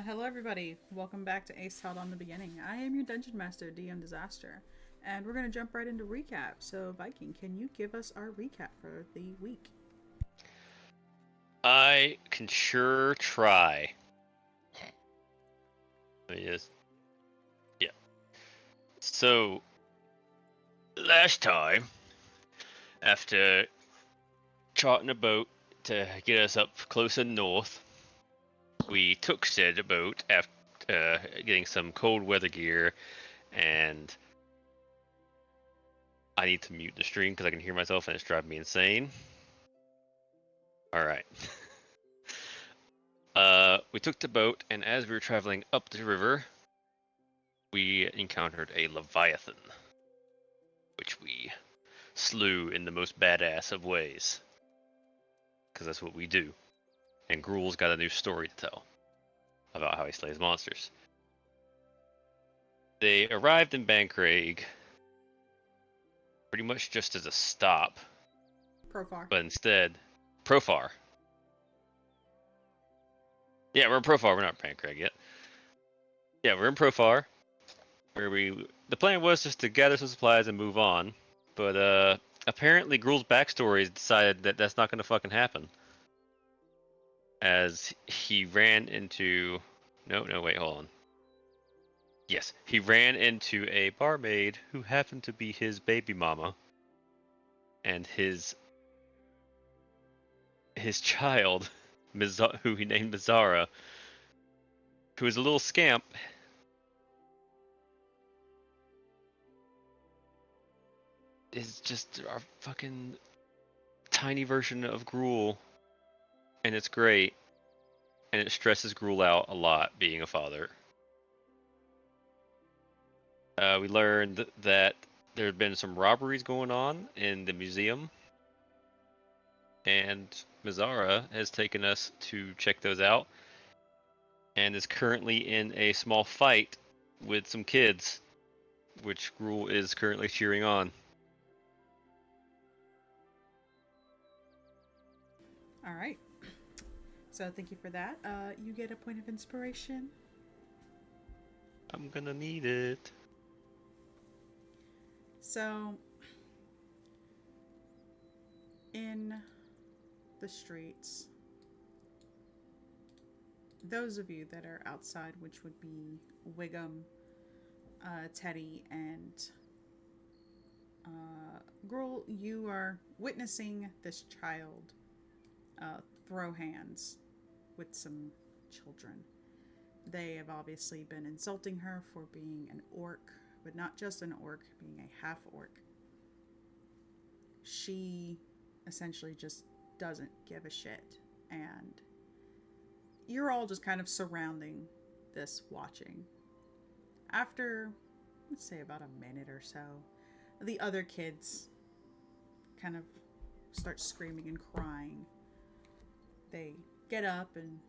Hello, everybody. Welcome back to Aes'Taldon the Beginning. I am your Dungeon Master, DM Disaster, and we're going to jump right into recap. So, Viking, can you give us our recap for the week? I can sure try. Yes. Yeah. So, last time, after charting a boat to get us up closer north, we took said boat after getting some cold weather gear, and I need to mute the stream because I can hear myself and it's driving me insane. Alright. We took the boat, and as we were traveling up the river, we encountered a Leviathan, which we slew in the most badass of ways. Because that's what we do. And Gruul's got a new story to tell about how he slays monsters. They arrived in Bancraig pretty much just as a stop, Profar. but instead, Profar. Yeah, we're in Profar, we're not Bancraig yet. Yeah, we're in Profar, where the plan was just to gather some supplies and move on, but apparently Gruul's backstory decided that that's not going to fucking happen. As he ran into... No, wait, hold on. Yes, he ran into a barmaid who happened to be his baby mama, and his child, who he named Mizara, who is a little scamp, is just our fucking tiny version of Gruul, and it's great, and it stresses Gruul out a lot being a father. We learned that there had been some robberies going on in the museum, and Mizara has taken us to check those out, and is currently in a small fight with some kids, which Gruul is currently cheering on. All right. So, thank you for that. You get a point of inspiration. I'm gonna need it. So, in the streets, those of you that are outside, which would be Wiggum, Teddy, and Gruul, you are witnessing this child throw hands with some children. They have obviously been insulting her for being an orc, but not just an orc, being a half orc. She essentially just doesn't give a shit. And you're all just kind of surrounding this, watching. After, let's say, about a minute or so, the other kids kind of start screaming and crying. They get up and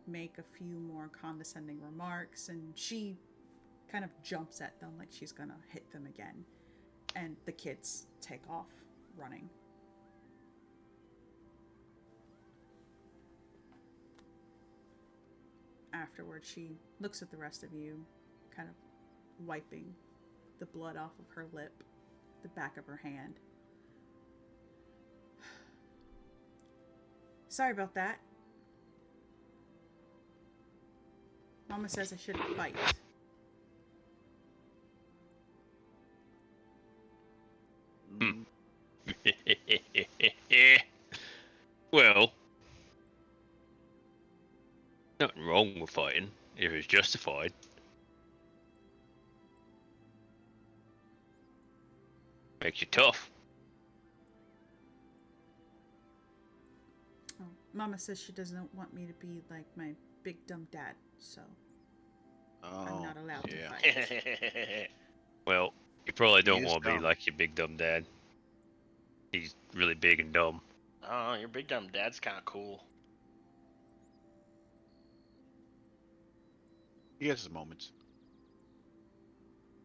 make a few more condescending remarks, and she kind of jumps at them like she's gonna hit them again. And the kids take off running. Afterwards, she looks at the rest of you, kind of wiping the blood off of her lip, the back of her hand. Sorry about that. Mama says I shouldn't fight. Hmm. Well, nothing wrong with fighting if it's justified. Makes you tough. Oh, Mama says she doesn't want me to be like my big dumb dad, so I'm Oh, not allowed to yeah. fight. Well, you probably He don't is want to be dumb. like your big dumb dad. He's really big and dumb. I don't know, your big dumb dad's kind of cool. He has his moments.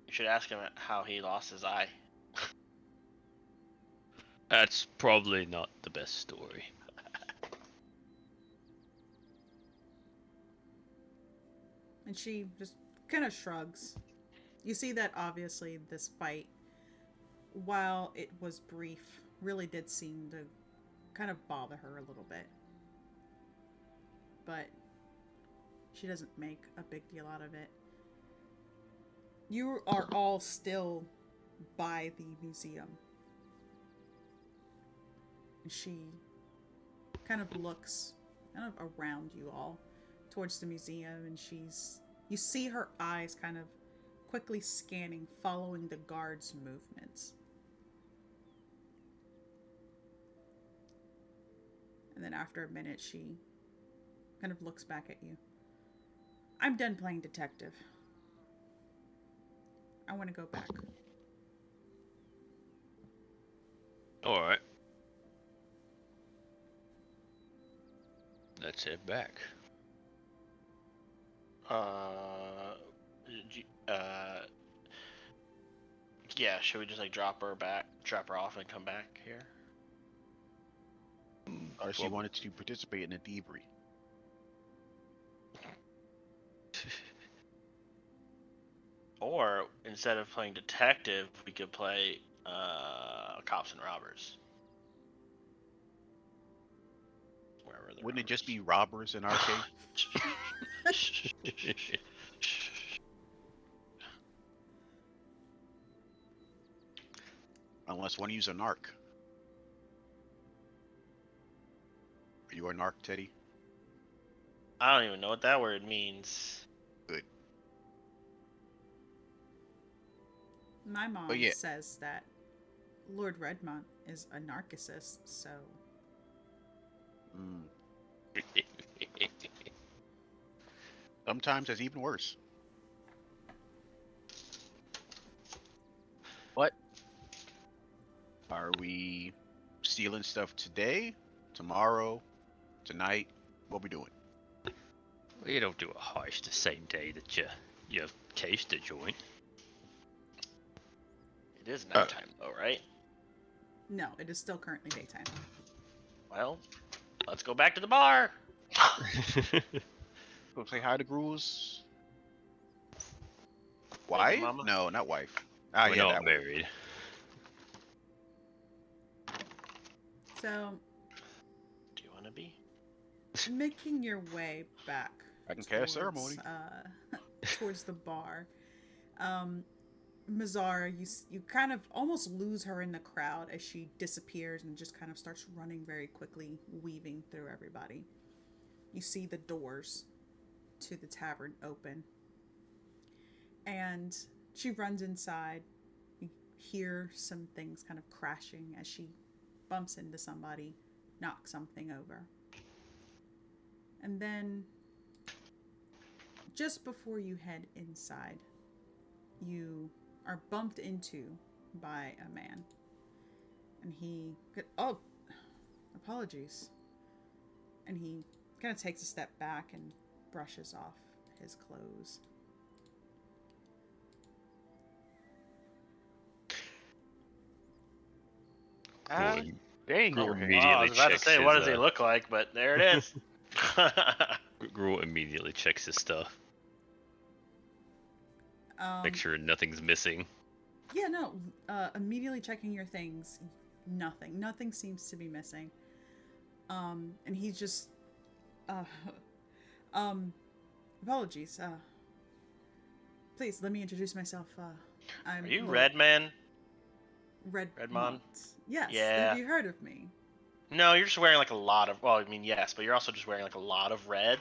You should ask him how he lost his eye. That's probably not the best story. And she just kind of shrugs. You see that obviously this fight, while it was brief, really did seem to kind of bother her a little bit. But she doesn't make a big deal out of it. You are all still by the museum. And she kind of looks kind of around you all towards the museum, and you see her eyes kind of quickly scanning, following the guards' movements. And then after a minute, she kind of looks back at you. I'm done playing detective. I want to go back. Alright. Let's head back. Yeah, should we just like drop her off and come back here? Or she Well, wanted to participate in the debrief. Or instead of playing detective, we could play cops and robbers. Wherever the Wouldn't it just be robbers. robbers in our case? Unless one of you's a narc. Are you a narc, Teddy? I don't even know what that word means. Good. My mom But yeah. says that Lord Redmont is a narcissist, so Mm. Sometimes it's even worse. What? Are we stealing stuff today, tomorrow, tonight? What we doing? Well, you don't do a heist the same day that you cased a joint. It is nighttime though, right? no, it is still currently daytime. Well, let's go back to the bar. Go say hi to Gruel's Baby wife? mama? No, not wife. Ah, We're yeah, not that one. married. So, Do you want to be? making your way back I can cast ceremony. towards the bar, Mazara, you kind of almost lose her in the crowd as she disappears and just kind of starts running very quickly, weaving through everybody. You see the doors to the tavern open, and she runs inside. You hear some things kind of crashing as she bumps into somebody, knocks something over. And then, just before you head inside, you are bumped into by a man. And oh, apologies. And he kind of takes a step back and brushes off his clothes. Gruel, Dang, Gruel your Oh, I immediately was about to checks say, his, what does he look like? But there it is. Gruel immediately checks his stuff. Make sure nothing's missing. Yeah, no. Immediately checking your things, nothing seems to be missing. And he's just, apologies. Please let me introduce myself. I'm Are you Lord Redman? Redmont. Yes. Yeah. Have you heard of me? No, you're just wearing like a lot of. Well, I mean, yes, but you're also just wearing like a lot of red.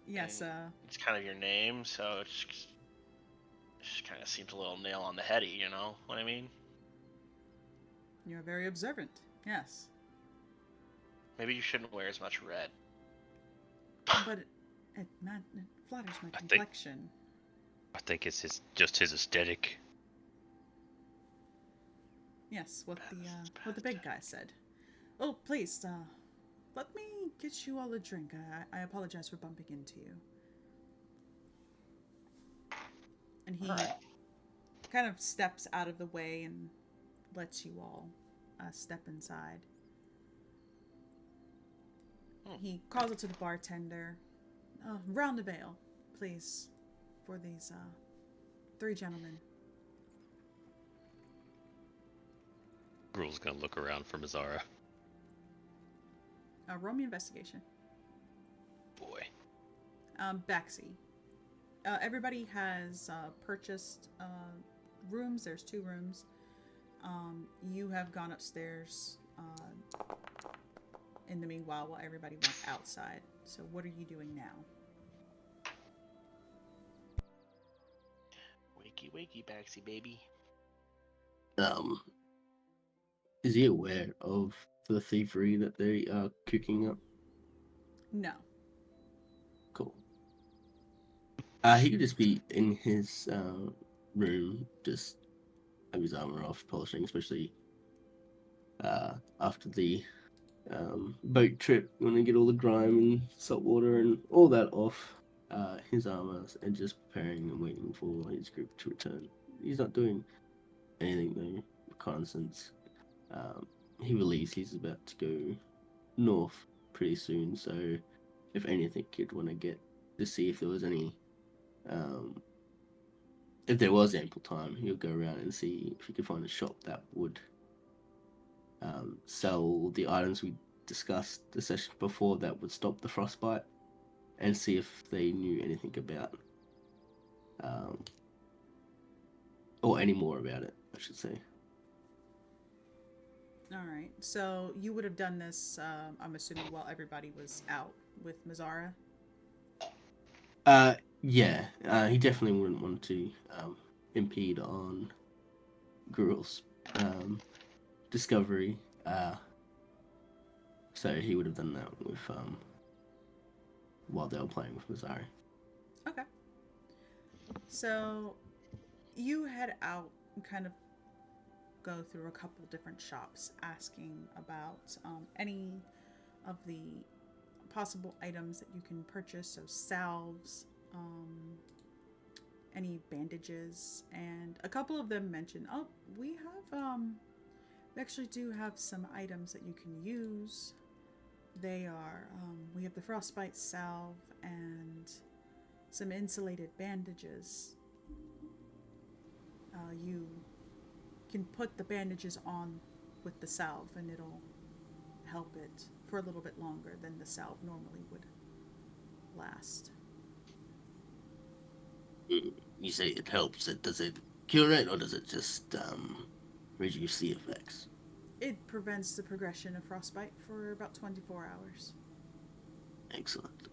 Yes. And it's kind of your name, so it just kind of seems a little nail on the heady. You know what I mean? You're very observant. Yes. Maybe you shouldn't wear as much red. But it flatters my I think- complexion. I think it's just his aesthetic. Yes, what the big guy said. Oh, please, let me get you all a drink. I apologize for bumping into you. And he kind of steps out of the way and lets you all step inside. He calls it to the bartender. Round the veil, please, for these 3 gentlemen. Gruel's gonna look around for Mazzara. Roll me investigation. Boy. Baxi. Everybody has purchased rooms. There's 2 rooms. You have gone upstairs in the meanwhile while everybody went outside. So what are you doing now? Wakey, wakey, Baxi, baby. Is he aware of the thievery that they are cooking up? No. Cool. He could just be in his room, just have his armor off, polishing, especially after the boat trip. You want to get all the grime and salt water and all that off his armor, and just preparing and waiting for his group to return. He's not doing anything though. Reconnaissance. He believes he's about to go north pretty soon, so if anything, you'd want to get to see if there was any. If there was ample time, he'll go around and see if he could find a shop that would sell the items we discussed the session before that would stop the frostbite, and see if they knew anything about, or any more about it, I should say. All right. So you would have done this, I'm assuming, while everybody was out with Mazzara? Yeah. He definitely wouldn't want to impede on Gruel's discovery. So he would have done that with while they were playing with Mazzara. Okay. So you head out and kind of go through a couple different shops asking about any of the possible items that you can purchase. So salves, any bandages, and a couple of them mention, oh, we actually do have some items that you can use. They are, we have the frostbite salve and some insulated bandages. You can put the bandages on with the salve and it'll help it for a little bit longer than the salve normally would last. You say it helps it. Does it cure it, or does it just reduce the effects? It prevents the progression of frostbite for about 24 hours. Excellent.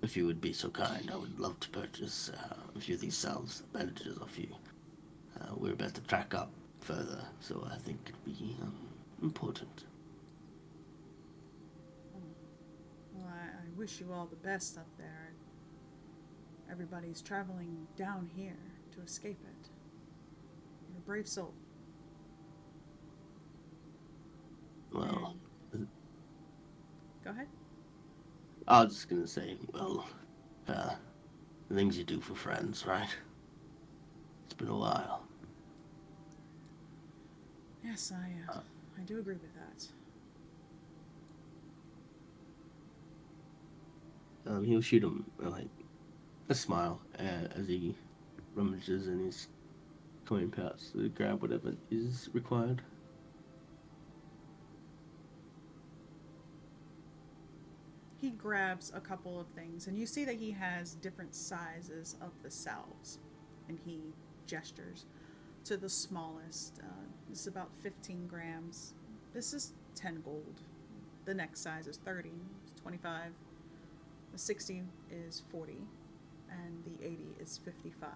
If you would be so kind, I would love to purchase a few of these salves, bandages off you. We're about to track up further, so I think it'd be important. Well, I wish you all the best up there. Everybody's traveling down here to escape it. You're a brave soul. Well, Go ahead. I was just gonna say, well, the things you do for friends, right? It's been a while. Yes, I do agree with that. He'll shoot him a smile as he rummages in his coin pouch to grab whatever is required. He grabs a couple of things, and you see that he has different sizes of the salves, and he gestures to the smallest. This is about 15 grams. This is 10 gold. The next size is 30, it's 25. The 60 is 40, and the 80 is 55.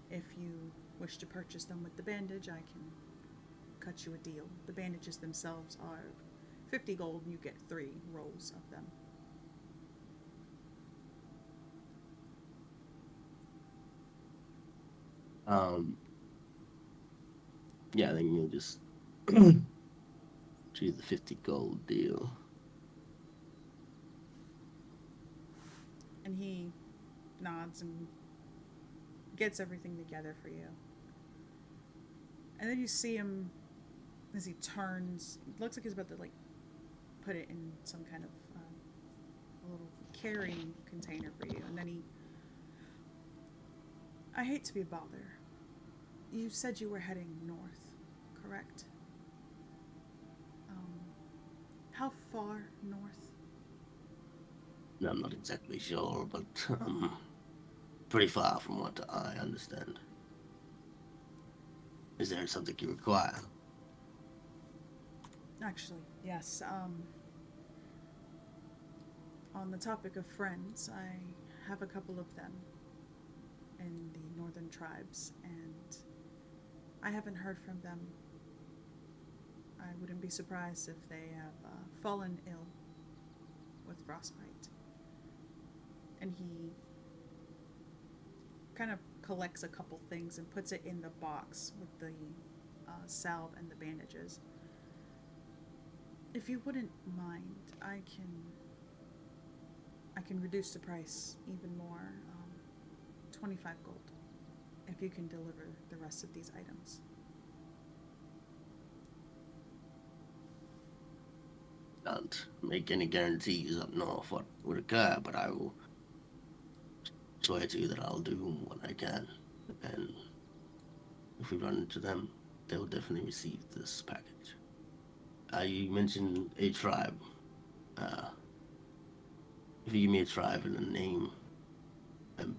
If you wish to purchase them with the bandage, I can cut you a deal. The bandages themselves are 50 gold, and you get 3 rolls of them. Yeah, then you'll just do the 50 gold deal. And he nods and gets everything together for you. And then you see him as he turns. It looks like he's about to put it in some kind of a little carrying container for you. And then I hate to be a bother. You said you were heading north, correct? How far north? I'm not exactly sure, but pretty far from what I understand. Is there something you require? Actually, yes. On the topic of friends, I have a couple of them in the northern tribes, and I haven't heard from them. I wouldn't be surprised if they have fallen ill with frostbite. And he kind of collects a couple things and puts it in the box with the salve and the bandages. If you wouldn't mind, I can reduce the price even more, 25 gold, if you can deliver the rest of these items. Can't make any guarantees up north what would occur, but I will swear to you that I'll do what I can. And if we run into them, they'll definitely receive this package. You mentioned a tribe. If you give me a tribe and a name, and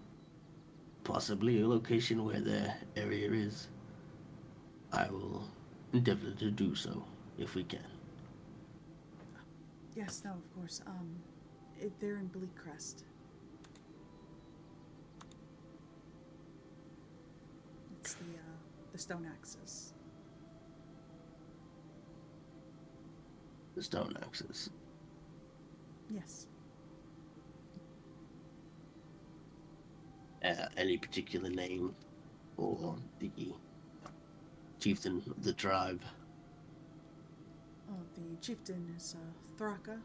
possibly a location where their area is, I will endeavor to do so if we can. Yes, no, of course. They're in Bleakcrest. It's the stone axes. The stone axes. Yes. Any particular name or the chieftain of the tribe? Oh, the chieftain is Thraka.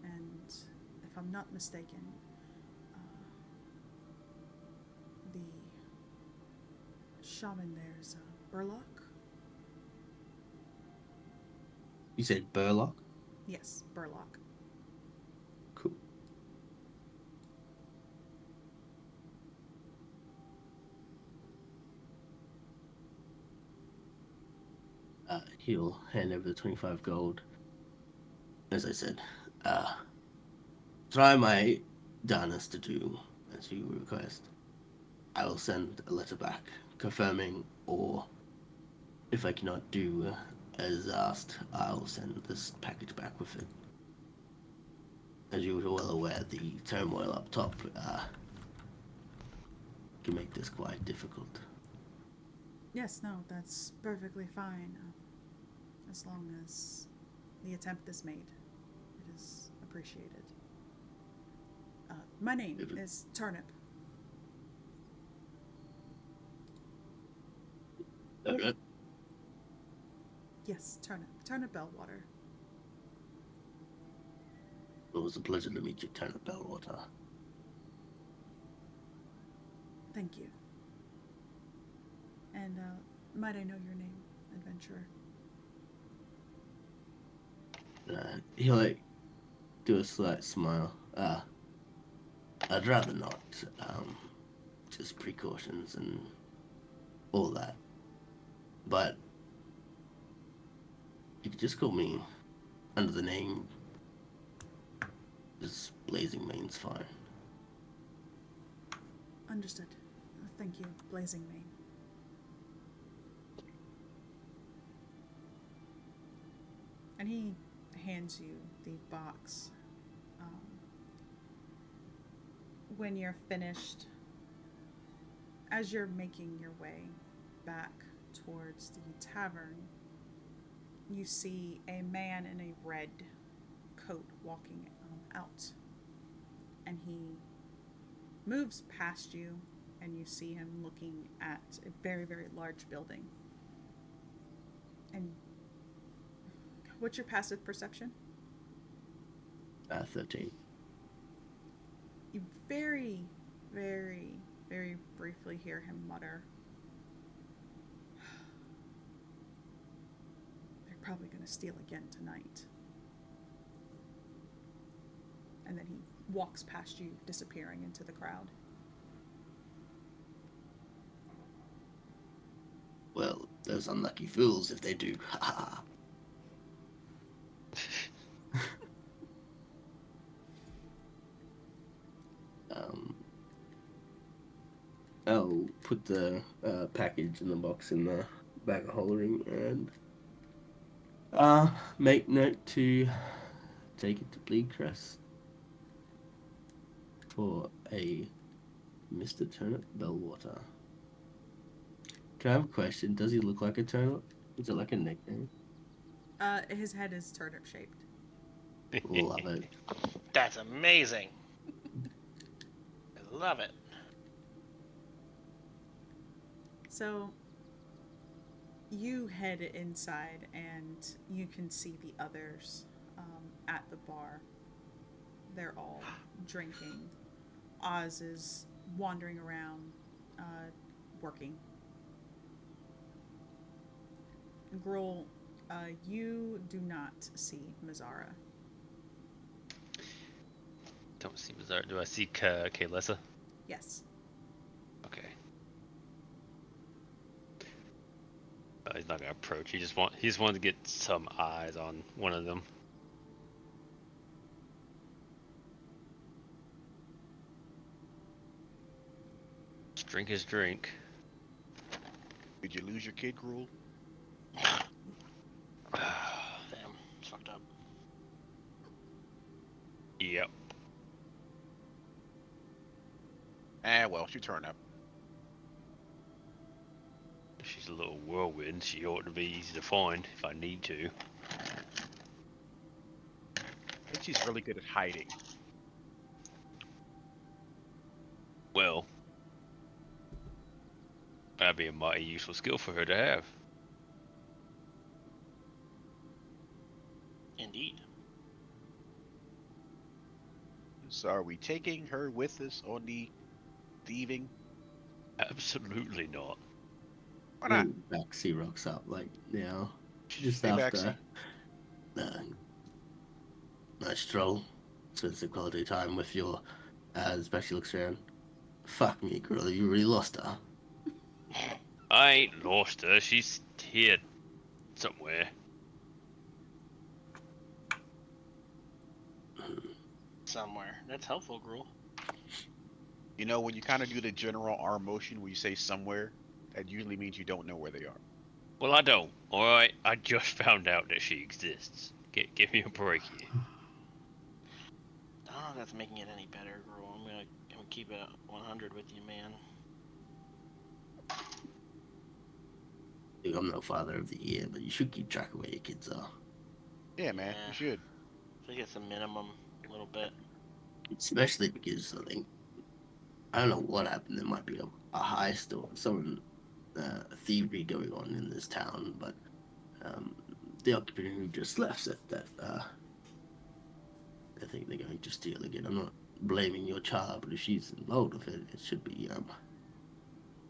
And if I'm not mistaken, the shaman there is Burlock. You said Burlock? Yes, Burlock. Cool. He'll hand over the 25 gold. As I said, try my darnest to do as you request. I will send a letter back confirming, or if I cannot do as asked, I'll send this package back with it. As you are well aware, the turmoil up top can make this quite difficult. Yes, no, that's perfectly fine. As long as the attempt is made, it is appreciated. My name is Turnip. Alright. Yes, Turnip. Turnip Bellwater. It was a pleasure to meet you, Turnip Bellwater. Thank you. And might I know your name, adventurer? He'll do a slight smile. I'd rather not. Just precautions and all that. But you could just call me under the name. Just Blazing Mane's fine. Understood. Thank you, Blazing Mane. And he hands you the box. When you're finished, as you're making your way back towards the tavern, you see a man in a red coat walking out. And he moves past you, and you see him looking at a very, very large building. And what's your passive perception? 13. You very, very, very briefly hear him mutter, probably going to steal again tonight. And then he walks past you, disappearing into the crowd. Well, those unlucky fools if they do. Ha ha. I'll put the package in the box in the bag of holding and make note to take it to Bleedcrest for a Mr. Turnip Bellwater. Can I have a question? Does he look like a turnip? Is it like a nickname? His head is turnip shaped. Love it. That's amazing. I love it. So you head inside and you can see the others at the bar. They're all drinking. Oz is wandering around, working. Gruel, you do not see Mazzara. Don't see Bizarre. Do I see Kaylessa? Yes. Okay. He's not gonna approach. He just wanted to get some eyes on one of them. Just drink his drink. Did you lose your kid, Gruel? Damn, it's fucked up. Yep. Well, she turned up. She's a little whirlwind. She ought to be easy to find if I need to. I think she's really good at hiding. Well, that'd be a mighty useful skill for her to have. Indeed. So are we taking her with us on the thieving? Absolutely not. Why not? Baxi rocks up like now, just Hey, after nice stroll, spend some quality time with your. Especially looks around. Fuck me, girl, you really lost her. I ain't lost her. She's here somewhere. Somewhere. That's helpful, Gruel. You know, when you kind of do the general arm motion where you say somewhere, that usually means you don't know where they are. Well, I don't. Alright, I just found out that she exists. Give me a break here. I don't know if that's making it any better, Gruel. I'm gonna keep it 100 with you, man. Dude, I'm no father of the year, but you should keep track of where your kids are. Yeah, man, Yeah. you should. I think it's a minimum, a little bit. Especially because I don't know what happened. There might be a heist or some thievery going on in this town, but the occupant who just left said that I think they're going to steal again. I'm not blaming your child, but if she's involved with it, it should be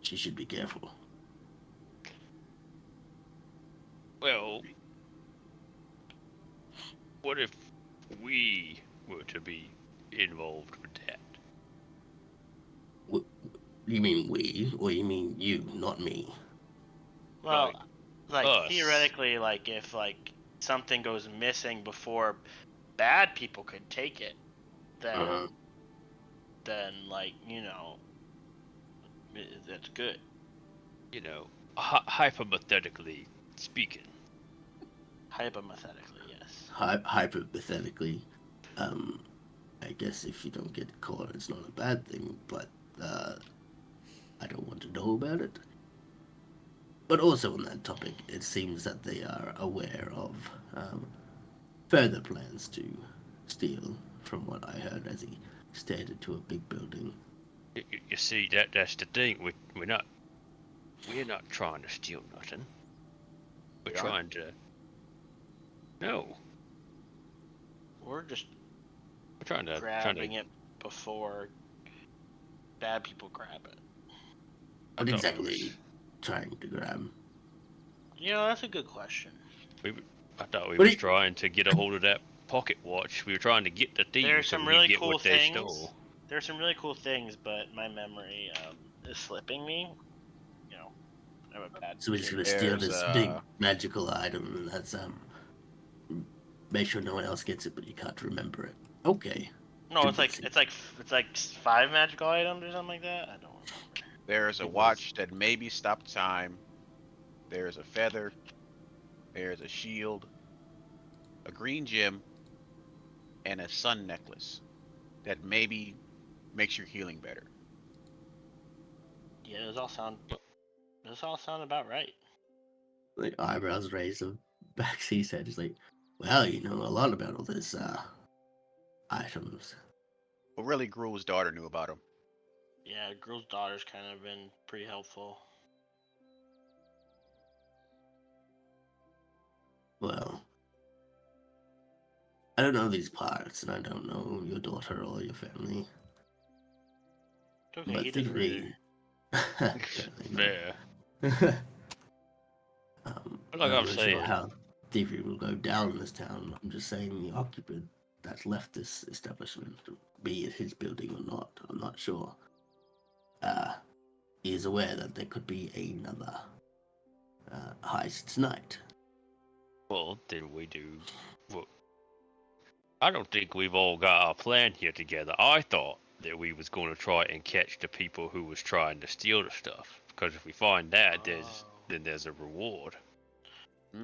she should be careful. Well, what if we were to be involved with that? You mean we, or you mean you, not me? Well, like us. theoretically, like if like something goes missing before bad people could take it, then then like that's good. You know, hypothetically speaking. Hypothetically, yes. Hypothetically, I guess if you don't get caught, it's not a bad thing, but I don't want to know about it. But also on that topic, it seems that they are aware of further plans to steal, from what I heard as he stared into a big building. You see, that's the thing. We're not trying to steal nothing. We're We aren't? trying to. No, We're just we're trying to grabbing it before bad people grab it. What thought exactly trying to grab? That's a good question. I thought we What was do you- trying to get a hold of that pocket watch. We were trying to get the There's thieves so some we could really get cool what they things. stole. There's some really cool things, but my memory is slipping me. You know, I'm a bad So we're just kid. gonna steal There's this big magical item, and that's make sure no one else gets it, but you can't remember it. Okay. No, it's like Convincing. it's like 5 magical items or something like that. I don't remember. there's a It was- watch that maybe stopped time. There's a feather. There's a shield, a green gem, and a sun necklace that maybe makes your healing better. Yeah, those all sound about right. Like eyebrows raised, and back his head. He's like, "Well, you know a lot about all this items." But really, Gruel's daughter knew about him. Yeah, girl's daughter's kind of been pretty helpful. Well, I don't know these parts, and I don't know your daughter or your family. It's okay, But he doesn't thinking, Fair. Like I'm I'm not saying. sure how thievery will go down in this town. I'm just saying the occupant that left this establishment, be it his building or not, I'm not sure. He is aware that there could be another heist tonight. Well, then we do. Well, I don't think we've all got our plan here together. I thought that we was going to try and catch the people who was trying to steal the stuff. Because if we find that, then there's a reward.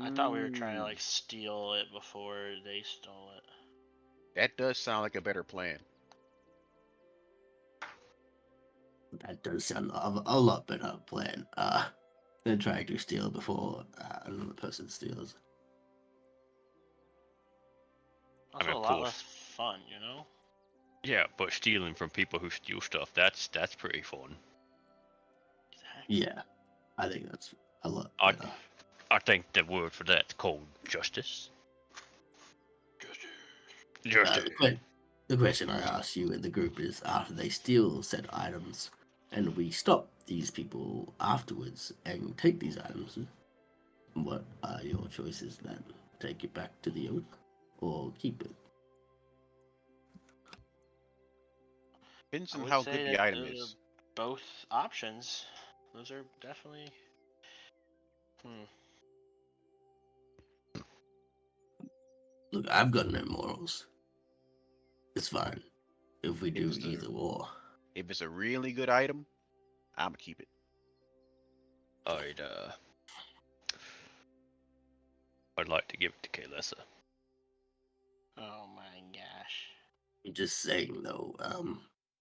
I thought we were trying to Mm, like steal it before they stole it. That does sound like a better plan. That does sound a lot better plan. Than trying to steal before another person steals. Also, mean, a of lot course. less fun, you know. Yeah, but stealing from people who steal stuff—that's pretty fun. Exactly. Yeah, I think that's a lot I better. I think the word for that's called justice. Justice. The question I ask you in the group is, after they steal said items, and we stop these people afterwards and take these items, what are your choices then? Take it back to the oak, or keep it? Depends I on would how say good the that item those is. are both options. Those are definitely. Look, I've got no morals. It's fine if we do It's a- either or. If it's a really good item, I'ma keep it. I'd like to give it to Kaylessa. Oh my gosh. I'm just saying though,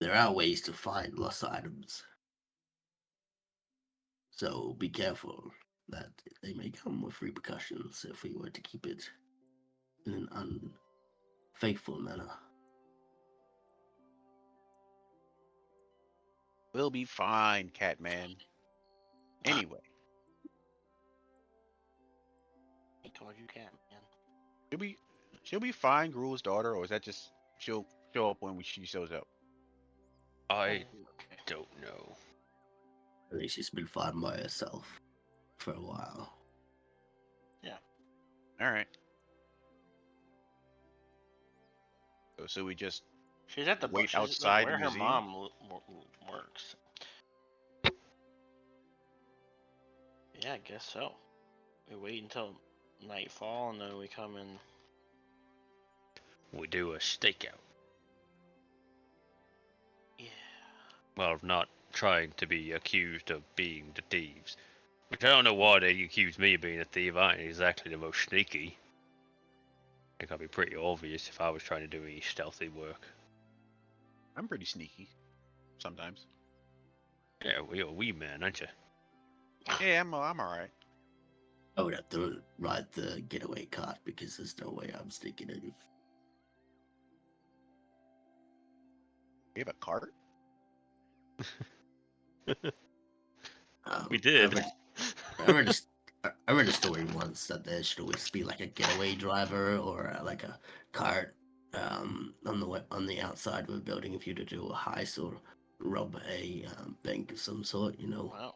there are ways to find lost items. So be careful that they may come with repercussions if we were to keep it in an unfaithful manner. We'll be fine, Catman. Anyway, I told you can't, man. should we find Gruel's daughter, or is that just she'll show up when she shows up? I Okay. don't know. I think she's been fine by herself for a while. All right. So we just She's at the wait she's, outside like, where the her museum? mom works. Yeah, I guess so. We wait until nightfall and then we come and. We do a stakeout. Yeah. Well, not trying to be accused of being the thieves. Which I don't know why they accuse me of being a thief. I ain't exactly the most sneaky. I think I'd be pretty obvious if I was trying to do any stealthy work. I'm pretty sneaky sometimes. Yeah, you're a wee man, aren't you? Yeah, I'm all right. I would have to ride the getaway cart because there's no way I'm sneaking in. You have a cart? We did. I read a story once that there should always be like a getaway driver or like a cart on the outside of a building if you to do a heist or rob a bank of some sort. You know, Wow.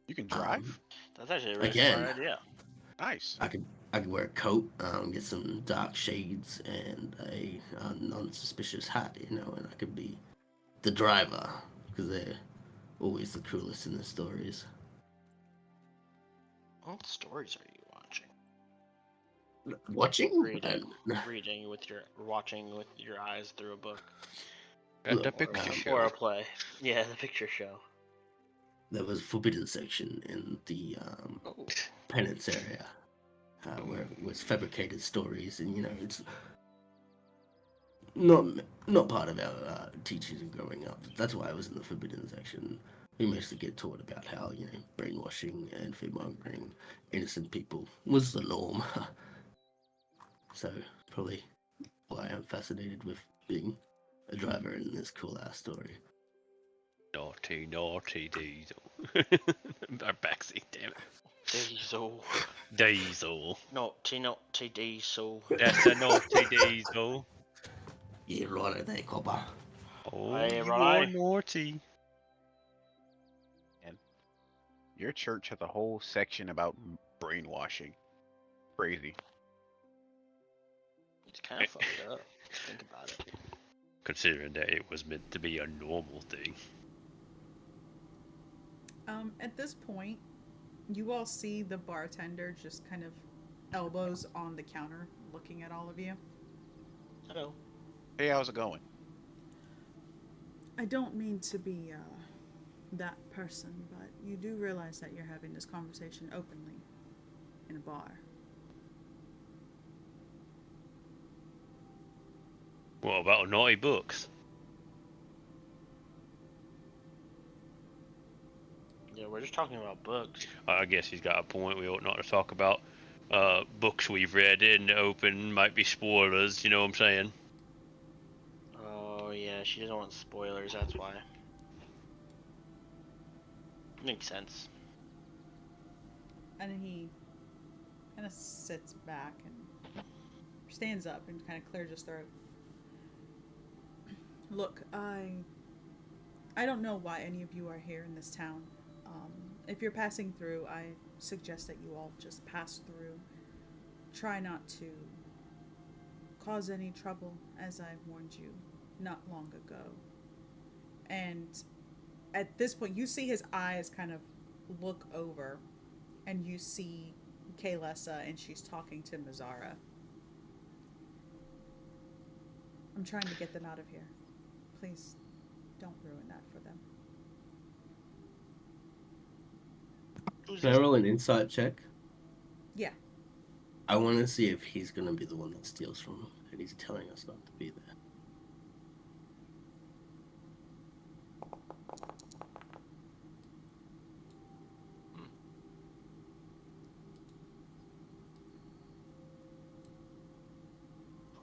You can drive? That's actually a really Again. smart idea. Nice. I I could wear a coat, get some dark shades, and a non-suspicious hat, you know, and I could be the driver, because they're always the coolest in the stories. What stories are you watching? Watching? Watching with your eyes through a book At the Look, picture show. or a play. Yeah, the picture show. there was a forbidden section in the Oh, penance area, where it was fabricated stories, and you know, it's not part of our teachings and growing up. That's why I was in the forbidden section. We mostly get taught about how, you know, brainwashing and fear-mongering innocent people was the norm. So probably why I'm fascinated with being a driver in this cool ass story. Naughty, naughty Diesel. Our backseat, damn it. Diesel. Diesel. Naughty Diesel. That's a naughty Diesel. Yeah, right there, copper. Oh, Aye, you right. are naughty. And your church has a whole section about brainwashing. Crazy. It's kind of fucked up. Think about it. Considering that it was meant to be a normal thing. At this point, you all see the bartender just kind of elbows on the counter looking at all of you. Hello. Hey, how's it going? I don't mean to be that person, but you do realize that you're having this conversation openly in a bar. What about naughty books? Yeah, we're just talking about books. I guess he's got a point. We ought not to talk about books we've read in the open. Might be spoilers, you know what I'm saying? Oh yeah, she doesn't want spoilers. That's why. Makes sense. And then he kind of sits back and stands up and kind of clears his throat. Look, I don't know why any of you are here in this town. If you're passing through, I suggest that you all just pass through. Try not to cause any trouble, as I warned you not long ago. And at this point, you see his eyes kind of look over, and you see Kaylessa, and she's talking to Mazzara. I'm trying to get them out of here. Please, don't ruin that for them. Can I roll an insight check? Yeah. I want to see if he's going to be the one that steals from him, and he's telling us not to be there.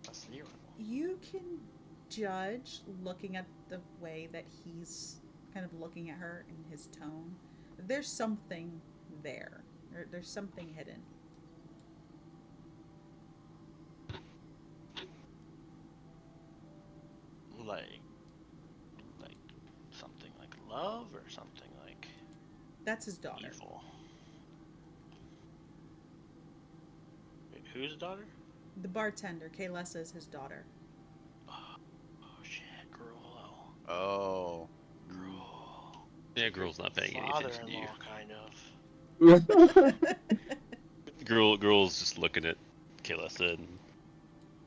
That's 0. You can judge looking at the way that he's kind of looking at her and his tone. There's something there. There's something hidden. Like something like love or something like That's his daughter. evil. Wait, whose daughter? The bartender, Kaylessa, is his daughter. Oh shit, Gruel. Oh. Gruel. Yeah, girl's not paying any attention to you. Father-in-law, kind of. Girl's just looking at Kaylessa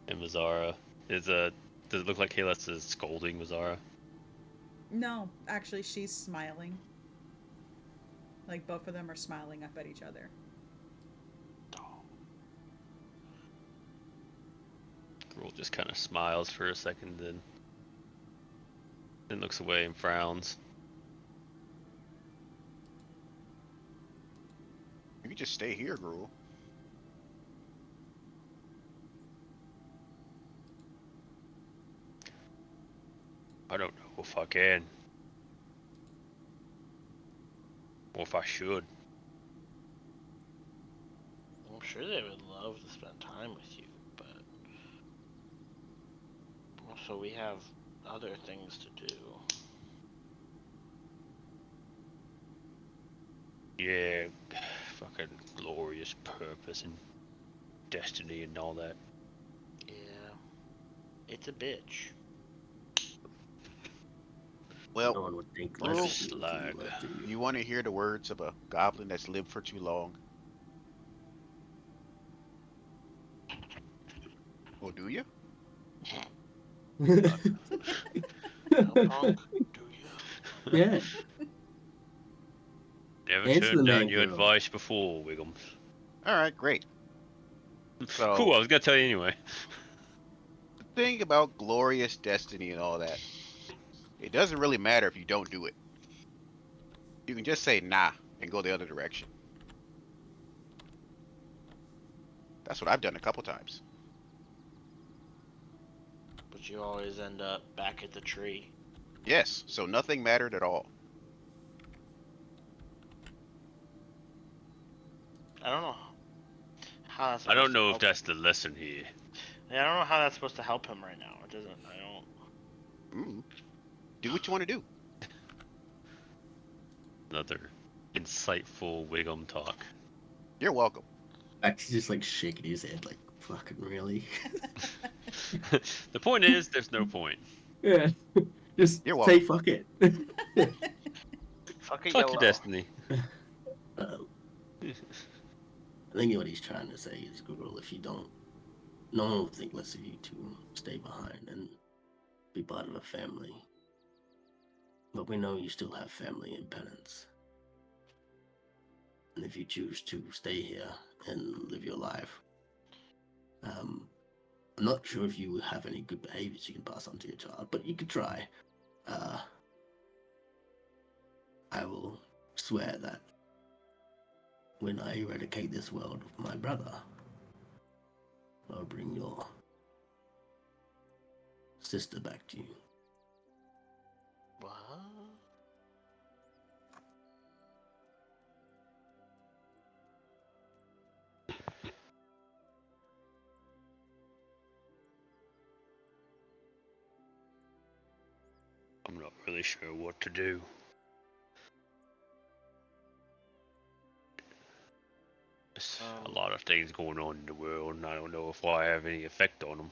and Mazzara. Does it look like Kaylessa's scolding Mazzara? No, actually, she's smiling. Like, both of them are smiling up at each other. Girl just kind of smiles for a second, then looks away and frowns. You can just stay here, Gruel. I don't know if I can. Or if I should. I'm sure they would love to spend time with you, but also we have other things to do. Yeah, fucking glorious purpose and destiny and all that. Yeah. It's a bitch. Well, No one would think Well, less of you if you slag. were to. you want to hear the words of a goblin that's lived for too long? Oh, do you? How punk do you? Yeah, Never answer the turned down man, your girl. advice before, Wiggums. All right, great. Cool, So I was gonna tell you anyway. the thing about glorious destiny and all that, it doesn't really matter if you don't do it. You can just say nah and go the other direction. That's what I've done a couple times. But you always end up back at the tree. Yes, so nothing mattered at all. I don't know how that's I supposed don't to know if help. that's the lesson here. Yeah, I don't know how that's supposed to help him right now. It doesn't. I don't. Mm. Do what you want to do. Another insightful Wiggum talk. You're welcome. Actually, just like shaking his head, like fucking really. The point is, there's no point. Yeah, just You're say welcome. fuck it. Fuck it, Fuck yellow. your destiny. Um, I think what he's trying to say is, Google, if you don't, no one will think less of you to stay behind and be part of a family. But we know you still have family and parents. And if you choose to stay here and live your life, I'm not sure if you have any good behaviors you can pass on to your child, but you could try. I will swear that when I eradicate this world of my brother, I'll bring your sister back to you. What? I'm not really sure what to do. There's a lot of things going on in the world, and I don't know if I have any effect on them.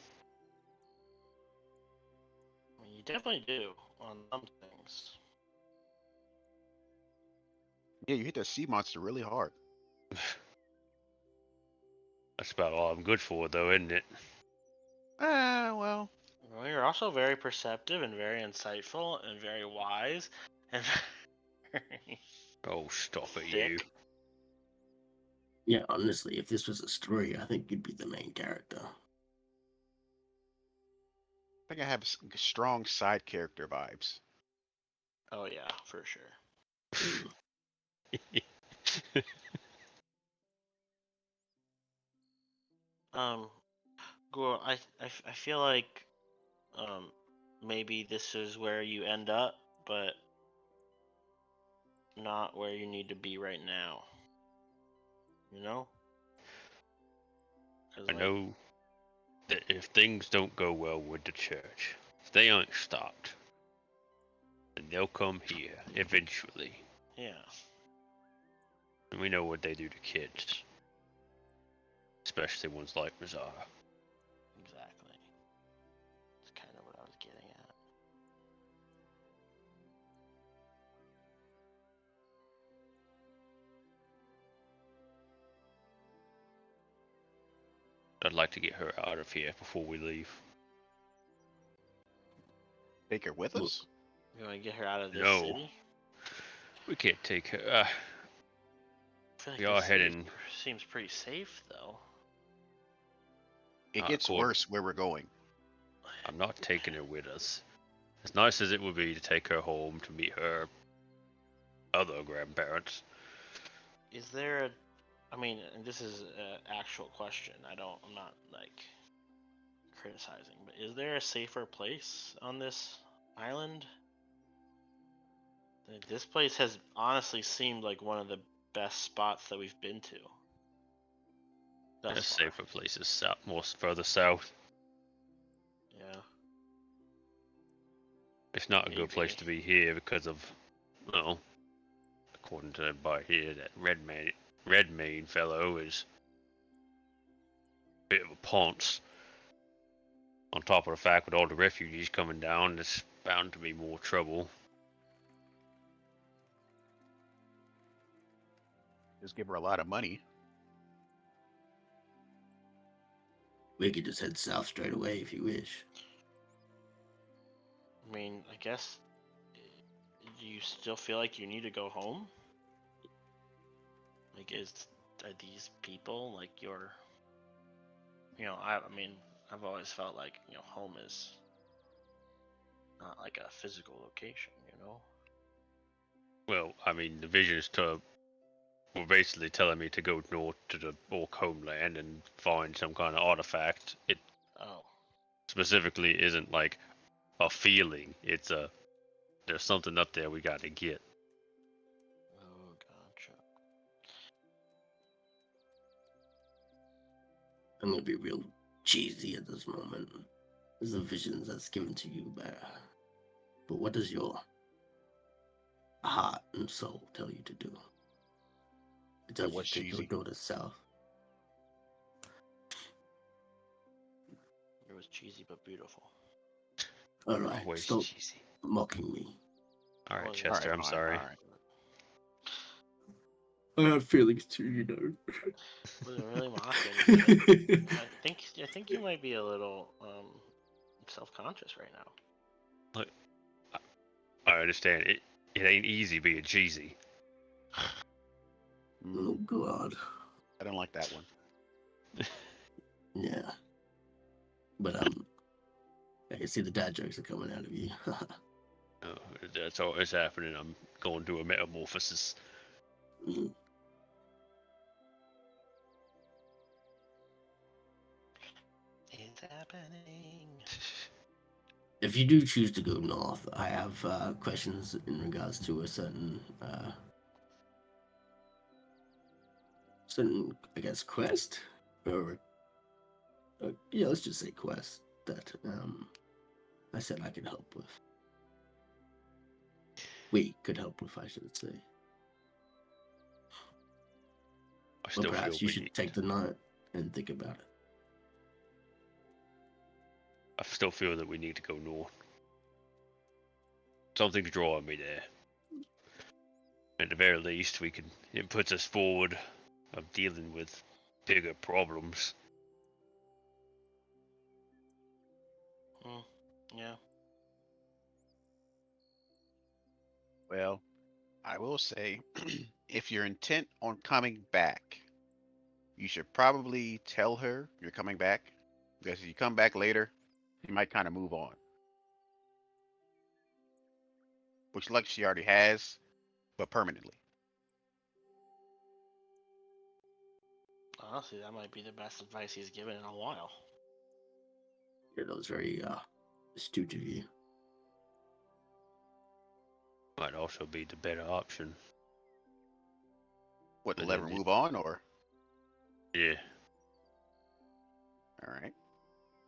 You definitely do on some things. Yeah, you hit that sea monster really hard. That's about all I'm good for, though, isn't it? Well. Well, you're also very perceptive and very insightful and very wise and very Oh, stop it, thick. you. Yeah, honestly, if this was a story, I think you'd be the main character. I think I have strong side character vibes. Oh yeah, for sure. Gor, I feel like maybe this is where you end up, but not where you need to be right now. You know? 'Cause, I like, know that if things don't go well with the church, if they aren't stopped, then they'll come here eventually. yeah. And we know what they do to kids, especially ones like Razara. Exactly. That's kind of what I was getting at. I'd like to get her out of here before we leave. Take her with us? You want to get her out of this No. city? We can't take her. I feel like We are this city heading. seems pretty safe, though. It gets According- worse where we're going. I'm not taking her with us. As nice as it would be to take her home to meet her other grandparents. Is there a? I mean, and this is an actual question. I'm not like criticizing, but is there a safer place on this island? This place has honestly seemed like one of the best spots that we've been to. Thus There's far. safer places south, more further south. Yeah. It's not a good place Maybe. to be here because of, well, according to everybody here, that red mane fellow is ponce. On top of the fact, with all the refugees coming down, there's bound to be more trouble. Just give her a lot of money. We could just head south straight away if you wish. I mean, I guess. Do you still feel like you need to go home? Like, are these people like your? I mean, I've always felt like home is not like a physical location. Well, I mean, the visions were basically telling me to go north to the Orc homeland and find some kind of artifact. It Oh, specifically isn't like a feeling. It's there's something up there we got to get. oh, gotcha. I'm gonna be real cheesy at this moment. This is a vision that's given to you, but what does your heart and soul tell you to do? It tells you what's to take your cheesy? daughter south. It was cheesy but beautiful. Alright, Always stop cheesy. mocking me. All right, Well, yeah. Chester, Alright, I'm fine, sorry. alright. I have feelings too, you know. Wasn't really mocking. I think you might be a little self-conscious right now. Look, I understand it. It ain't easy being cheesy. Oh god. I don't like that one. Yeah. But I can see the dad jokes are coming out of you. Oh, that's always happening. I'm going through a metamorphosis. Mm. It's happening. If you do choose to go north, I have questions in regards to a certain, I guess, quest, or yeah, let's just say quest that I said I could help with. We could help with, I should say. I But still feel perhaps you we should need. take the night and think about it. I still feel that we need to go north. Something's drawing me there. At the very least, it puts us forward of dealing with bigger problems. Yeah. Well, I will say, if you're intent on coming back, you should probably tell her you're coming back. Because if you come back later, you might kind of move on. Which luck she already has, but permanently. Honestly, that might be the best advice he's given in a while. Yeah, that was very astute of you. Might also be the better option. What, to But let her then move on, or? Yeah. Alright.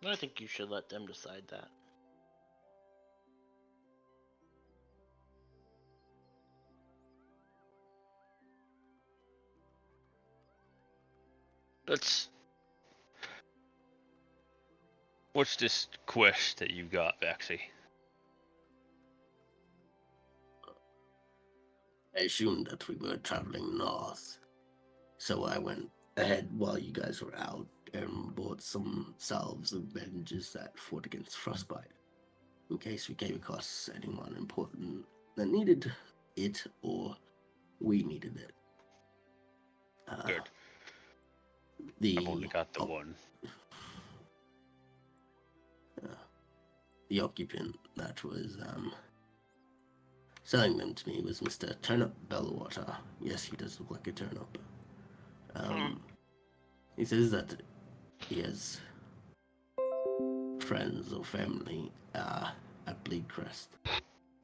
I think you should let them decide that. What's this quest that you got, Baxi? I assumed that we were traveling north, so I went ahead while you guys were out and bought some salves and bandages that fought against frostbite, in case we came across anyone important that needed it or we needed it. Good. I've only got the one. The occupant that was selling them to me was Mr. Turnip Bellwater. Yes, he does look like a turnip. He says that he has friends or family at Bleedcrest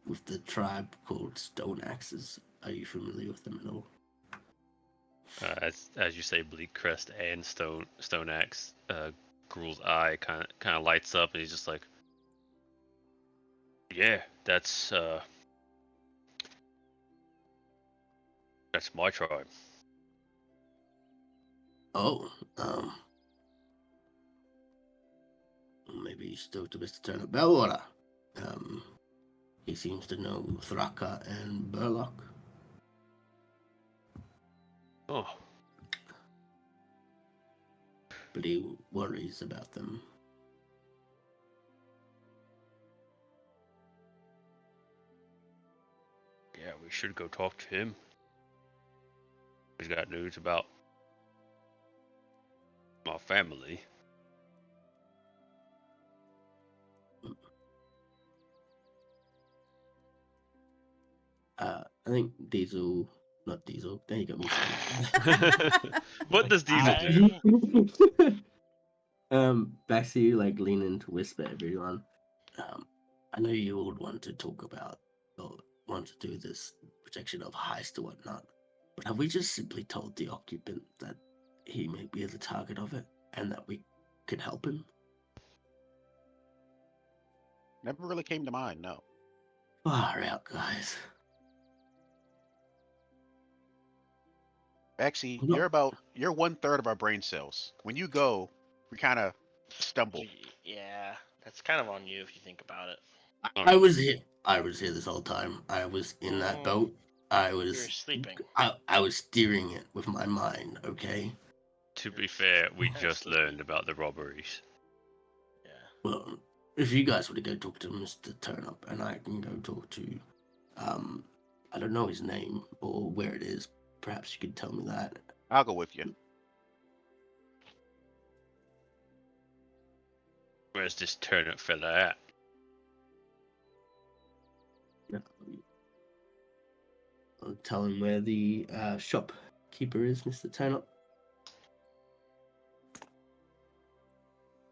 with the tribe called Stone Axes. Are you familiar with them at all? As you say, Bleak Crest and Stone Axe. Gruel's eye kind of lights up, and he's just like, "Yeah, that's my tribe." Oh, maybe you should talk to Mr. Turner Bellwater. He seems to know Thraka and Burlock. Oh, But he worries about them. yeah, we should go talk to him. He's got news about my family. I think Diesel, not Diesel. There you got me. What does Diesel do? Baxi like lean in to whisper everyone. I know you all want to talk about or want to do this protection of heist or whatnot, but have we just simply told the occupant that he may be the target of it and that we could help him? Never really came to mind, no. Far out, guys. Actually, No. you're 1/3 of our brain cells. When you go, we kind of stumble. Yeah, that's kind of on you if you think about it. I was here. I was here this whole time. I was in that boat. I was You were sleeping. I was steering it with my mind, okay? To be fair, we Kinda just sleepy. learned about the robberies. Yeah. Well, if you guys were to go talk to Mr. Turnup and I can go talk to I don't know his name or where it is, perhaps you could tell me that. I'll go with you. Where's this turnip fella at? I'll tell him where the shopkeeper is, Mr. Turnup.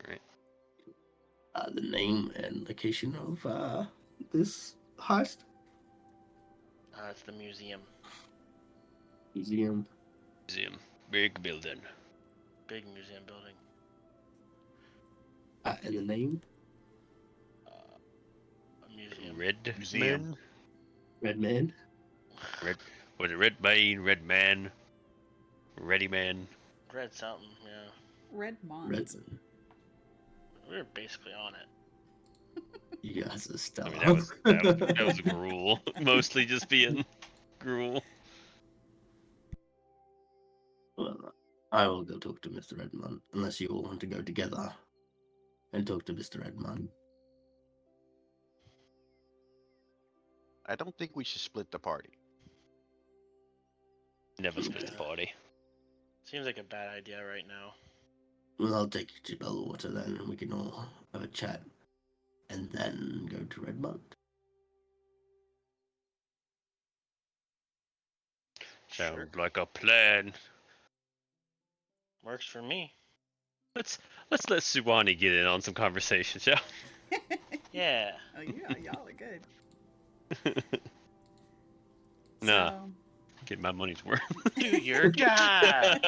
Right. The name and location of this heist It's the museum. museum. Museum. Big building. Big museum building. And the name? A museum. Red Museum. Man? Red Man. Red. Was it Red Bane? Red Man? Ready Man? Red something, yeah. Red Mons. Red. We were basically on it. You guys are I stellar. mean, that was gruel. Mostly just being gruel. Well, I will go talk to Mr. Redmond, unless you all want to go together and talk to Mr. Redmond. I don't think we should split the party. Never split the party. Seems like a bad idea right now. Well, I'll take you to Bellwater then, and we can all have a chat, and then go to Redmond. Sounds like a plan. Works for me. Let's let Suwani get in on some conversation, shall Yeah. Oh yeah, y'all are good. Nah. So, Get my money's worth. Do your job.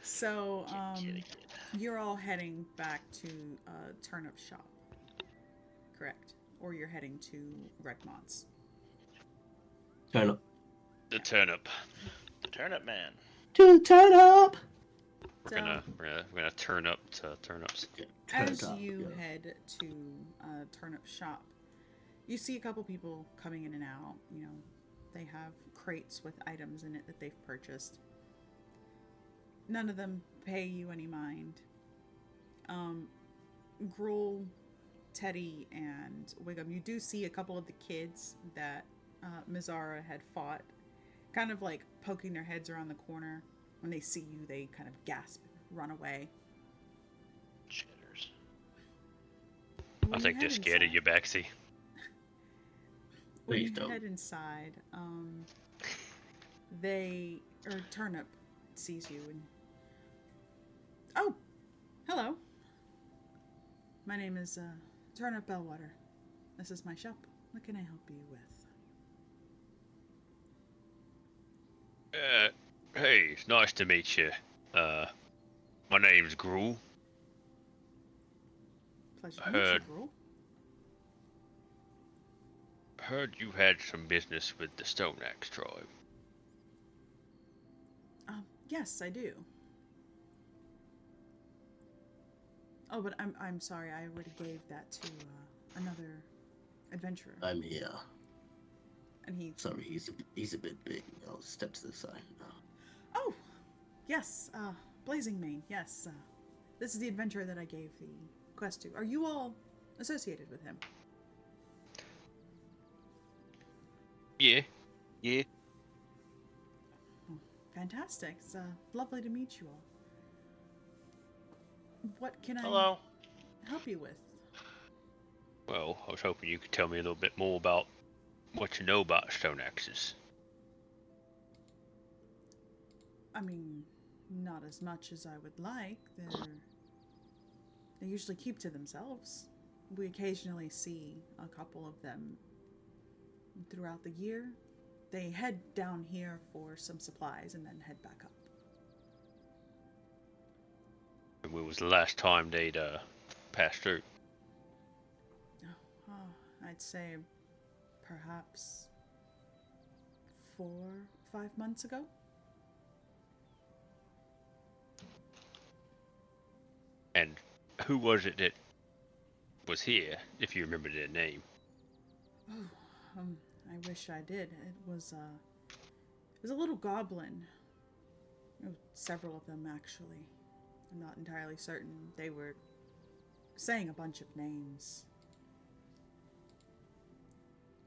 so Kid. you're all heading back to Turnip Shop, correct? Or you're heading to Redmont's. Turn up. The turnip. The turnip man. To turn up! We're gonna turn up to turnips. As you head to Turnip Shop, you see a couple people coming in and out. You know, they have crates with items in it that they've purchased. None of them pay you any mind. Gruel, Teddy, and Wiggum, you do see a couple of the kids that Mizara had fought, kind of like poking their heads around the corner. When they see you, they kind of gasp and run away. Chitters. When I you think they're head scared of inside- you, Baxi. When Please you don't. head inside, Turnip sees you and... Oh! Hello. My name is Turnip Bellwater. This is my shop. What can I help you with? Hey, it's nice to meet you. My name's Gruel. Pleasure to meet you, Heard. Gruel. Heard you had some business with the Stone Axe tribe. Yes, I do. Oh, but I'm sorry. I already gave that to another adventurer. I'm here. And he. Sorry, he's a bit big. I'll step to the side. Oh, yes. Blazing Mane. Yes. This is the adventurer that I gave the quest to. Are you all associated with him? Yeah. Yeah. Oh, fantastic. It's lovely to meet you all. What can I Hello. help you with? Well, I was hoping you could tell me a little bit more about what you know about stone axes. I mean, not as much as I would like. They usually keep to themselves. We occasionally see a couple of them throughout the year. They head down here for some supplies and then head back up. And when was the last time they'd passed through? I'd say perhaps 5 months ago. And who was it that was here, if you remember their name? Oh, I wish I did. It was a little goblin. Oh, several of them, actually. I'm not entirely certain. They were saying a bunch of names.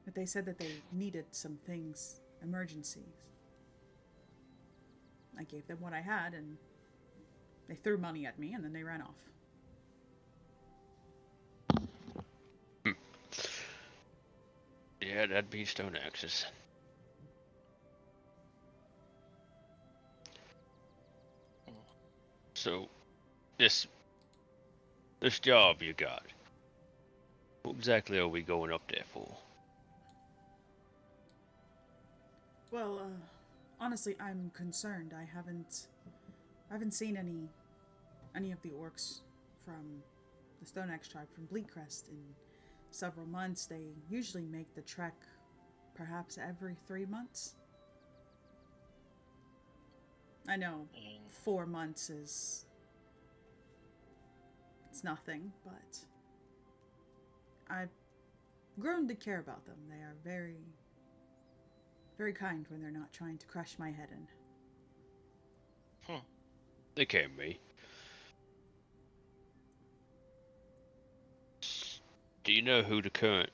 But they said that they needed some things, emergencies. I gave them what I had, and they threw money at me, and then they ran off. Yeah, that'd be stone axes. So, this job you got, what exactly are we going up there for? Well, honestly, I'm concerned. I haven't seen any of the orcs from the Stone Axe tribe from Bleakcrest in several months. They usually make the trek perhaps every 3 months. I know 4 months is it's nothing, but I've grown to care about them. They are very, very kind when they're not trying to crush my head in. They can be. Do you know who the current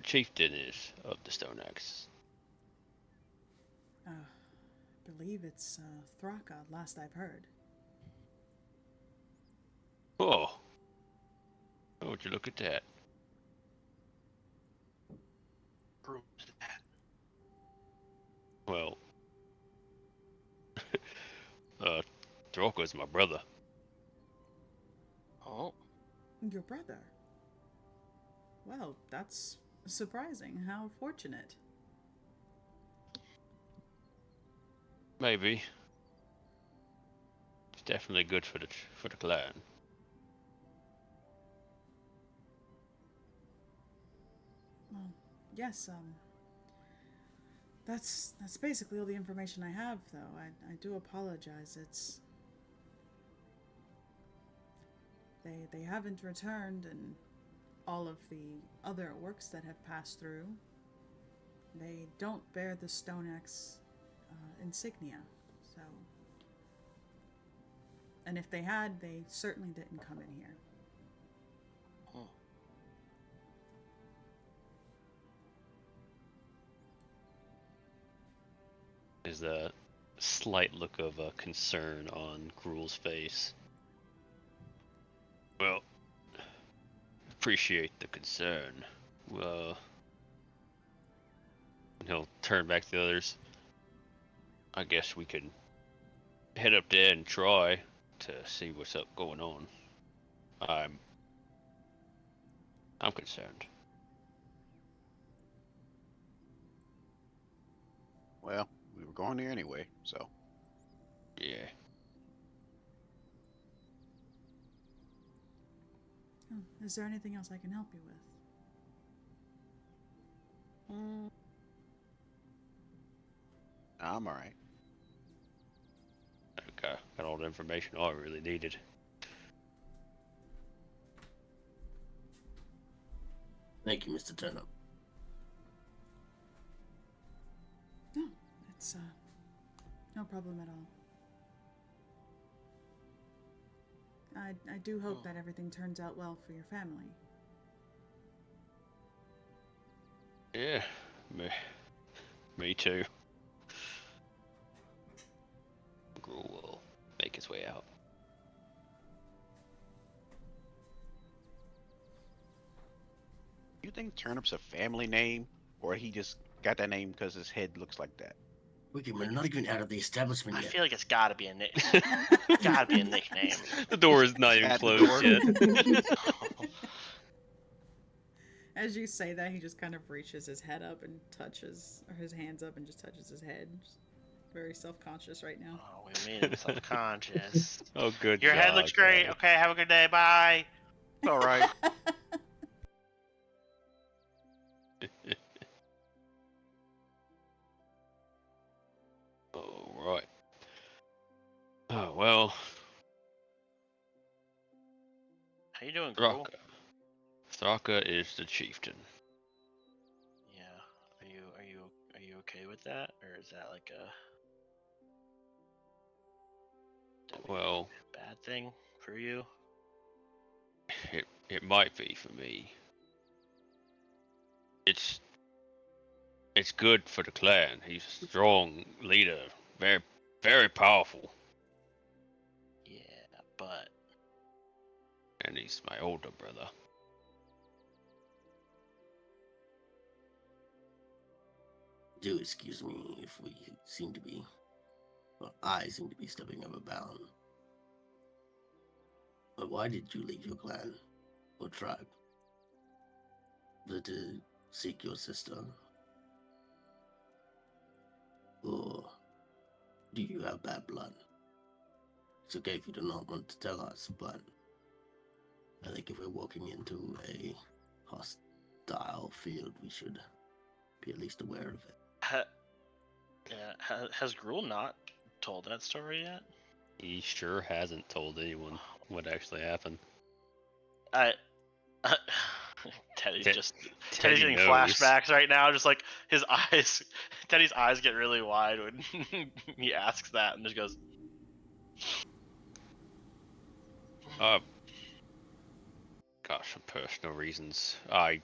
chieftain is of the Stone Axe? I believe it's Thraka, last I've heard. Oh, would you look at that? Group that. Well, Thraka's my brother. Oh. Your brother? Well, that's surprising. How fortunate. Maybe. It's definitely good for the clan. Well, yes, that's basically all the information I have, though. I do apologize. They haven't returned, and all of the other orcs that have passed through, they don't bear the Stone Axe insignia. So, and if they had, they certainly didn't come in here. There's a slight look of concern on Gruel's face. Well, appreciate the concern. Well, and he'll turn back to the others. I guess we could head up there and try to see what's up going on. I'm concerned. Well, we were going there anyway, so. Yeah. Oh, is there anything else I can help you with? I'm alright. Okay, got all the information I really needed. Thank you, Mr. Turnip. No, it's no problem at all. I do hope that everything turns out well for your family. Yeah, me too. Gruul will make his way out. You think Turnip's a family name, or he just got that name because his head looks like that? Wiki, we're not even out of the establishment I yet. feel like it's gotta be a gotta be a nickname. The door is not even At the closed door. yet. As you say that, he just kind of reaches his head up and touches, or his hands up and just touches his head. Just very self-conscious right now. Oh, we made him subconscious. Oh, good Your head God, looks great. Daddy. Okay, have a good day. Bye. All right. All right. Oh well, How you doing, Gruul? Thraka. Thraka is the chieftain. Yeah. Are you okay with that, or is that like Well, a bad thing for you? it might be for me. It's good for the clan. He's a strong leader, very powerful, Yeah, but and he's my older brother. Do excuse me if we seem to be, well, I seem to be stepping over bound. But why did you leave your clan or tribe? Was it to seek your sister? Or do you have bad blood? It's okay if you do not want to tell us, but I think if we're walking into a hostile field, we should be at least aware of it. has Gruul not told that story yet? He sure hasn't told anyone what actually happened. Teddy's Te- just Teddy Teddy's getting knows. flashbacks right now. Just like his eyes, Teddy's eyes get really wide when he asks that, and just goes. Gosh, for personal reasons, I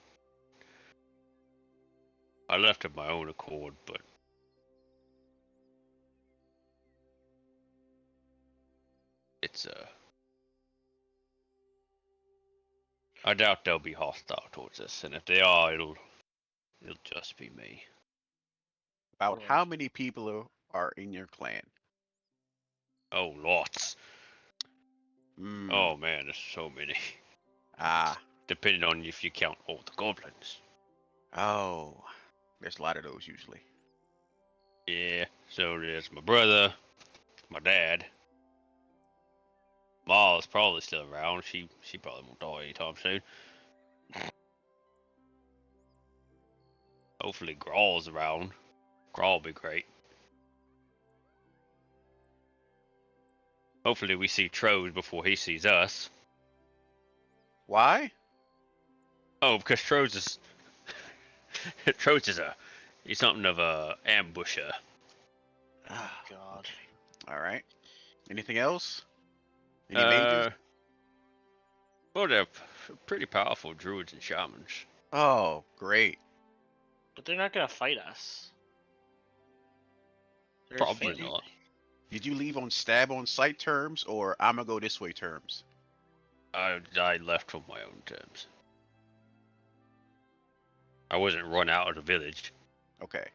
left of my own accord, but it's I doubt they'll be hostile towards us, and if they are, it'll just be me. About how many people are in your clan? Oh, lots. Hmm. Oh man, there's so many. Ah. Depending on if you count all the goblins. Oh. There's a lot of those usually. Yeah, so there's my brother, my dad. Ma's probably still around. She probably won't die anytime soon. Hopefully Grawl's around. Graw'll be great. Hopefully we see Trode before he sees us. Why? Oh, because Trode's is Trode's is he's something of a ambusher. Oh God. All right. Anything else? Any mages? Well, they're pretty powerful druids and shamans. Oh, great. But they're not gonna fight us. They're Probably family. not. Did you leave on stab on sight terms or I'ma go this way terms? I left on my own terms. I wasn't run out of the village. Okay.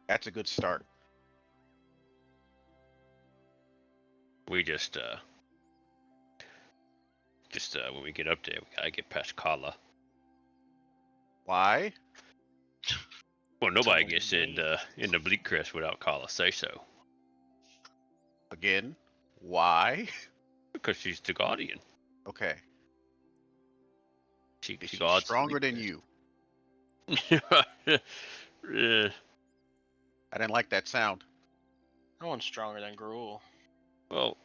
That's a good start. We just when we get up there, we gotta get past Kala. Why? Well, nobody Someone gets made in the Bleak Crest without Kala say so. Again? Why? Because she's the guardian. Okay. She Is she guards the stronger Bleak than you? Crest. I didn't like that sound. No one's stronger than Gruul. Well,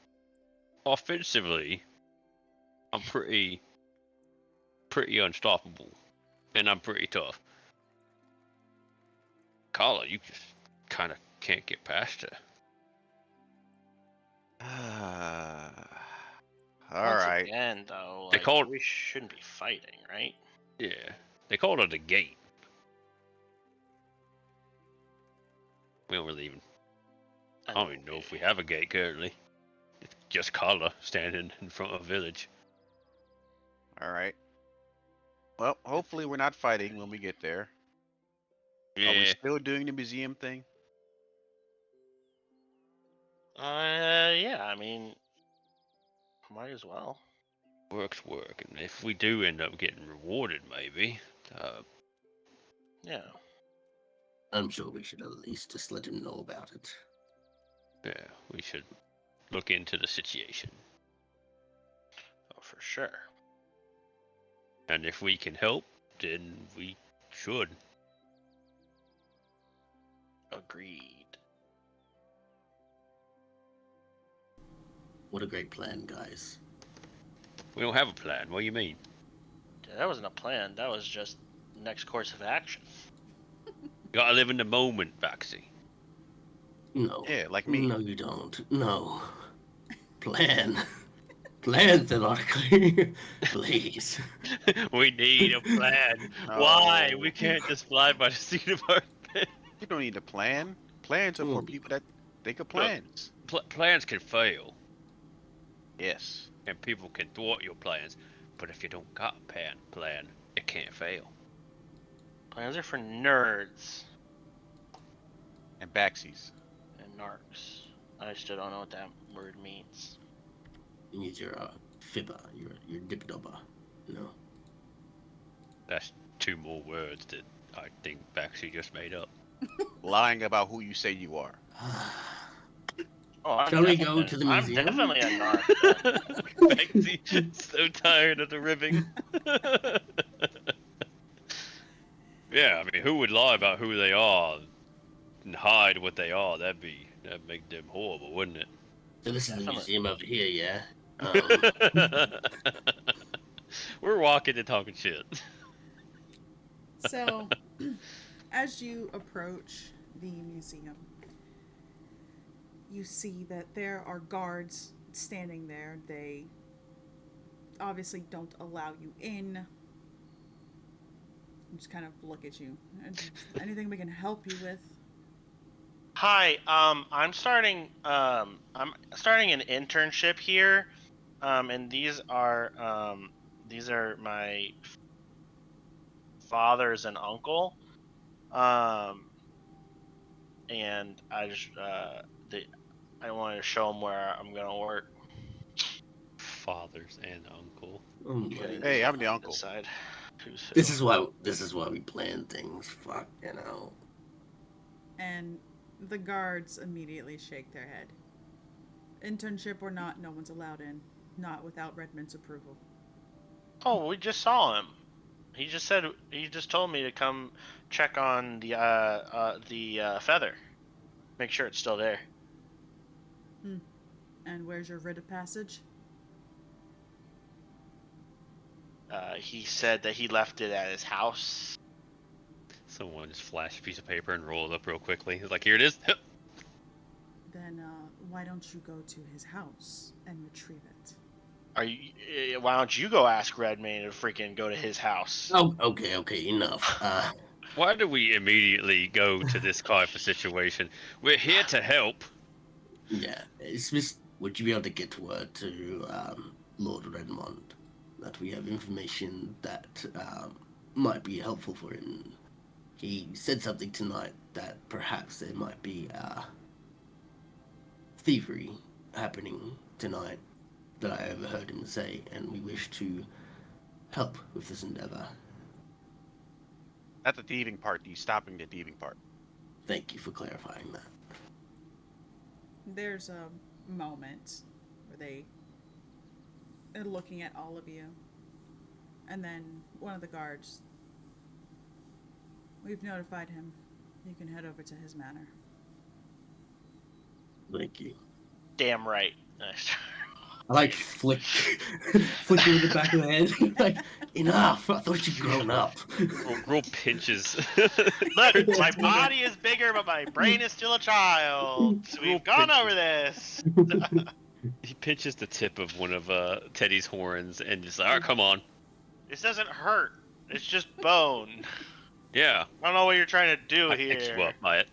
offensively, I'm pretty pretty unstoppable, and I'm pretty tough. Carla, you just kind of can't get past her. All Once right. again, though, They like called- we shouldn't be fighting, right? Yeah, they called her the gate. We don't really even. I don't even know if we have a gate currently. It's just Carla standing in front of a village. All right. Well, hopefully we're not fighting when we get there. Are we Yeah, still doing the museum thing? Yeah. I mean, might as well. work's work, and if we do end up getting rewarded, maybe. Yeah. I'm sure we should at least just let him know about it. Yeah, we should look into the situation. Oh, for sure. And if we can help, then we should. Agreed. What a great plan, guys. We don't have a plan. What do you mean? Yeah, that wasn't a plan. That was just next course of action. You gotta live in the moment, Baxi. No. Yeah, like me. No, you don't. No. Plan. Plan, theoretically. Please. We need a plan. Why? No. We can't just fly by the seat of our pants. You don't need a plan. Plans are for people that think of plans. Plans can fail, Yes. and people can thwart your plans. But if you don't got a plan, it can't fail. Plans are for nerds And backsies. and narcs. I still don't know what that word means. You need your fibber, your dip-dobber. You know? That's 2 more words that I think Baxi just made up. Lying about who you say you are. Oh, I'm Shall we go definitely- to the museum? I'm definitely a narc. Baxi, so tired of the ribbing. Yeah, I mean, who would lie about who they are and hide what they are? That'd make them horrible, wouldn't it? So this is the Definitely. museum over here, yeah? We're walking and talking shit. So, as you approach the museum, you see that there are guards standing there. They obviously don't allow you in. Just kind of look at you. Anything we can help you with? Hi, I'm starting an internship here, and these are my father's and uncle, and I just I wanted to show them where I'm gonna work. Fathers and uncle. Oh my Yeah, God. Hey, I'm the uncle. Decide who's who. This is why we plan things. Fuck, you know. And the guards immediately shake their head. Internship or not, no one's allowed in. Not without Redmond's approval. Oh, we just saw him. He just told me to come check on the feather. Make sure it's still there. And where's your writ of passage? He said that he left it at his house. Someone just flash a piece of paper and roll it up real quickly. He's like, here it is. Then why don't you go to his house and retrieve it? Why don't you go ask Redmayne to freaking go to his house? Oh, okay, enough. Why do we immediately go to this type of situation? We're here to help. Yeah, it's just, would you be able to get word to Lord Redmond that we have information that might be helpful for him? He said something tonight that perhaps there might be thievery happening tonight that I overheard him say, and we wish to help with this endeavor. Not the thieving part, the stopping the thieving part. Thank you for clarifying that. There's a moment where they're looking at all of you. And then one of the guards, we've notified him. You can head over to his manor. Thank you. Damn right. I like flick him in the back of the head. Like, enough! I thought you'd grown up. Roll pinches. Look, my body is bigger, but my brain is still a child. Rule We've gone pinches. over this. He pinches the tip of one of Teddy's horns and just like, all right, come on. This doesn't hurt. It's just bone. Yeah. I don't know what you're trying to do I here. picked you up by it.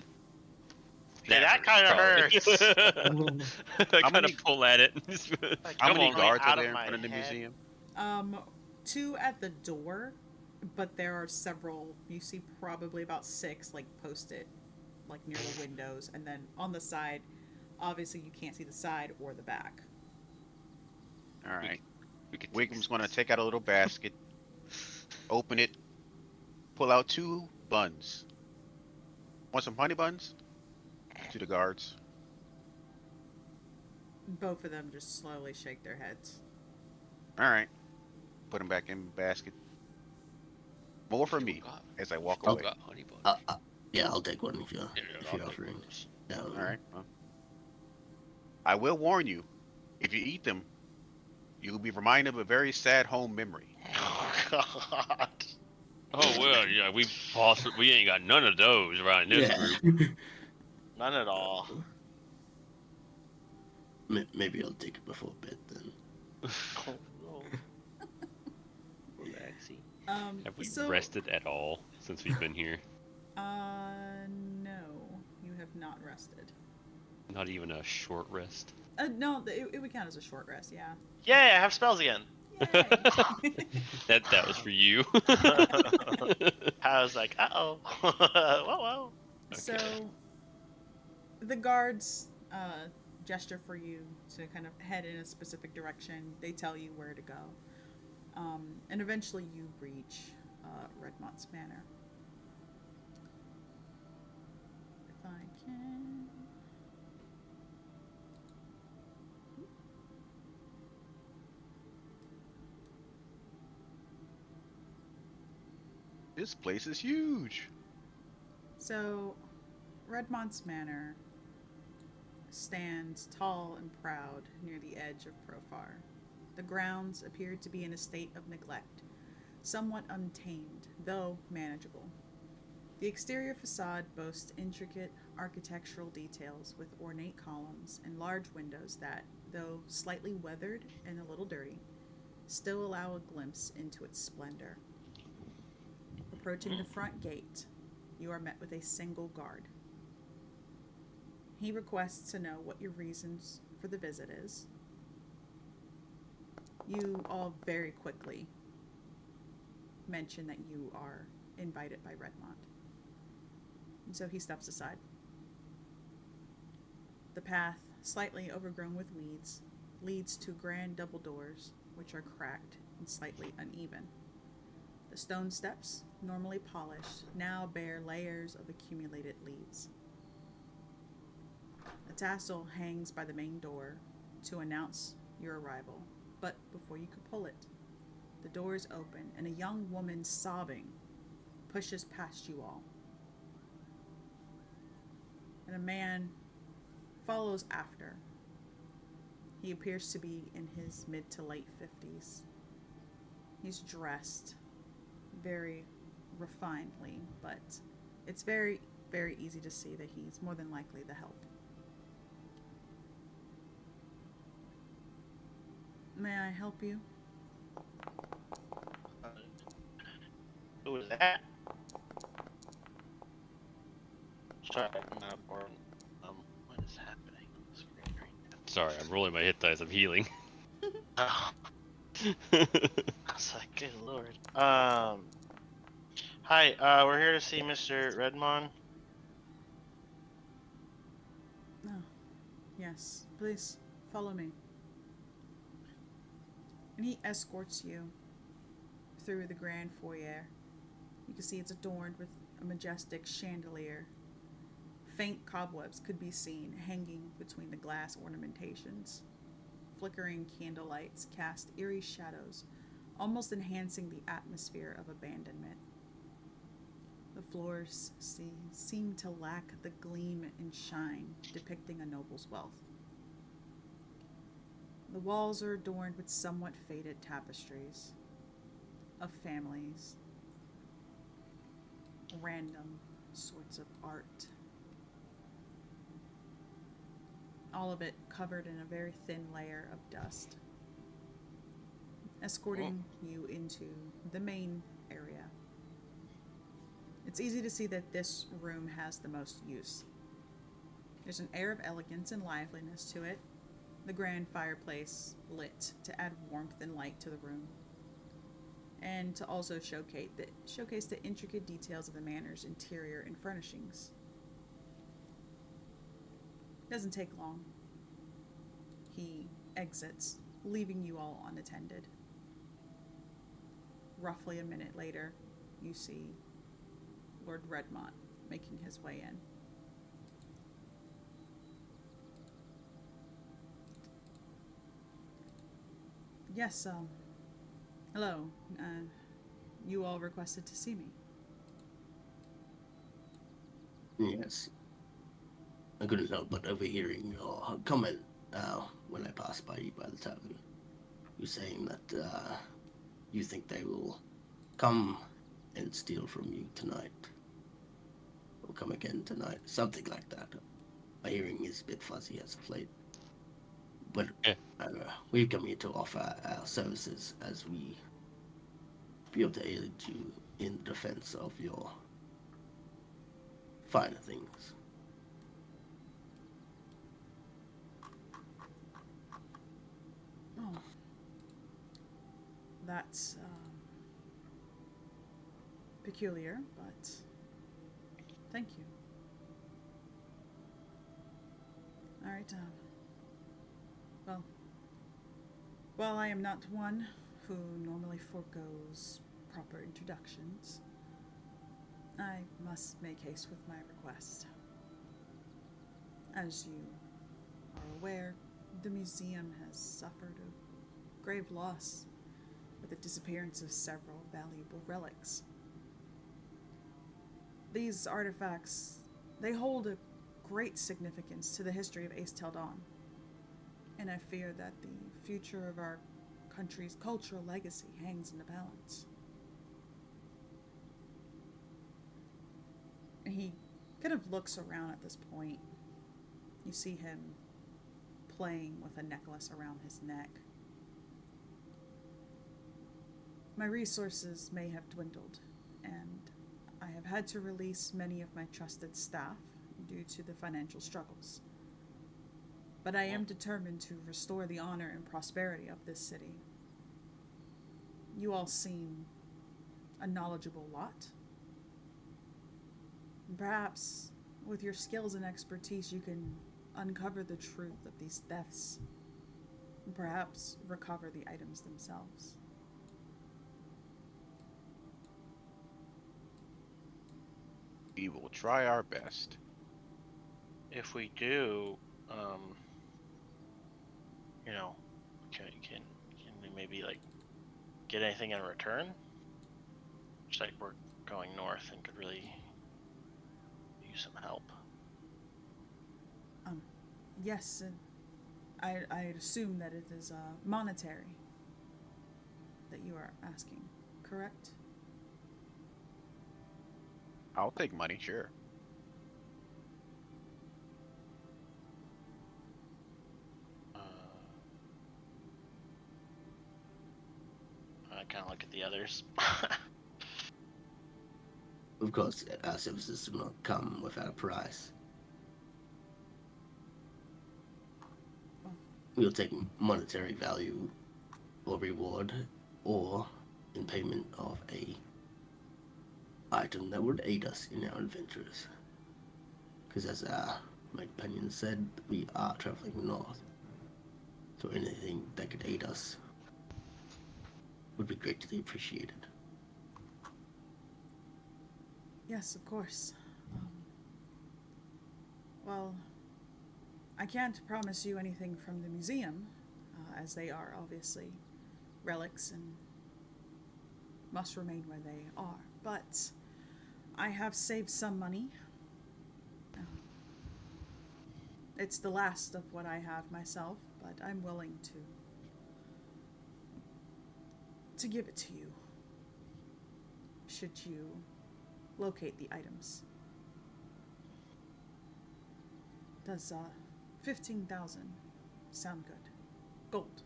Yeah, that kind of hurts. I How kind many- of pull at it. Like, How Come many on. guards Out are of there in my front of the head. museum? 2 at the door, but there are several. You see probably about 6 like posted, like near the windows, and then on the side. Obviously, you can't see the side or the back. All right. We could Wigham's gonna take out a little basket, open it, pull out 2 buns. Want some honey buns? To the guards. Both of them just slowly shake their heads. All right. Put them back in the basket. More for me as I walk Oh, away. got honey buns. Yeah, I'll take one if you're I'll take offering. those. Yeah, All right. Well, I will warn you, if you eat them, you will be reminded of a very sad home memory. Oh God. Oh well, yeah, we ain't got none of those around this group. None at all. Maybe I'll take it before bed then. Oh, no. Relaxing. Have we So, rested at all since we've been here? No, you have not rested. Not even a short rest. No, it would count as a short rest. Yeah. Yay, I have spells again. Yay. That was for you. I was like, uh-oh. Whoa. So, the guards gesture for you to kind of head in a specific direction. They tell you where to go. And eventually you reach Redmont's Manor. If I can... This place is huge. So, Redmont's Manor stands tall and proud near the edge of Profar. The grounds appear to be in a state of neglect, somewhat untamed, though manageable. The exterior facade boasts intricate architectural details with ornate columns and large windows that, though slightly weathered and a little dirty, still allow a glimpse into its splendor. Approaching the front gate, you are met with a single guard. He requests to know what your reasons for the visit is. You all very quickly mention that you are invited by Redmont. And so he steps aside. The path, slightly overgrown with weeds, leads to grand double doors, which are cracked and slightly uneven. The stone steps, normally polished, now bear layers of accumulated leaves. A tassel hangs by the main door to announce your arrival, but before you could pull it, the door is open and a young woman sobbing pushes past you all. And a man follows after. He appears to be in his mid to late 50s. He's dressed very refinedly, but it's very, very easy to see that he's more than likely the help. May I help you? Who was that? Sorry, I'm not bored. What is happening on the screen right Sorry, I'm rolling my hit dice. I'm healing. now? I was like, good lord. Hi, we're here to see Mr. Redmond. Oh, yes. Please, follow me. And he escorts you through the grand foyer. You can see it's adorned with a majestic chandelier. Faint cobwebs could be seen hanging between the glass ornamentations. Flickering candlelights cast eerie shadows, almost enhancing the atmosphere of abandonment. The floors seem to lack the gleam and shine depicting a noble's wealth. The walls are adorned with somewhat faded tapestries of families, random sorts of art. All of it covered in a very thin layer of dust, escorting you into the main area. It's easy to see that this room has the most use. There's an air of elegance and liveliness to it, the grand fireplace lit to add warmth and light to the room, and to also showcase the intricate details of the manor's interior and furnishings. It doesn't take long. He exits, leaving you all unattended. Roughly a minute later, you see Lord Redmont making his way in. Yes, hello. You all requested to see me. Yes. I couldn't help but overhearing your comment when I passed by you by the tavern. You saying that you think they will come and steal from you tonight. Or come again tonight. Something like that. My hearing is a bit fuzzy as of late. But we've come here to offer our services as we be able to aid you in defense of your finer things. Oh. That's, peculiar, but thank you. Alright, well, while I am not one who normally forgoes proper introductions, I must make haste with my request. As you are aware, the museum has suffered a grave loss with the disappearance of several valuable relics. These artifacts, they hold a great significance to the history of Aes'Taldon, and I fear that the future of our country's cultural legacy hangs in the balance. And he kind of looks around at this point. You see him playing with a necklace around his neck. My resources may have dwindled, and I have had to release many of my trusted staff due to the financial struggles. But I am determined to restore the honor and prosperity of this city. You all seem a knowledgeable lot. Perhaps, with your skills and expertise, you can uncover the truth of these thefts, and perhaps recover the items themselves. We will try our best. If we do, you know, can we maybe like get anything in return? Just like we're going north and could really use some help. Yes, and I'd assume that it is monetary that you are asking, correct? I'll take money, sure. I kind of look at the others. Of course, our services do not come without a price. We'll take monetary value or reward, or in payment of a item that would aid us in our adventures. Because as my companion said, we are traveling north. So anything that could aid us would be greatly appreciated. Yes, of course. Well, I can't promise you anything from the museum, as they are obviously relics and must remain where they are. But I have saved some money. It's the last of what I have myself, but I'm willing to to give it to you, should you locate the items. Does 15,000 sound good? Gold.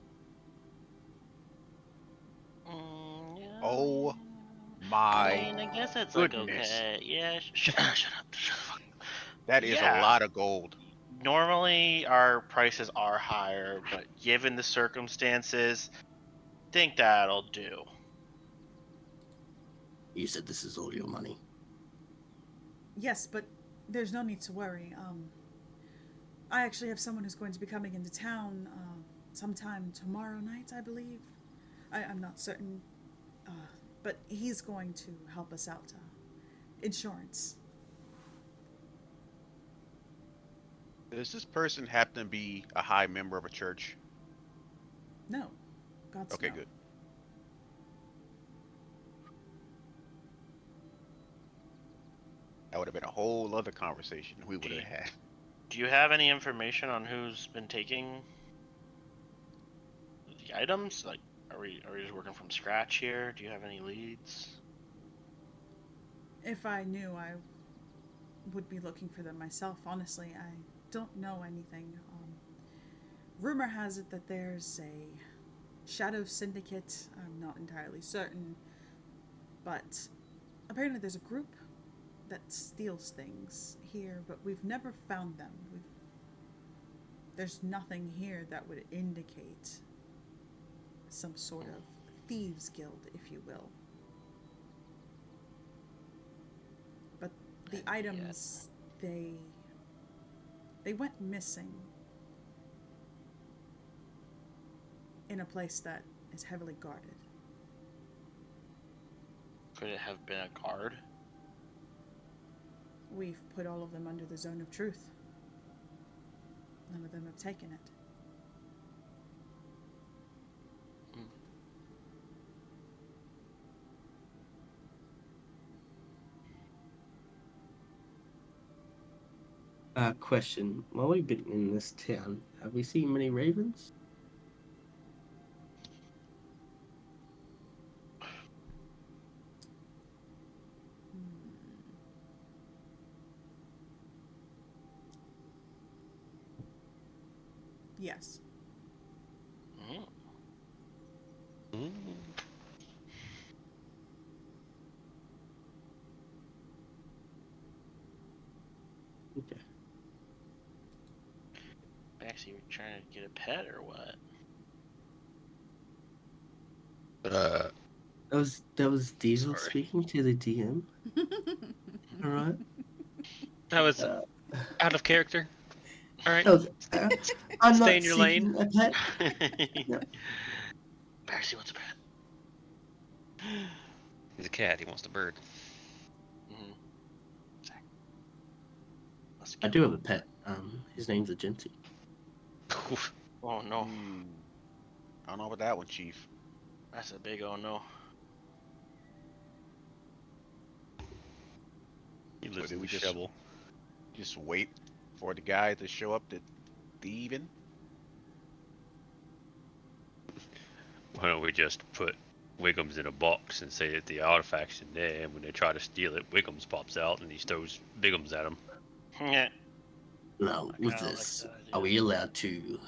Yeah. Oh I my mean, I guess it's like goodness. okay. Yeah, shut up, shut up, shut the fuck up. That is a Yeah. lot of gold. Normally our prices are higher, but given the circumstances, think that'll do. You said this is all your money. Yes, but there's no need to worry. I actually have someone who's going to be coming into town sometime tomorrow night, I believe. I'm not certain, but he's going to help us out. Insurance. Does this person happen to be a high member of a church? No. God's Okay, no. good. That would have been a whole other conversation we would have had. Do you have any information on who's been taking the items? Like, are we just working from scratch here? Do you have any leads? If I knew, I would be looking for them myself. Honestly, I don't know anything. Rumor has it that there's a shadow syndicate. I'm not entirely certain, but apparently there's a group that steals things here, but we've never found them. There's nothing here that would indicate some sort of thieves guild, if you will. But the items, they went missing in a place that is heavily guarded. Could it have been a guard? We've put all of them under the zone of truth. None of them have taken it. Question. While we've been in this town, have we seen many ravens? Yes. Mm. Okay. Actually, you're trying to get a pet or what? That was Diesel Sorry. speaking to the DM. All right. That was Uh, out of character. All right. no, I'm Stay not in your seeking lane. a pet. No. Percy wants a pet. He's a cat. He wants the bird. I do have a pet. His name's Agenti. Oh no, I don't know about that one, Chief. that's a big oh no. He lives Did in we the shovel. Just wait for the guy to show up to thieving? Why don't we just put Wiggums in a box and say that the artifact's in there, and when they try to steal it, Wiggums pops out and he throws Biggums at him. Yeah. Now, I with kinda like this, that idea. are we allowed to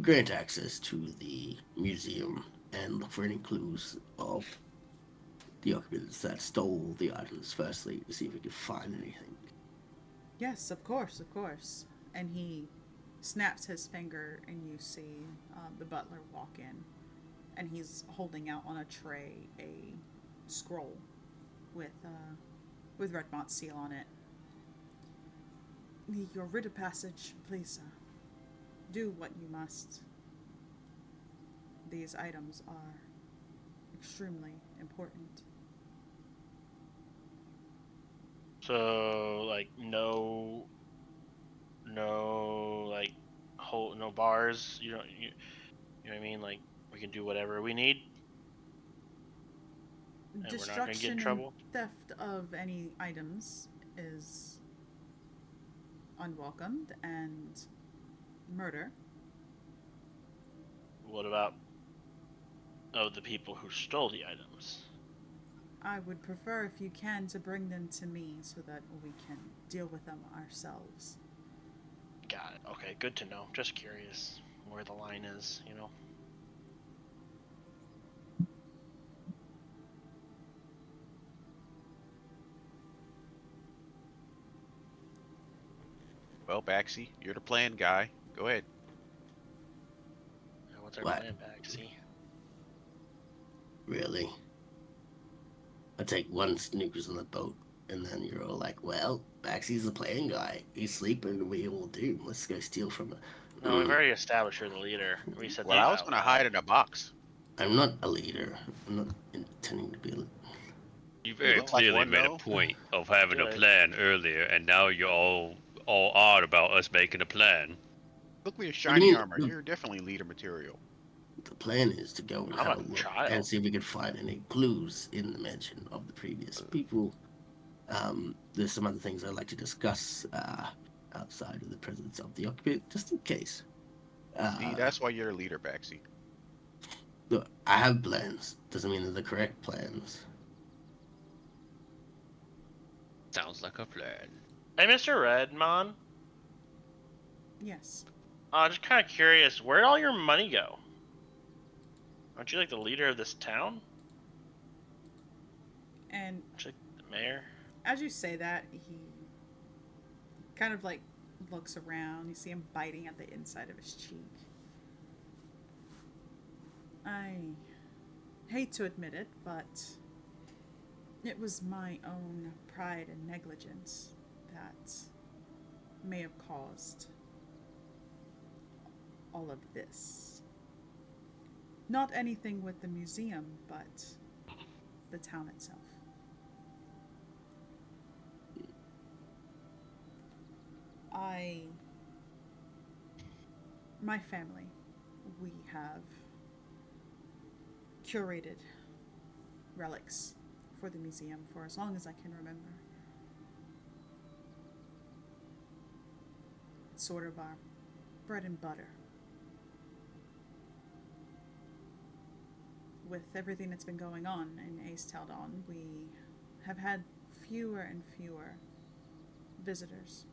grant access to the museum and look for any clues of the occupants that stole the items firstly to see if we can find anything? Yes, of course, of course. And he snaps his finger, and you see the butler walk in, and he's holding out on a tray a scroll with Redmont's seal on it. Your writ of passage, please do what you must. These items are extremely important. So like no like no bars. You know what I mean? Like we can do whatever we need. And we're not gonna get in Destruction and trouble. theft of any items is unwelcomed, and murder. What about of the people who stole the items. I would prefer, if you can, to bring them to me so that we can deal with them ourselves. Got it. Okay, good to know. Just curious where the line is, you know? Well, Baxi, you're the plan guy. Go ahead. What's our What? plan back? See? Really? I take one snookers on the boat, and then you're all like, well, Baxi's the playing guy. He's sleeping, we all do. Let's go steal from him. No, we've already established you're the leader. We said Well, that I was out gonna loud. hide in a box. I'm not a leader. I'm not intending to be a leader. You very look like clearly one, made though. a point of having a Good. plan earlier, and now you're all odd about us making a plan. Look with your What do shiny you mean? armor. You're definitely leader material. The plan is to go and I'm have a a look child. and see if we can find any clues in the mansion of the previous people. There's some other things I'd like to discuss outside of the presence of the occupant, just in case. See, that's why you're a leader, Baxi. Look, I have plans. Doesn't mean they're the correct plans. Sounds like a plan. Hey, Mr. Redmon. Yes. Just kind of curious, where'd all your money go? Aren't you like the leader of this town? And Aren't you like the mayor? as you say that, he kind of like looks around. You see him biting at the inside of his cheek. I hate to admit it, but it was my own pride and negligence that may have caused all of this. Not anything with the museum, but the town itself. My family, we have curated relics for the museum for as long as I can remember. It's sort of our bread and butter. With everything that's been going on in Aes'Taldon, we have had fewer and fewer visitors.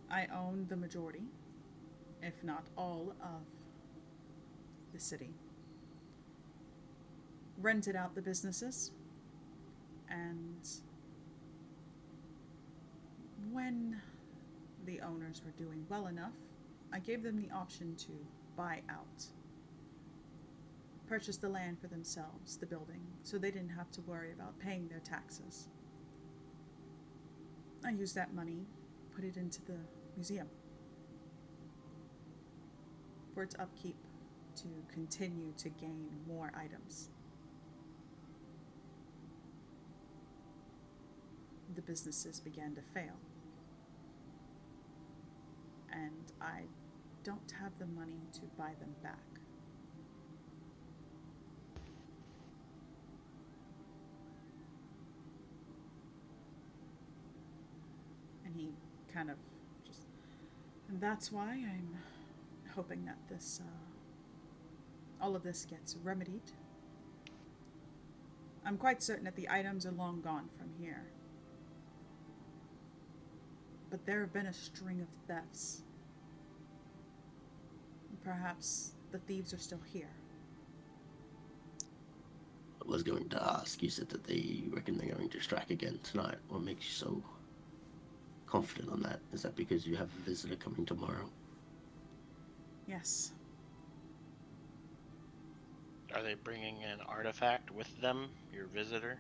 I own the majority, if not all, of the city. Rented out the businesses, and when the owners were doing well enough, I gave them the option to buy out. Purchase the land for themselves, the building, so they didn't have to worry about paying their taxes. I used that money, put it into the museum for its upkeep, to continue to gain more items. The businesses began to fail, and I don't have the money to buy them back. And he kind of just, and that's why I'm hoping that this, all of this gets remedied. I'm quite certain that the items are long gone from here. But there have been a string of thefts. Perhaps the thieves are still here. I was going to ask, you said that they reckon they're going to strike again tonight. What makes you so confident on that? Is that because you have a visitor coming tomorrow? Yes. Are they bringing an artifact with them, your visitor?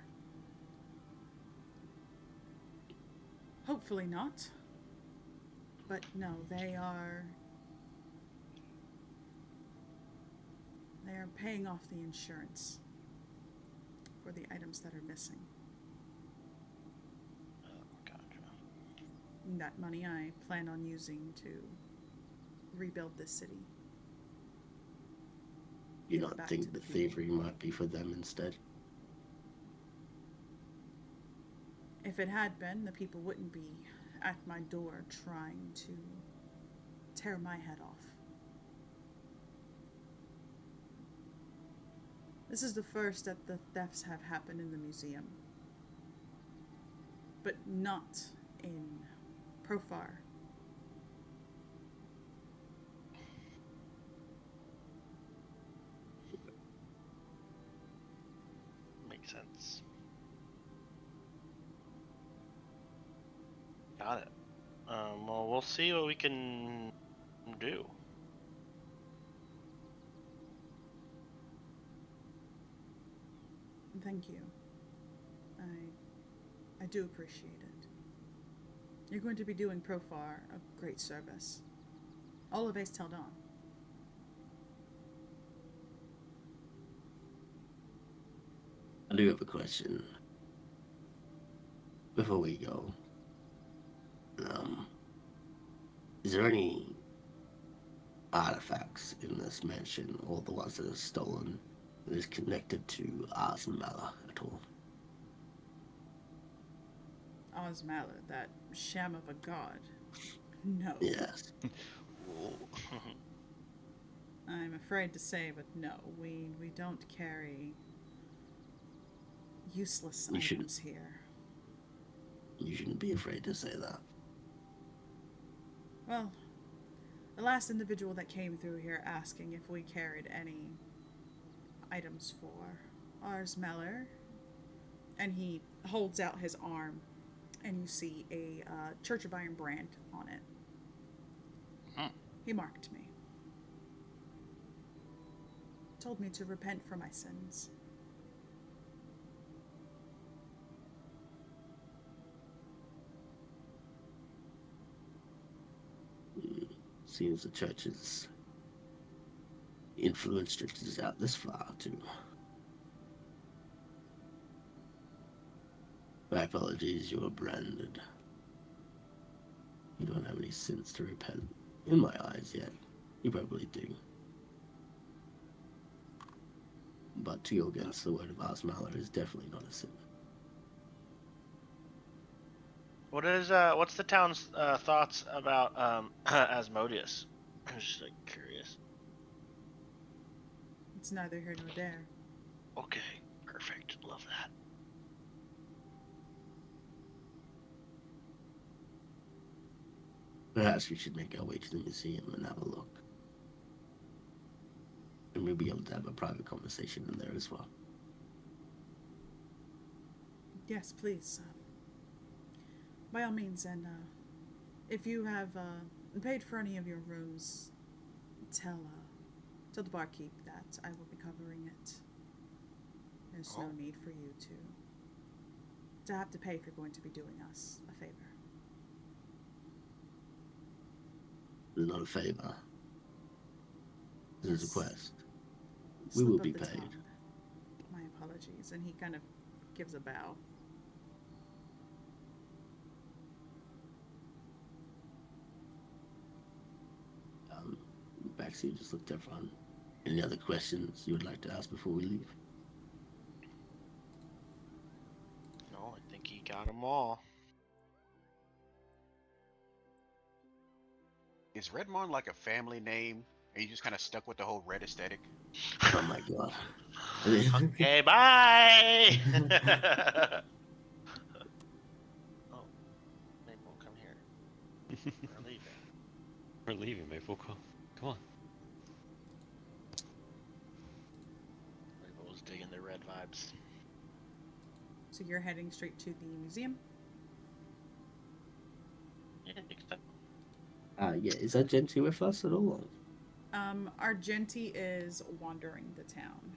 Hopefully not. But no, they are paying off the insurance for the items that are missing. Oh, gotcha. And that money I plan on using to rebuild this city. You Give it not back think to the the people. thievery might be for them instead? If it had been, the people wouldn't be at my door trying to tear my head off. This is the first that the thefts have happened in the museum. But not in Profar. Makes sense. Got it. Well, we'll see what we can do. Thank you. I do appreciate it. You're going to be doing Profar a great service. All of Aes'Taldon. I do have a question. Before we go, is there any artifacts in this mansion, or the ones that are stolen, that is connected to Aes'Taldon at all? Osmala, that sham of a god. No. Yes. I'm afraid to say, but no. We don't carry useless items here. You shouldn't be afraid to say that. Well, the last individual that came through here asking if we carried any items for Arsmeller, and he holds out his arm, and you see a Church of Iron brand on it. He marked me. Told me to repent for my sins. Seems the church's influence stretches out this far, too. My apologies, you are branded. You don't have any sins to repent. In my eyes, yet. You probably do. But to go against the word of Aes'Taldon is definitely not a sin. What's the town's thoughts about Asmodeus? I'm just like curious. It's neither here nor there. Okay, perfect. Love that. Perhaps we should make our way to the museum and have a look. And we'll be able to have a private conversation in there as well. Yes, please. By all means, and if you have paid for any of your rooms, tell the barkeep that I will be covering it. There's no need for you to have to pay if you're going to be doing us a favor. It's not a favor. This is a quest. We Slip will of be the paid. tongue. My apologies. And he kind of gives a bow. Backseat just looked at everyone. Any other questions you would like to ask before we leave? No, I think he got them all. Is Redmond like a family name? Are you just kind of stuck with the whole red aesthetic? Oh my god. Okay, bye. Oh, maybe we'll come here. We're leaving. We're leaving, Maple. Come on. Maple was digging the red vibes. So you're heading straight to the museum? Yeah, I think so. Yeah, is that Genty with us at all? Argenti is wandering the town.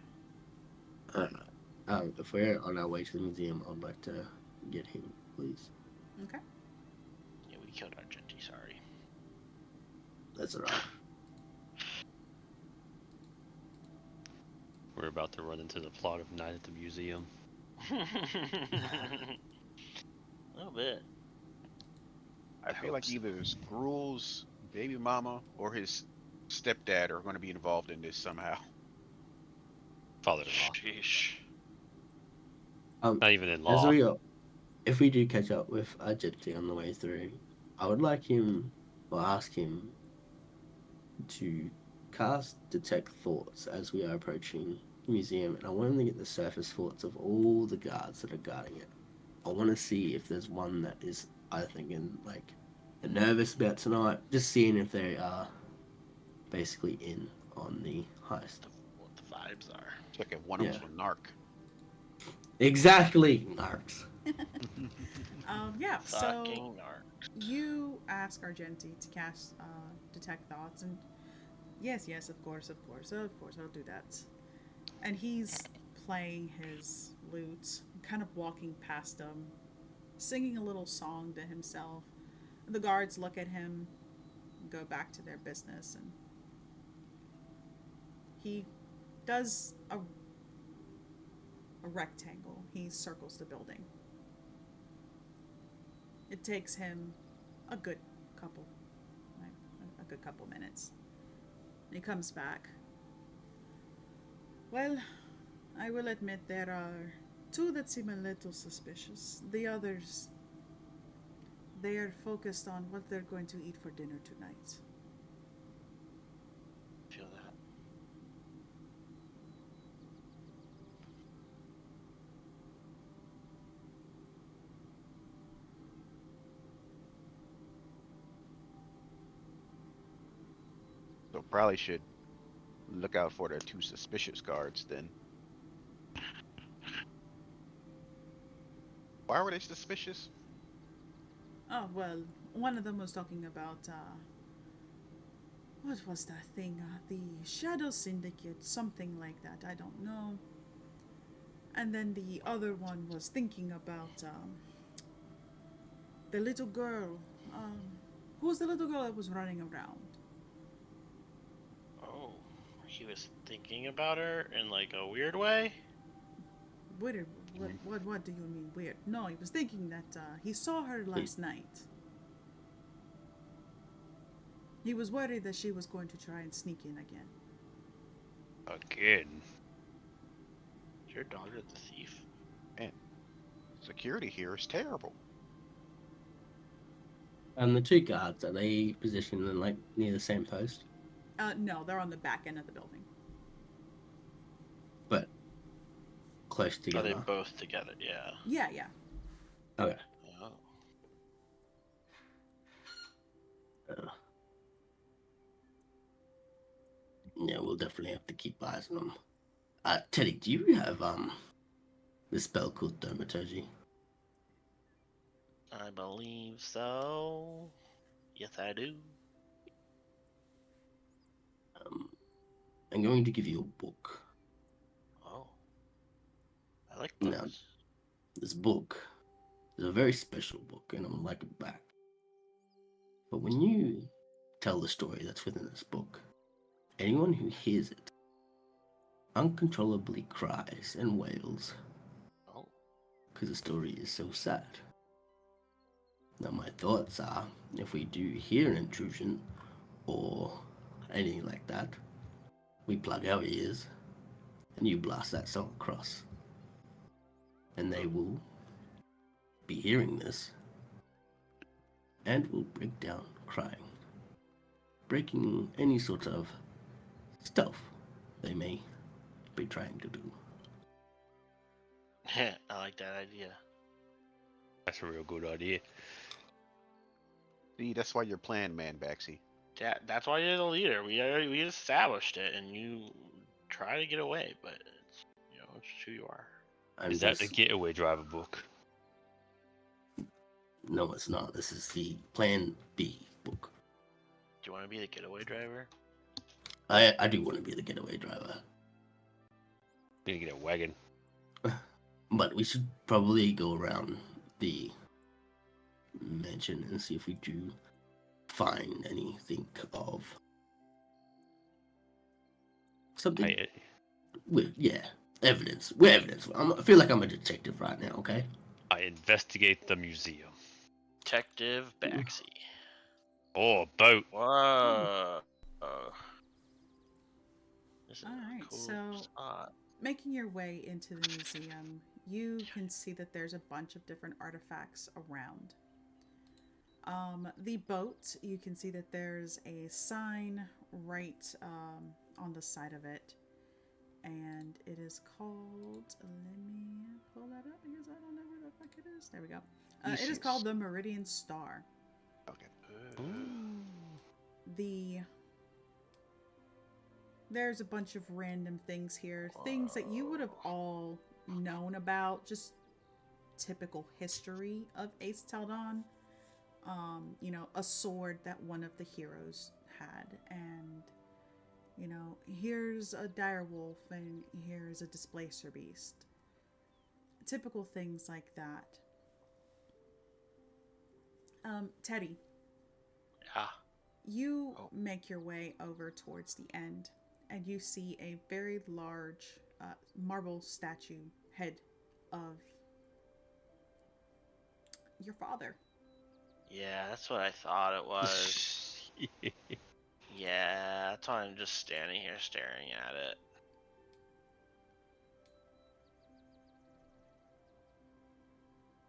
If we're on our way to the museum, I'd like to get him, please. Okay. Yeah, we killed Argenti, sorry. That's alright. We're about to run into the plot of Night at the Museum. A little bit. I feel like either Gruel's baby mama or his stepdad are going to be involved in this somehow. Father-in-law. Sheesh. Not even in As law. we go, if we do catch up with Argenti on the way through, I would like him, or ask him, to cast Detect Thoughts as we are approaching museum, and I want to get the surface thoughts of all the guards that are guarding it. I want to see if there's one that is, I think, like, they're nervous about tonight. Just seeing if they are basically in on the heist. What the vibes are. Check if one of Yeah. them's a narc. Exactly, narcs. Yeah, so Fucking narc. you ask Argenti to cast Detect Thoughts, and yes, of course, I'll do that. And he's playing his lute, kind of walking past them, singing a little song to himself. The guards look at him, go back to their business, and he does a rectangle. He circles the building. It takes him a good couple minutes. He comes back. Well, I will admit there are two that seem a little suspicious. The others, they are focused on what they're going to eat for dinner tonight. Feel that. So probably should look out for the two suspicious guards then. Why were they suspicious? Oh, well, one of them was talking about, what was that thing? The Shadow Syndicate, something like that, I don't know. And then the other one was thinking about, the little girl. Who was the little girl that was running around? Oh, he was thinking about her in like a weird way. Weird. What do you mean weird? No, he was thinking that he saw her last night. He was worried that she was going to try and sneak in again. Again. Is your daughter the thief? Man, security here is terrible. And the two guards, are they positioned in, like, near the same post? No, they're on the back end of the building. But close Are together. they both together? Yeah. Yeah. Okay. Oh. Yeah, we'll definitely have to keep eyes on them. Teddy, do you have the spell called Thaumaturgy? I believe so. Yes, I do. I'm going to give you a book. Oh. I like Now, books. this book is a very special book, and I'm like it back. But when you tell the story that's within this book, anyone who hears it uncontrollably cries and wails Oh. because the story is so sad. Now, my thoughts are, if we do hear an intrusion or anything like that, we plug our ears and you blast that song across. And they will be hearing this and will break down crying, breaking any sort of stealth they may be trying to do. I like that idea. That's a real good idea. See, that's why you're playing Man Baxi. That's why you're the leader. We established it, and you try to get away, but it's it's who you are. Is that the Getaway Driver book? No, it's not. This is the Plan B book. Do you want to be the getaway driver? I do want to be the getaway driver. Gonna get a wagon. But we should probably go around the mansion and see if we do find anything of something. Evidence. We're evidence. I feel like I'm a detective right now, okay? I investigate the museum. Detective Baxi. Oh, a boat. Whoa. This is All right, a cool so- spot. Making your way into the museum, you can see that there's a bunch of different artifacts around. The boat, you can see that there's a sign right on the side of it. and it is called. Let me pull that up because I don't know where the fuck it is. There we go. It is Theseus. called the Meridian Star. Okay. The There's a bunch of random things here, things that you would have all known about, just typical history of Aes'Taldon. You know, a sword that one of the heroes had, and you know, here's a direwolf and here's a displacer beast. Typical things like that. Teddy, Yeah. you Oh. make your way over towards the end, and you see a very large marble statue head of your father. Yeah, that's what I thought it was. Yeah, that's why I'm just standing here staring at it.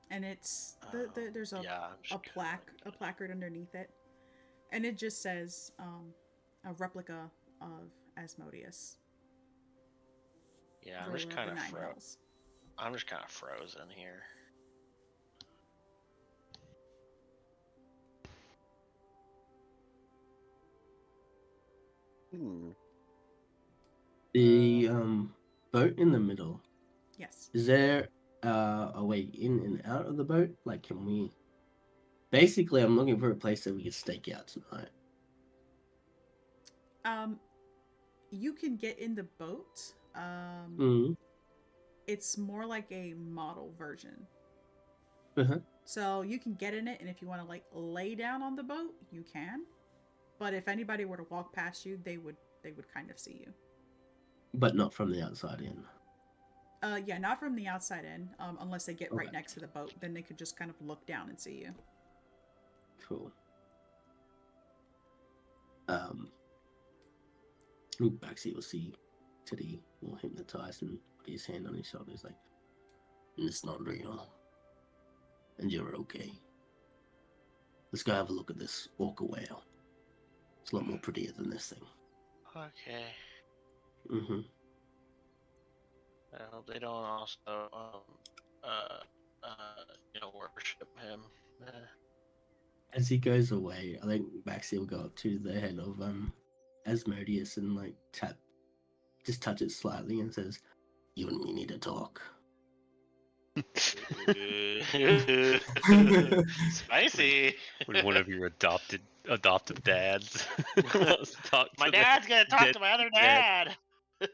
And it's there's Yeah, I'm just a placard underneath it, and it just says a replica of Asmodeus, Yeah, I'm ruler just of kind the of Nine Hells. I'm just kind of frozen here. The boat in the middle. Yes. Is there a way in and out of the boat? Like, can we? Basically, I'm looking for a place that we can stake out tonight. You can get in the boat. Mm. It's more like a model version. Uh-huh. So you can get in it, and if you want to like lay down on the boat, you can. But if anybody were to walk past you, they would kind of see you. But not from the outside in. Yeah, not from the outside in, unless they get right Okay. next to the boat. Then they could just kind of look down and see you. Cool. I think Baxi will see Teddy more hypnotized and put his hand on his shoulder. He's like, "It's not real. And you're okay. Let's go have a look at this orca whale. It's a lot more prettier than this thing." Okay. Mm-hmm. I hope they don't also, worship him. As he goes away, I think Baxi will go up to the head of Asmodeus and like just touch it slightly and says, "You and me need to talk." Spicy. When one of your adopted dads wants to talk My to dad's gonna talk dead to my other dad. dad.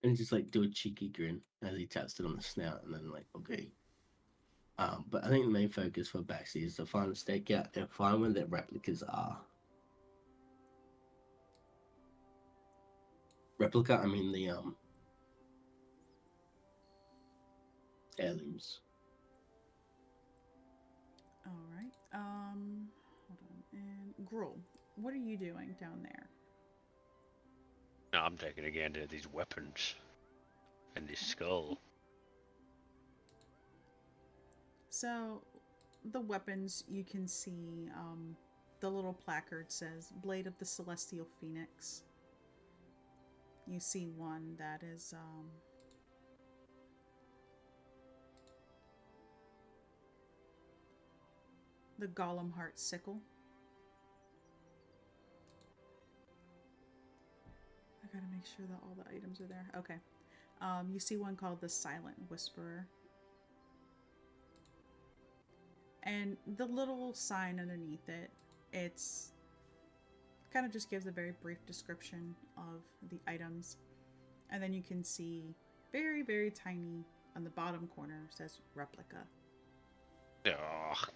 And just like do a cheeky grin as he taps it on the snout, and then like, okay. But I think the main focus for Baxi is to find a stakeout and find where their replicas are. Replica, I mean the heirlooms. All right. Hold on. And Gruel, what are you doing down there? No, I'm taking a gander at these weapons and this skull. So, the weapons you can see, the little placard says "Blade of the Celestial Phoenix." You see one that is the Golem Heart Sickle. I gotta make sure that all the items are there. Okay. You see one called the Silent Whisperer. And the little sign underneath it, it's kind of just gives a very brief description of the items. And then you can see very, very tiny on the bottom corner says replica. Ugh.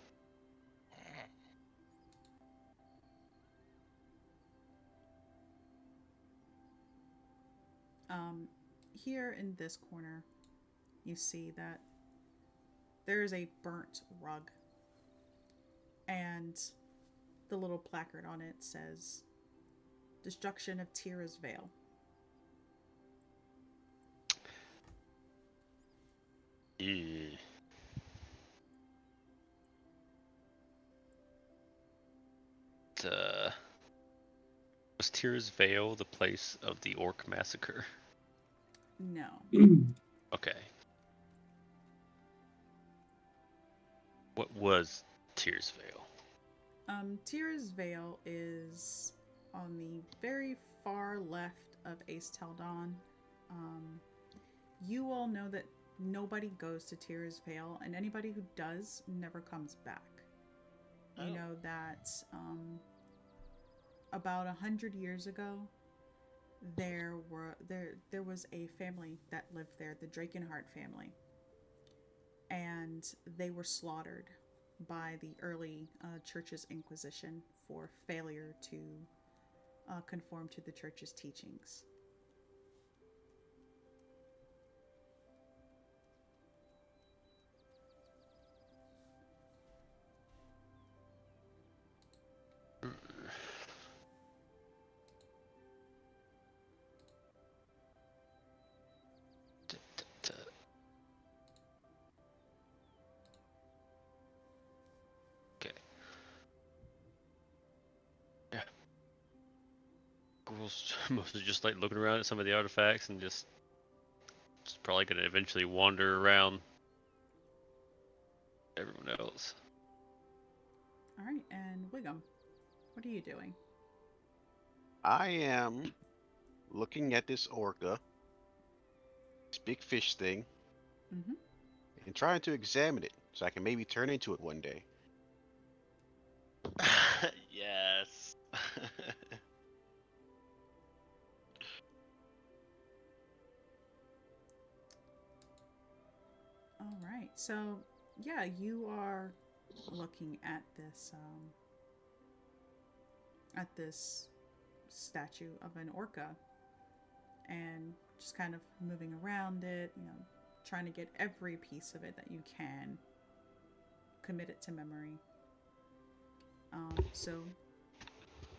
Here in this corner, you see that there is a burnt rug, and the little placard on it says "Destruction of Tira's Veil." Ew. Was Tears Vale the place of the orc massacre? No. Okay. What was Tears Vale? Tears Vale is on the very far left of Aes'Taldon. You all know that nobody goes to Tears Vale, and anybody who does never comes back. You Oh. know that about 100 years ago, there was a family that lived there, the Drakenheart family, and they were slaughtered by the early church's Inquisition for failure to conform to the church's teachings. Okay. Yeah. Girls mostly just like looking around at some of the artifacts and just probably gonna eventually wander around everyone else. All right, and Wiggum, what are you doing? I am looking at this orca, this big fish thing, Mm-hmm. and trying to examine it so I can maybe turn into it one day. Yes. All right, so yeah, you are looking at this statue of an orca, and just kind of moving around it, trying to get every piece of it that you can, commit it to memory. So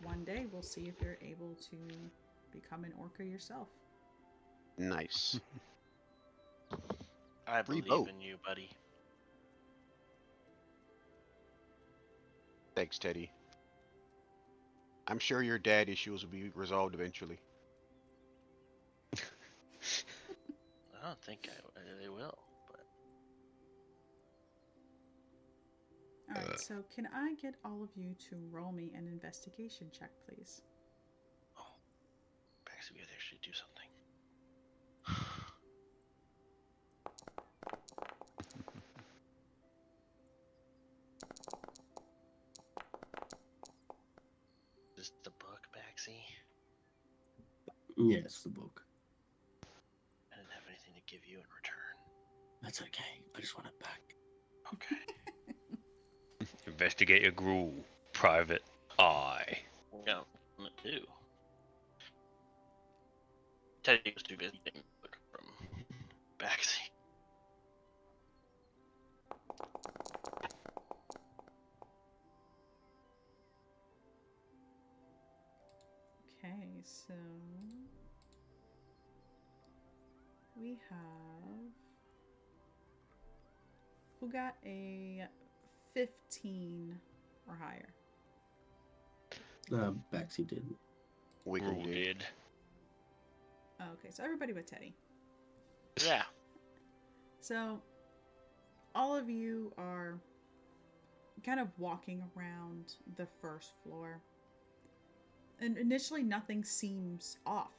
one day we'll see if you're able to become an orca yourself. Nice. I Free believe boat. in you, buddy. Thanks, Teddy. I'm sure your dad issues will be resolved eventually. I don't think they will, but All right, so can I get all of you to roll me an investigation check, please? perhaps we could actually do something. Is this the book, Baxi? Yes, the book. I didn't have anything to give you in return. That's okay. I just want it back. Okay. Investigate a gruel. Private Eye. Yeah, I'm gonna do. Teddy was too busy getting the book from Baxi. Okay, so we have who got a 15 or higher. Baxi did. Wiggum Gruel did. did. Okay, so everybody but Teddy. Yeah. So all of you are kind of walking around the first floor. And initially nothing seems off.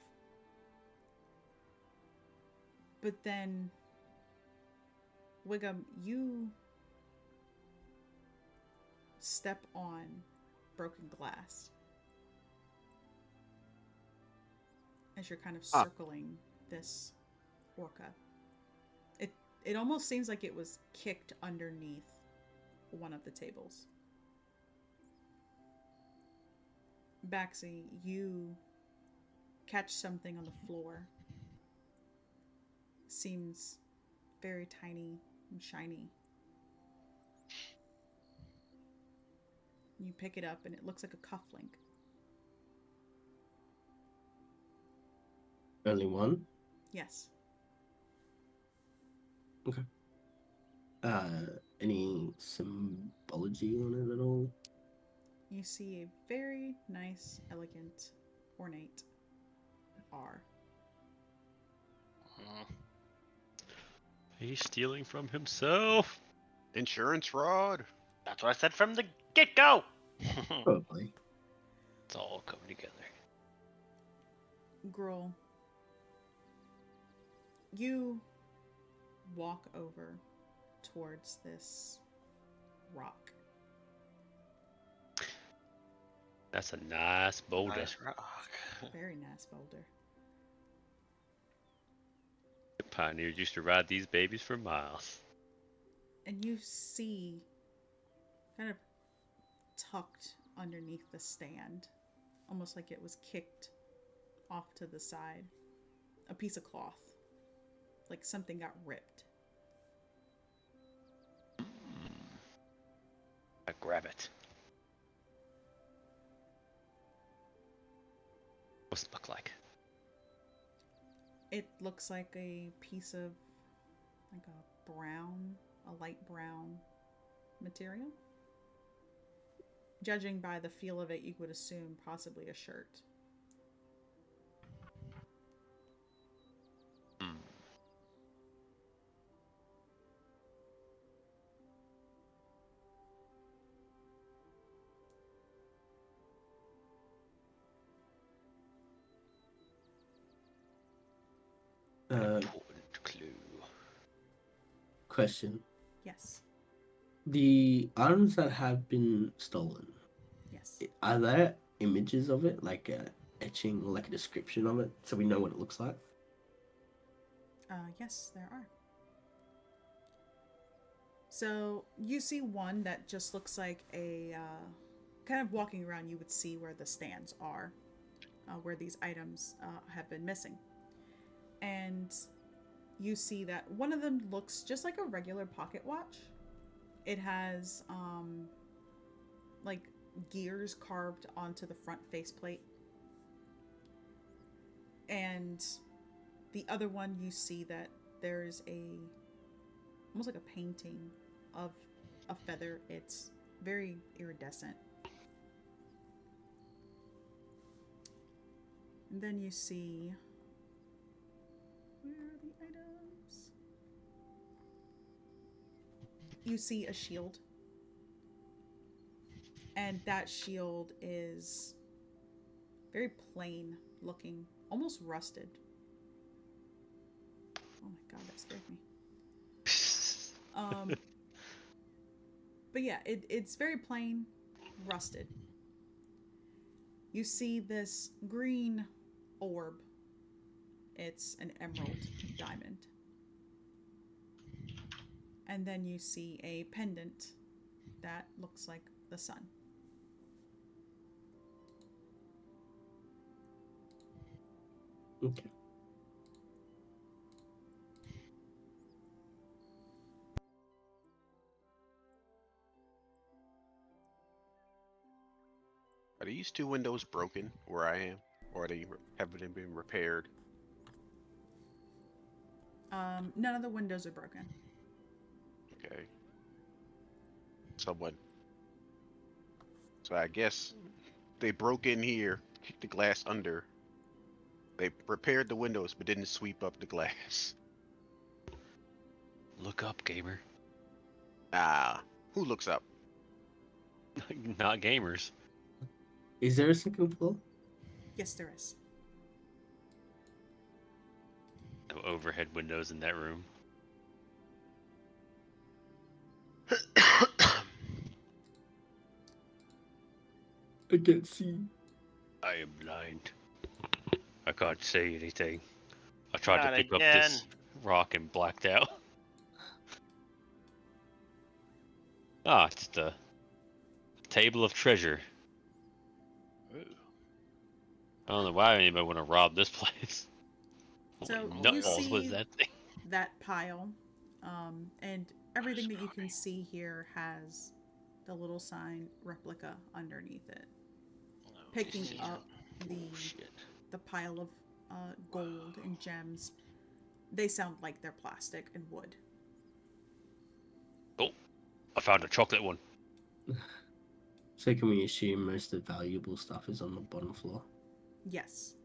But then Wiggum, you step on broken glass as you're kind of circling this orca. It almost seems like it was kicked underneath one of the tables. Baxi, you catch something on the floor. Seems very tiny and shiny. You pick it up and it looks like a cufflink. Only one? Yes. Okay. Any symbology on it at all? You see a very nice, elegant ornate are. He's stealing from himself. Insurance fraud. That's what I said from the get-go. Probably. It's all coming together. Gruel, you walk over towards this rock. That's a nice boulder. Nice rock. Very nice boulder. The pioneers used to ride these babies for miles. And you see, kind of tucked underneath the stand, almost like it was kicked off to the side, a piece of cloth, like something got ripped. I grab it. What's it look like? It looks like a piece of like a light brown material. Judging by the feel of it, you would assume possibly a shirt. Important clue. Question. Yes. The items that have been stolen, Yes. are there images of it, like a etching or like a description of it, so we know what it looks like? Yes, there are. So you see one that just looks like a kind of walking around. You would see where the stands are, where these items have been missing, and you see that one of them looks just like a regular pocket watch. It has like gears carved onto the front faceplate, and the other one, you see that there's almost like a painting of a feather. It's very iridescent. And then you see, where are the items? You see a shield. And that shield is very plain looking, almost rusted. Oh my god, that scared me. But yeah, it's very plain, rusted. You see this green orb. It's an emerald diamond. And then you see a pendant that looks like the sun. Okay. Are these two windows broken where I am, or have they been repaired? None of the windows are broken. Okay. Someone. So I guess they broke in here, kicked the glass under. They repaired the windows, but didn't sweep up the glass. Look up, gamer. Ah, who looks up? Not gamers. Is there a second floor? Yes, there is. No overhead windows in that room. I can't see. I am blind. I can't say anything. I tried Not to pick up again. this rock and blacked out. Ah, it's the table of treasure. Ooh. I don't know why anybody would want to rob this place. So What you nutballs was see that thing? that pile, and everything that you can see here has the little sign replica underneath it, Oh, picking shit. up Oh, shit. the pile of gold and gems. They sound like they're plastic and wood. Oh, I found a chocolate one. So can we assume most of the valuable stuff is on the bottom floor? Yes.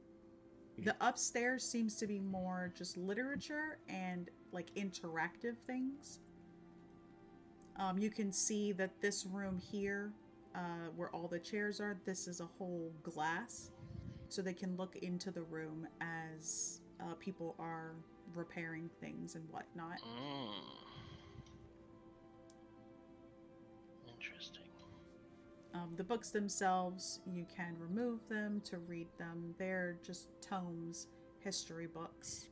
The upstairs seems to be more just literature and like interactive things. You can see that this room here, where all the chairs are, this is a whole glass. So they can look into the room as people are repairing things and whatnot. Interesting. The books themselves, you can remove them to read them. They're just tomes, history books.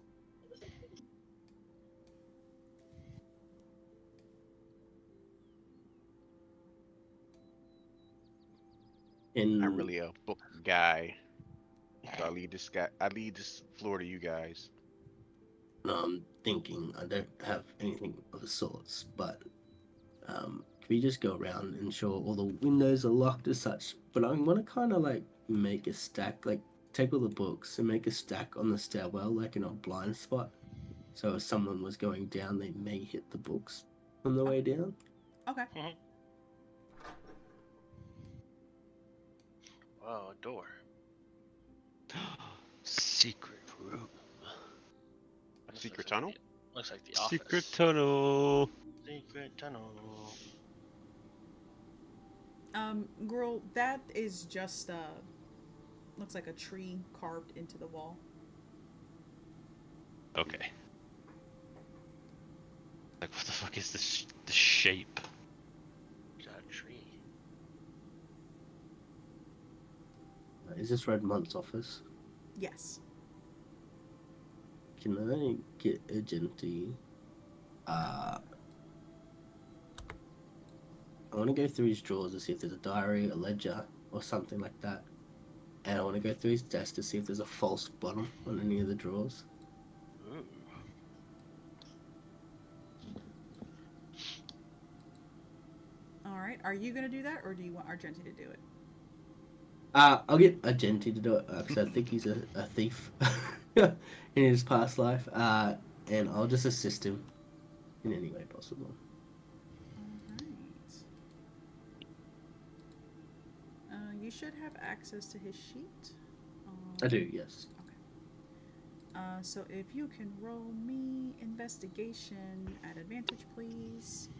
And I'm really a book guy, so I lead this floor to you guys. I'm thinking I don't have anything of the sorts, but can we just go around and ensure all the windows are locked as such? But I want to kind of like make a stack, like take all the books and make a stack on the stairwell, like in a blind spot. So if someone was going down, they may hit the books on the way down. Okay. Wow, a door. Secret room. A secret tunnel? Looks like the office. Secret tunnel. Secret tunnel. Girl, that is just looks like a tree carved into the wall. Okay. Like, what the fuck is this? The shape? Is that a tree? Is this Redmont's office? Yes. Can I get a genty? I want to go through his drawers to see if there's a diary, a ledger, or something like that. And I want to go through his desk to see if there's a false bottom on any of the drawers. Ooh. All right. Are you gonna do that, or do you want Argenti to do it? I'll get a genty to do it because I think he's a thief in his past life. And I'll just assist him in any way possible. You should have access to his sheet. I do, yes. So if you can roll me investigation at advantage, please.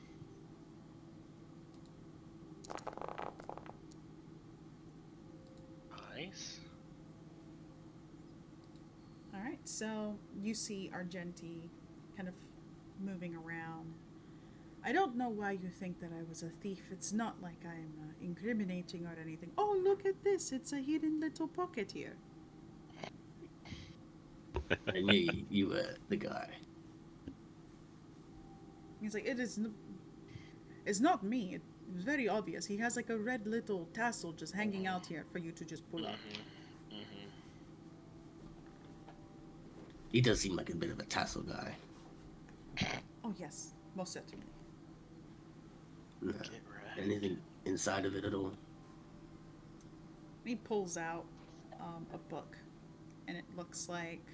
Nice. All right. So you see Argenti kind of moving around. I don't know why you think that I was a thief. It's not like I'm incriminating or anything. Oh, look at this. It's a hidden little pocket here. I knew you were the guy. He's like, it's not me. It was very obvious. He has like a red little tassel just hanging out here for you to just pull up. He does seem like a bit of a tassel guy. Oh, yes. Most certainly. No. Anything inside of it at all? He pulls out a book, and it looks like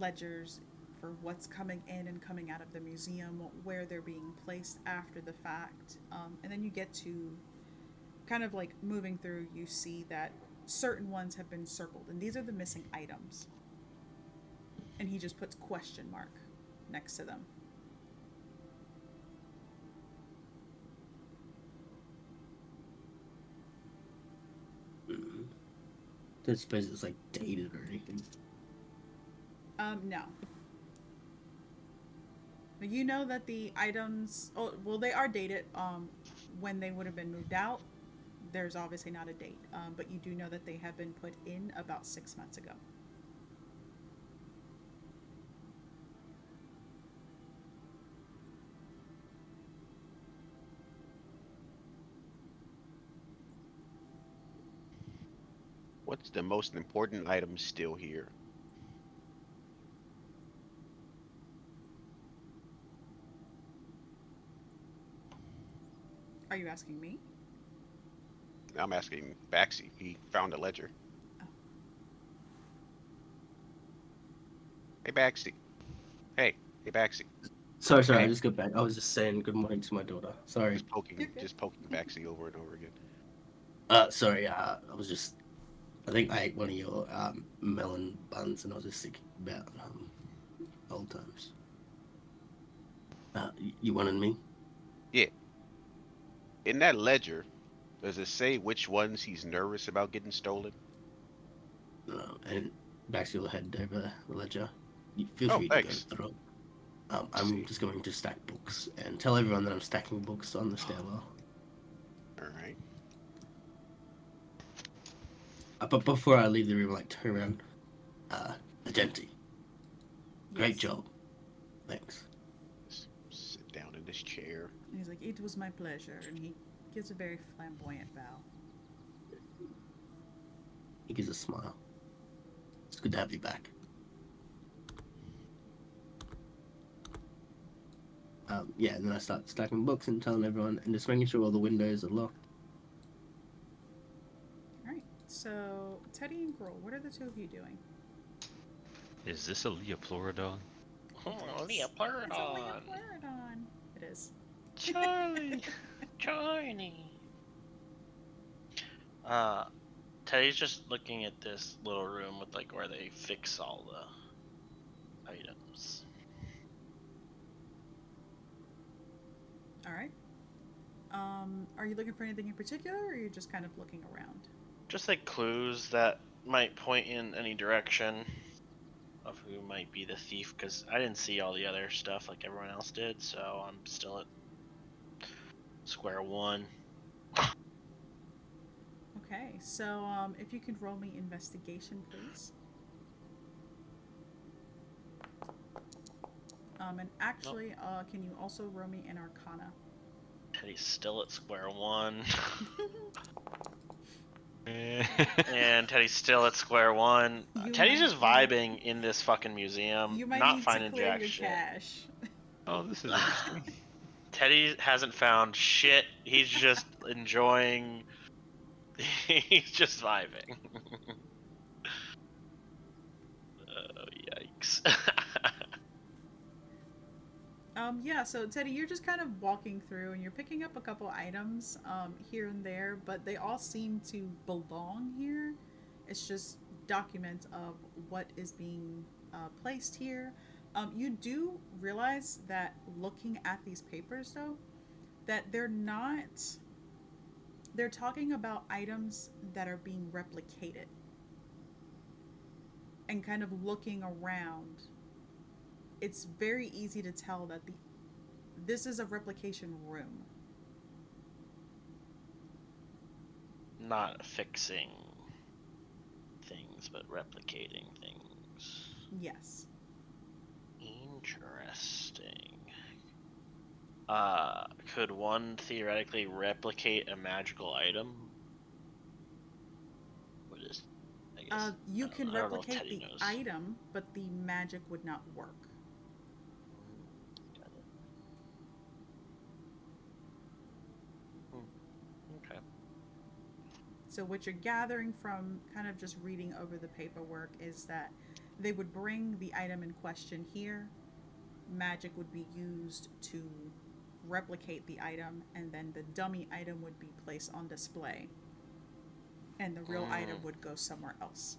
ledgers for what's coming in and coming out of the museum, where they're being placed after the fact. And then you get to kind of like moving through, you see that certain ones have been circled, and these are the missing items. And he just puts question mark next to them. Don't suppose it's like dated or anything. No. You know that the items, they are dated when they would have been moved out. There's obviously not a date, but you do know that they have been put in about 6 months ago. What's the most important item still here? Are you asking me? I'm asking Baxi. He found a ledger. Oh. Hey, Baxi. Hey, Baxi. Sorry, Okay. I just got back. I was just saying good morning to my daughter. Sorry. Just poking Baxi over and over again. Sorry, I was just I think I ate one of your melon buns, and I was just thinking about old times. You wanted me? Yeah. In that ledger, does it say which ones he's nervous about getting stolen? No. And Baxter will head over the ledger. You feel Oh, free to go thanks. through it. Let's I'm see. just going to stack books and tell everyone that I'm stacking books on the stairwell. All right. But before I leave the room, I like turn around. Agenti, great Yes. job. Thanks. Just sit down in this chair. And he's like, it was my pleasure. And he gives a very flamboyant bow. He gives a smile. It's good to have you back. Yeah, and then I start stacking books and telling everyone, and just making sure all the windows are locked. Alright, so Teddy and Gruel, what are the two of you doing? Is this a Leoplorodon? Oh, It's a Leopardon. Leopardon. It is. Charlie. Charlie. Teddy's just looking at this little room with like where they fix all the items. Alright. Are you looking for anything in particular, or are you just kind of looking around? Just like clues that might point in any direction of who might be the thief, because I didn't see all the other stuff like everyone else did, so I'm still at square one. Okay, so if you could roll me investigation, please. And actually, can you also roll me an Arcana? Teddy's still at square one. And Teddy's still at square one. Teddy's just vibing in this fucking museum, You might not need finding to clear jack your shit. cash. Oh, this is interesting. Teddy hasn't found shit. He's just enjoying. He's just vibing. Oh, yikes. Yeah, so Teddy, you're just kind of walking through and you're picking up a couple items here and there, but they all seem to belong here. It's just documents of what is being placed here. You do realize that looking at these papers, though, that they're not. They're talking about items that are being replicated. And kind of looking around, it's very easy to tell that this is a replication room. Not fixing things, but replicating things. Yes. Interesting. Could one theoretically replicate a magical item? What is? I guess. You can I don't know if replicate Teddy the knows. item, but the magic would not work. Got it. Okay. So what you're gathering from kind of just reading over the paperwork is that they would bring the item in question here. Magic would be used to replicate the item, and then the dummy item would be placed on display. And the real item would go somewhere else.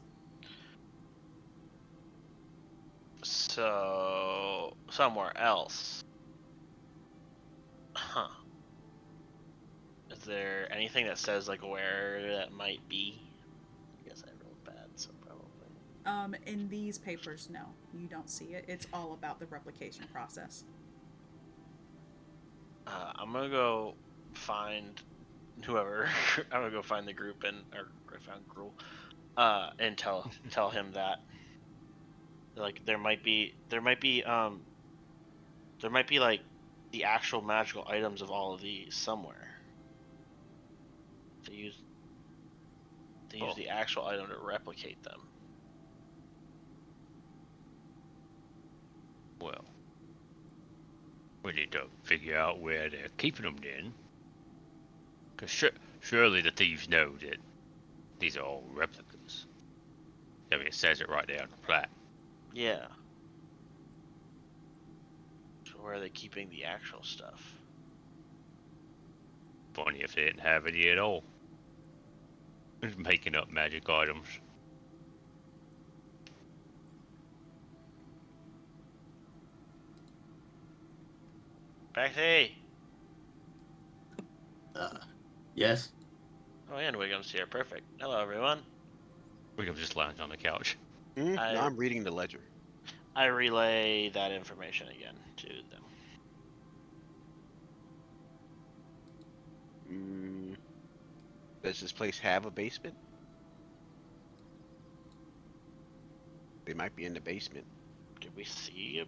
So somewhere else. Huh. Is there anything that says like where that might be? I guess I wrote bad, so probably. In these papers, no, you don't see it. It's all about the replication process. I'm gonna go find whoever. I'm gonna go find the group and or I found Gruel. And tell him that like there might be like the actual magical items of all of these somewhere. They use the actual item to replicate them. Well, we need to figure out where they're keeping them then. Because surely the thieves know that these are all replicas. I mean, it says it right there on the plaque. Yeah. So where are they keeping the actual stuff? Funny if they didn't have any at all. Just making up magic items. Baxi! Yes. Oh, and Wiggum's here. Perfect. Hello, everyone. We can just lounge on the couch. No, I- I'm reading the ledger. I relay that information again to them. Does this place have a basement? They might be in the basement. Did we see a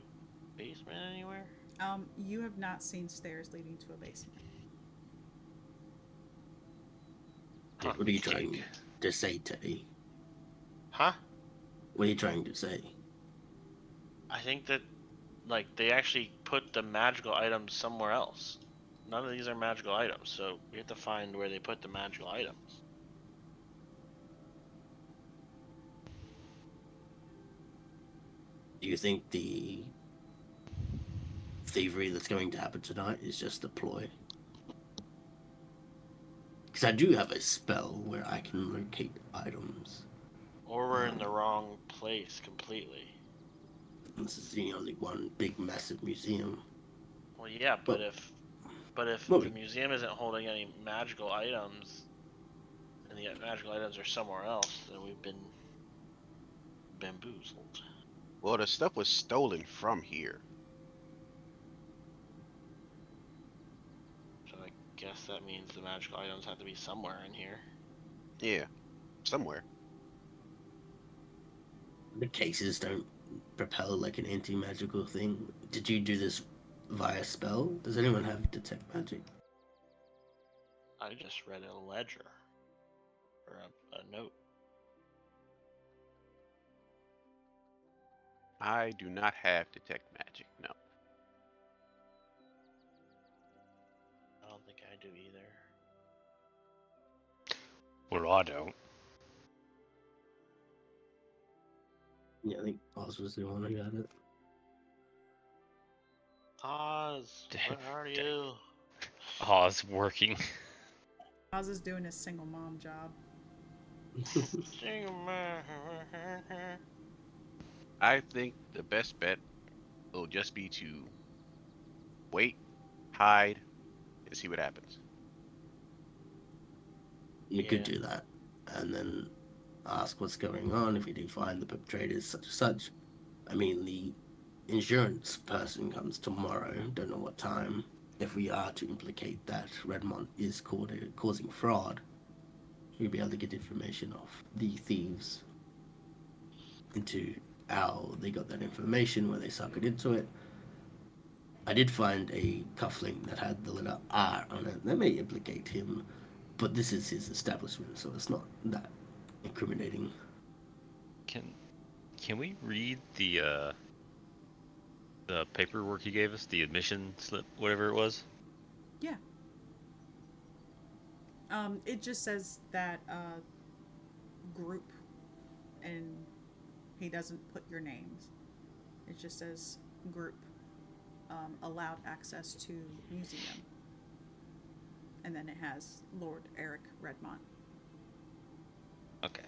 basement anywhere? You have not seen stairs leading to a basement. Huh. What are you trying to say, Teddy? Huh? What are you trying to say? I think that, like, they actually put the magical items somewhere else. None of these are magical items, so we have to find where they put the magical items. Do you think the thievery that's going to happen tonight is just a ploy? Because I do have a spell where I can locate items. Or we're in the wrong place completely. This is the only one big, massive museum. Well, yeah, but if Well, the museum isn't holding any magical items, and the magical items are somewhere else, then we've been bamboozled. Well, the stuff was stolen from here. So I guess that means the magical items have to be somewhere in here. Yeah, somewhere. The cases don't propel like an anti-magical thing. Did you do this via spell? Does anyone have detect magic? I just read a ledger. Or a note. I do not have detect magic. No. I don't think I do either. Well, I don't. Yeah, I think Oz was the one who got it. Oz, where are you? Oz working. Oz is doing his single mom job. I think the best bet will just be to wait, hide, and see what happens. You could Yeah. do that, and then ask what's going on. If you do find the perpetrators, such and such. I mean, the insurance person comes tomorrow. Don't know what time. If we are to implicate that Redmond is causing fraud, we'll be able to get information off the thieves into how they got that information, where they suckered into it. I did find a cufflink that had the letter R on it. That may implicate him, but this is his establishment, so it's not that incriminating. Can we read the paperwork he gave us, the admission slip, whatever it was? Yeah. It just says that group, and he doesn't put your names. It just says group allowed access to museum, and then it has Lord Eric Redmont. Okay.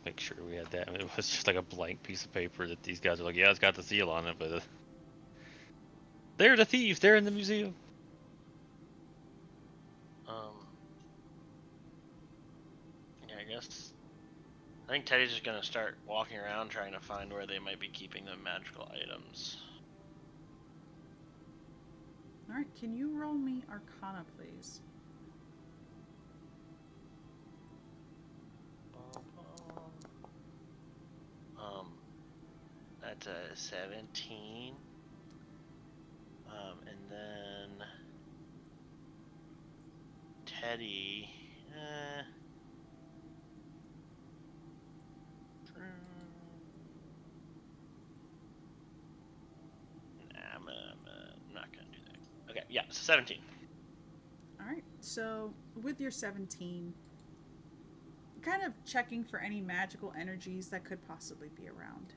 Make sure we had that. I mean, it was just like a blank piece of paper that these guys are like, yeah, it's got the seal on it, but they're the thieves. They're in the museum. Yeah, I guess. I think Teddy's just gonna start walking around trying to find where they might be keeping the magical items. All right, can you roll me Arcana, please? That's a 17. And then Teddy. I'm not gonna do that. Okay, yeah, 17. All right, so with your 17, kind of checking for any magical energies that could possibly be around.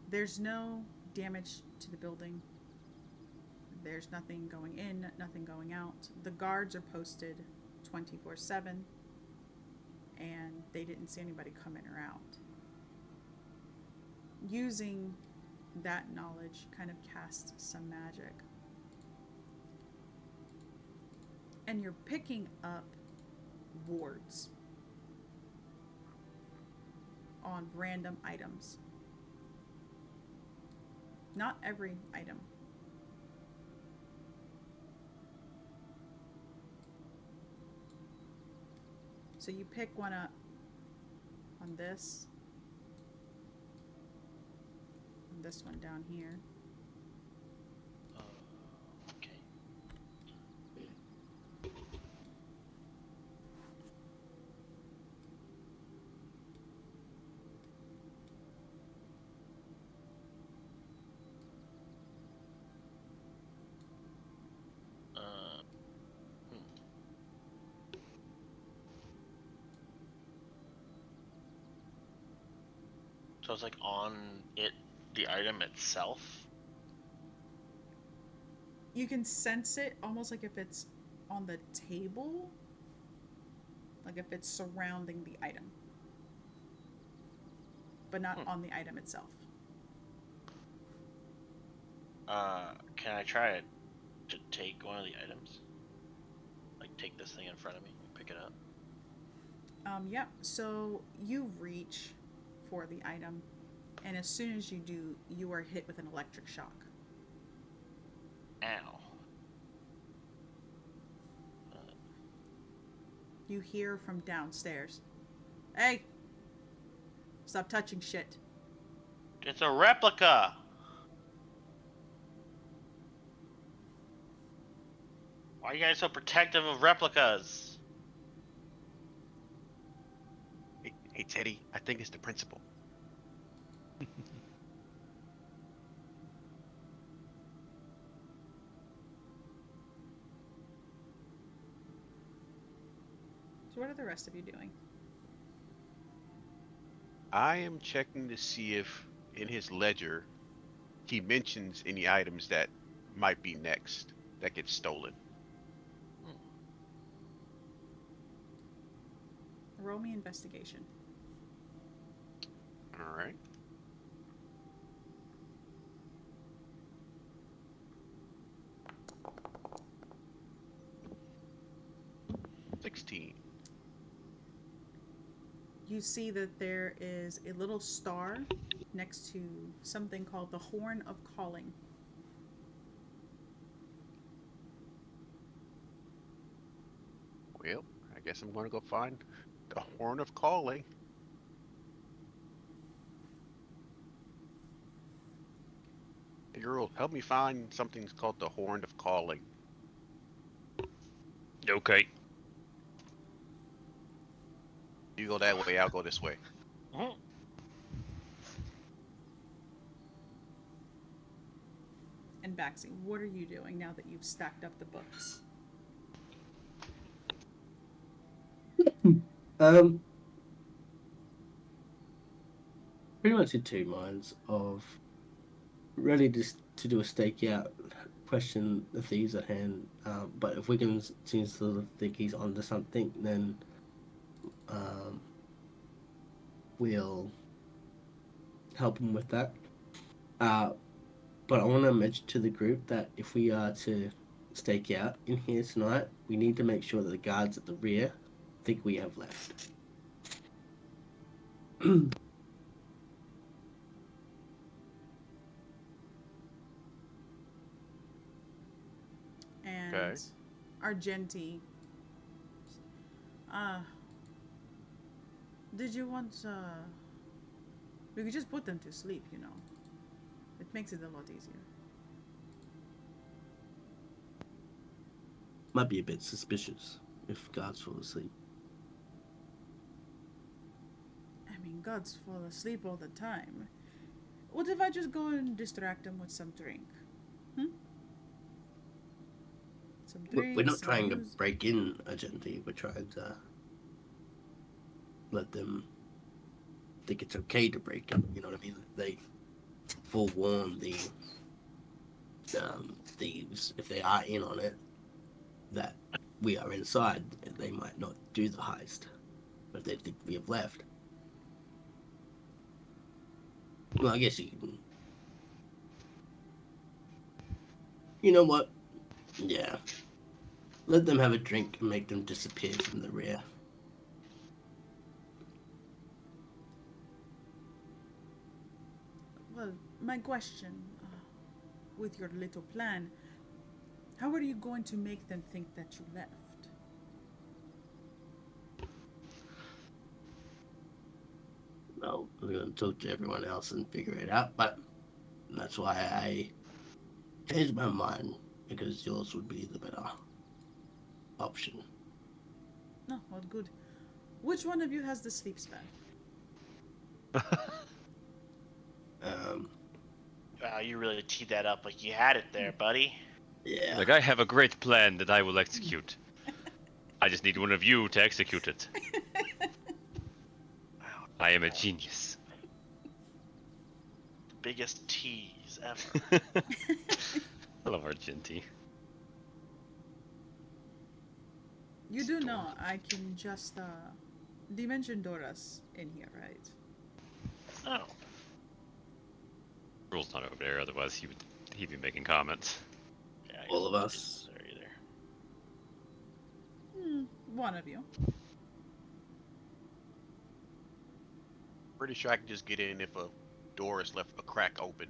There's no damage to the building. There's nothing going in, nothing going out. The guards are posted 24/7, and they didn't see anybody come in or out. Using that knowledge kind of casts some magic. And you're picking up wards on random items. Not every item. So you pick one up on this one down here. Okay. So it's like on it, the item itself. You can sense it almost like if it's on the table, like if it's surrounding the item, but not on the item itself. Can I try to take one of the items? Like take this thing in front of me and pick it up? Yep. So you reach for the item, and as soon as you do, you are hit with an electric shock. Ow. You hear from downstairs, "Hey! Stop touching shit." It's a replica! Why are you guys so protective of replicas? Hey, Teddy, I think it's the principal. So what are the rest of you doing? I am checking to see if in his ledger he mentions any items that might be next that get stolen. Roll me investigation. All right. $16. You see that there is a little star next to something called the Horn of Calling. Well, I guess I'm going to go find the Horn of Calling. Hey, girl, help me find something called the Horn of Calling. Okay. You go that way, I'll go this way. And Baxi, what are you doing now that you've stacked up the books? Pretty much in two minds of ready to do a stakeout, question the thieves at hand. But if Wiggins seems to think he's onto something, then we'll help him with that. But I want to mention to the group that if we are to stake out in here tonight, we need to make sure that the guards at the rear think we have left. And Okay. Argenti, did you want, we could just put them to sleep, you know. It makes it a lot easier. Might be a bit suspicious if guards fall asleep. I mean, gods fall asleep all the time. What if I just go and distract them with some drink? Some drink, We're not some trying to booze? break in Argenti. We're trying to let them think it's okay to break in. You know what I mean? They forewarn the thieves, if they are in on it, that we are inside, they might not do the heist. But if they think we have left, well, I guess you can. You know what? Yeah. Let them have a drink and make them disappear from the rear. Well, my question, with your little plan, how are you going to make them think that you left? Well, I'm going to talk to everyone else and figure it out, but that's why I changed my mind, because yours would be the better option. No, well, good. Which one of you has the sleep spell? Wow, you really teed that up like you had it there, buddy. Yeah. Like, I have a great plan that I will execute. I just need one of you to execute it. Wow, I am a genius. the biggest tease ever. I love Argenti. You do know I can just dimension Doras in here, right? Oh, Rule's not over there, otherwise he'd be making comments. yeah. I All of guess us. There either. One of you. Pretty sure I can just get in if a door is left a crack open.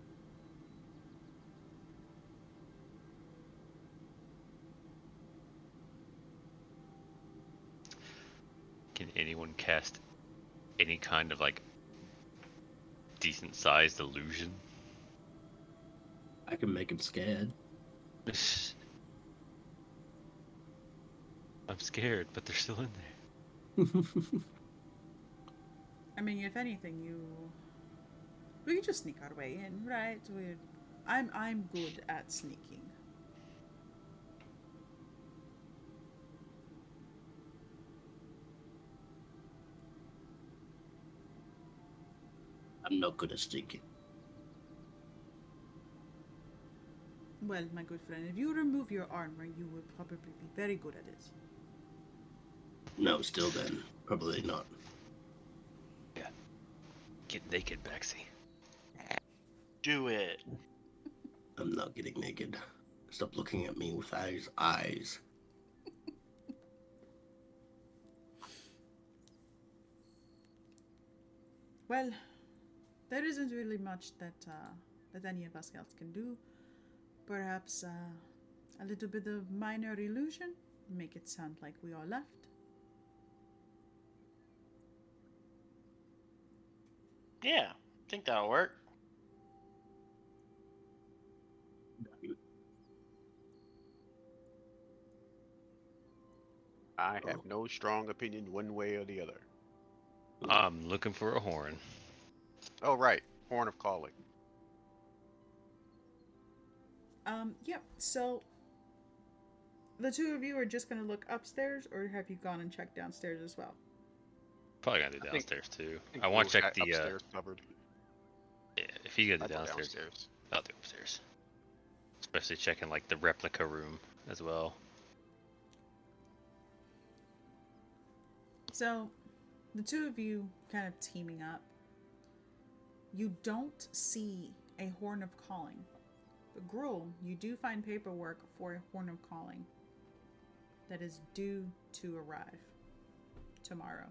Can anyone cast any kind of like decent sized illusion? I can make him scared. I'm scared, but they're still in there. I mean, if anything, we can just sneak our way in, right? I'm good at sneaking. I'm not good at sneaking. Well, my good friend, if you remove your armor, you will probably be very good at it. No, still then. Probably not. Yeah. Get naked, Baxi. Do it. I'm not getting naked. Stop looking at me with those eyes. Well, there isn't really much that any of us else can do. Perhaps a little bit of minor illusion, make it sound like we all left. Yeah, I think that'll work. I have no strong opinion one way or the other. I'm looking for a horn. Oh, right. Horn of Calling. Yep, so the two of you are just gonna look upstairs, or have you gone and checked downstairs as well? Probably gonna do I think- downstairs too. think I want to Will's check got the. upstairs covered. Yeah, if you go I to go downstairs, I'll do upstairs. Especially checking like the replica room as well. So, the two of you kind of teaming up. You don't see a Horn of Calling. But Gruel, you do find paperwork for a Horn of Calling that is due to arrive tomorrow.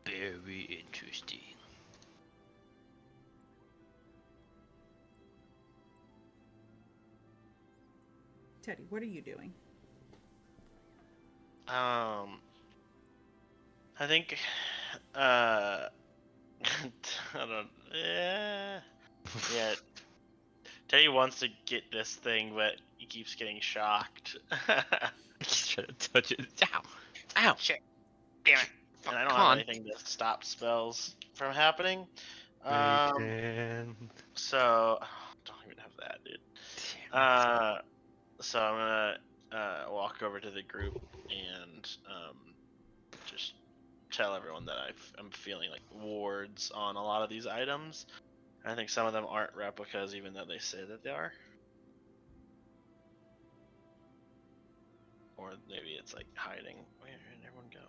Very interesting. Teddy, what are you doing? I think, I don't, yeah. Teddy wants to get this thing, but he keeps getting shocked. He's trying to touch it. Ow! Ow! Shit. Damn it. And I don't Come have on. anything to stop spells from happening. Man. So, don't even have that, dude. So I'm gonna walk over to the group and just tell everyone that I'm feeling like wards on a lot of these items. I think some of them aren't replicas, even though they say that they are. Or maybe it's like hiding. Where did everyone go?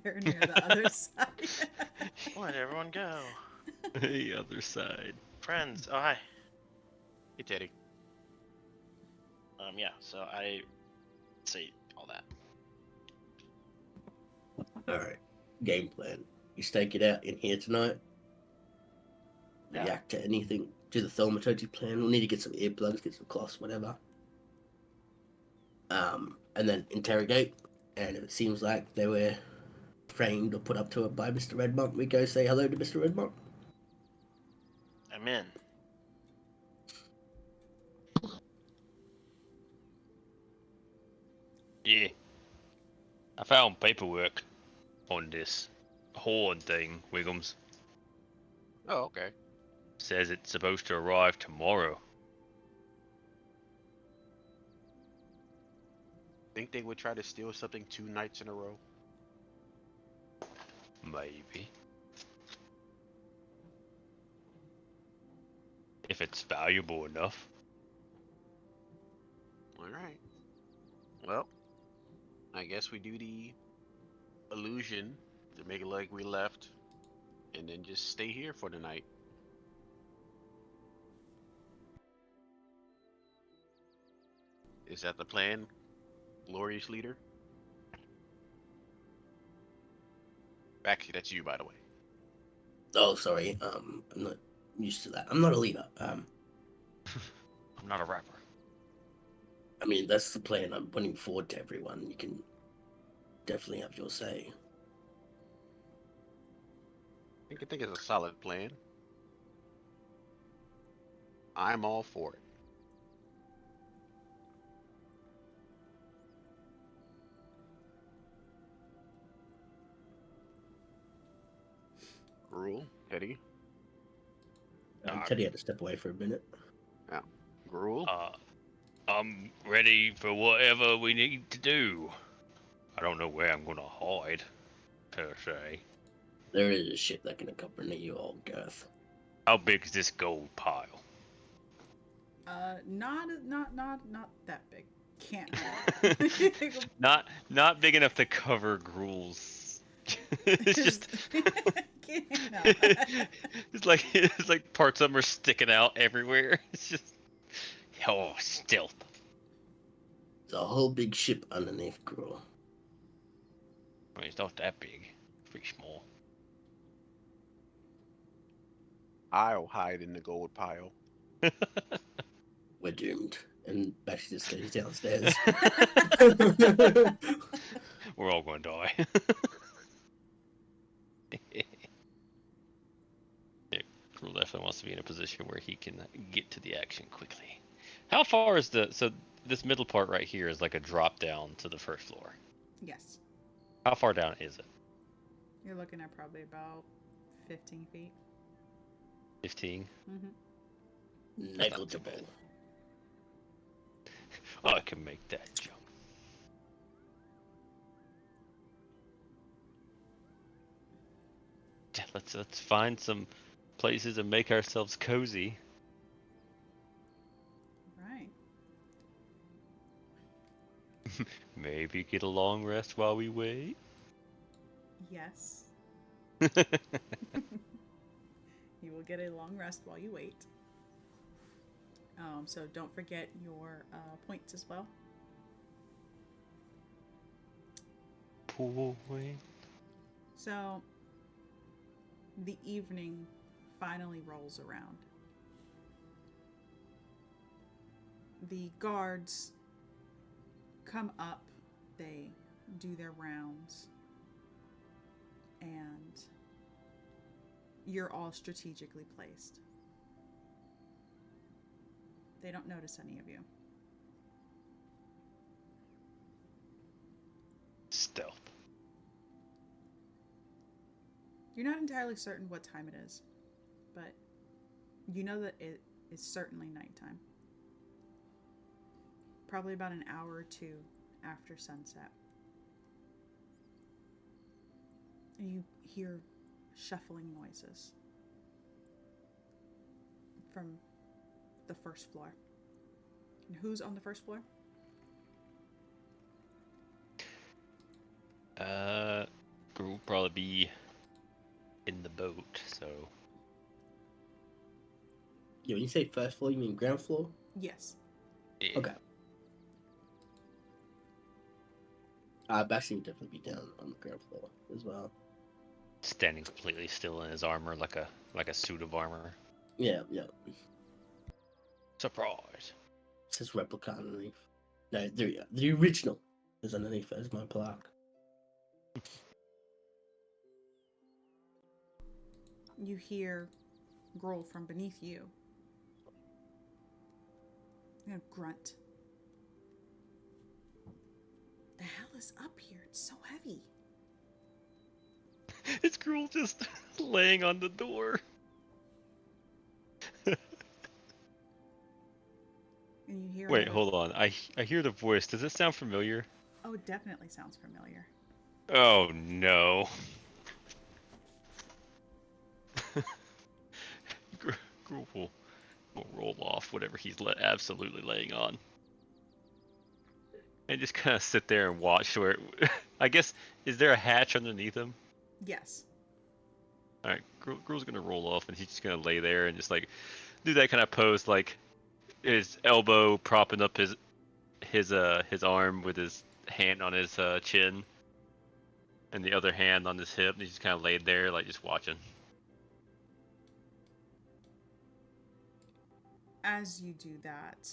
They're near the other side. Where'd everyone go? The other side. Friends. Oh, hi. Hey, Teddy. Yeah, so I say all that. Alright. Game plan. You stake it out in here tonight. Yeah. React to anything. Do the thaumaturgy plan. We'll need to get some earplugs, get some cloths, whatever. And then interrogate. And if it seems like they were framed or put up to it by Mr. Redmont, we go say hello to Mr. Redmont. I'm in. Yeah. I found paperwork on this horde thing, Wiggums. Oh, okay. Says it's supposed to arrive tomorrow. Think they would try to steal something 2 nights in a row? Maybe. If it's valuable enough. Alright. Well, I guess we do the illusion to make it like we left, and then just stay here for the night. Is that the plan, glorious leader? Actually, that's you, by the way. Oh, sorry. I'm not used to that. I'm not a leader. I'm not a rapper. I mean, that's the plan I'm putting forward to everyone. You can definitely have your say. I think it's a solid plan. I'm all for it. Gruel, Teddy. Teddy had to step away for a minute. Yeah. Gruel. I'm ready for whatever we need to do. I don't know where I'm gonna hide, per se. There is a ship that can accompany you all, Girth. How big is this gold pile? Not that big. Can't. Not big enough to cover Gruel's. It's just it's like parts of them are sticking out everywhere. It's just stealth. There's a whole big ship underneath Gruel. I mean, it's not that big. It's pretty small. I'll hide in the gold pile. We're doomed. And Baxter just goes downstairs. We're all going to die. Yeah, Gruel definitely wants to be in a position where he can get to the action quickly. How far is so this middle part right here is like a drop down to the first floor. Yes. How far down is it? You're looking at probably about 15 feet. 15? Mm-hmm. Negligible. I can make that jump. Let's find some places and make ourselves cozy. Right. Maybe get a long rest while we wait. Yes. You will get a long rest while you wait. So don't forget your points as well. Point. So the evening finally rolls around. The guards come up, they do their rounds, and you're all strategically placed. They don't notice any of you. Stealth. You're not entirely certain what time it is, but you know that it is certainly nighttime. Probably about an hour or two after sunset. And you hear shuffling noises from the first floor. And who's on the first floor? Will probably be in the boat, so. Yeah, when you say first floor, you mean ground floor? Yes. Yeah. Okay. Baxter would definitely be down on the ground floor as well. Standing completely still in his armor, like a suit of armor. Yeah. Surprise! It says replica underneath. No, the original is underneath as my plaque. You hear Grohl from beneath you. Grunt. The hell is up here? It's so heavy. It's Gruul just laying on the door. And you hear Wait, another... hold on. I hear the voice. Does it sound familiar? Oh, it definitely sounds familiar. Oh no. Gruul will roll off whatever he's absolutely laying on. And just kind of sit there and watch where... I guess, is there a hatch underneath him? Yes. Alright, Gruul's gonna roll off and he's just gonna lay there and just like do that kind of pose, like his elbow propping up his arm with his hand on his chin and the other hand on his hip, and he's just kind of laid there like just watching. As you do that,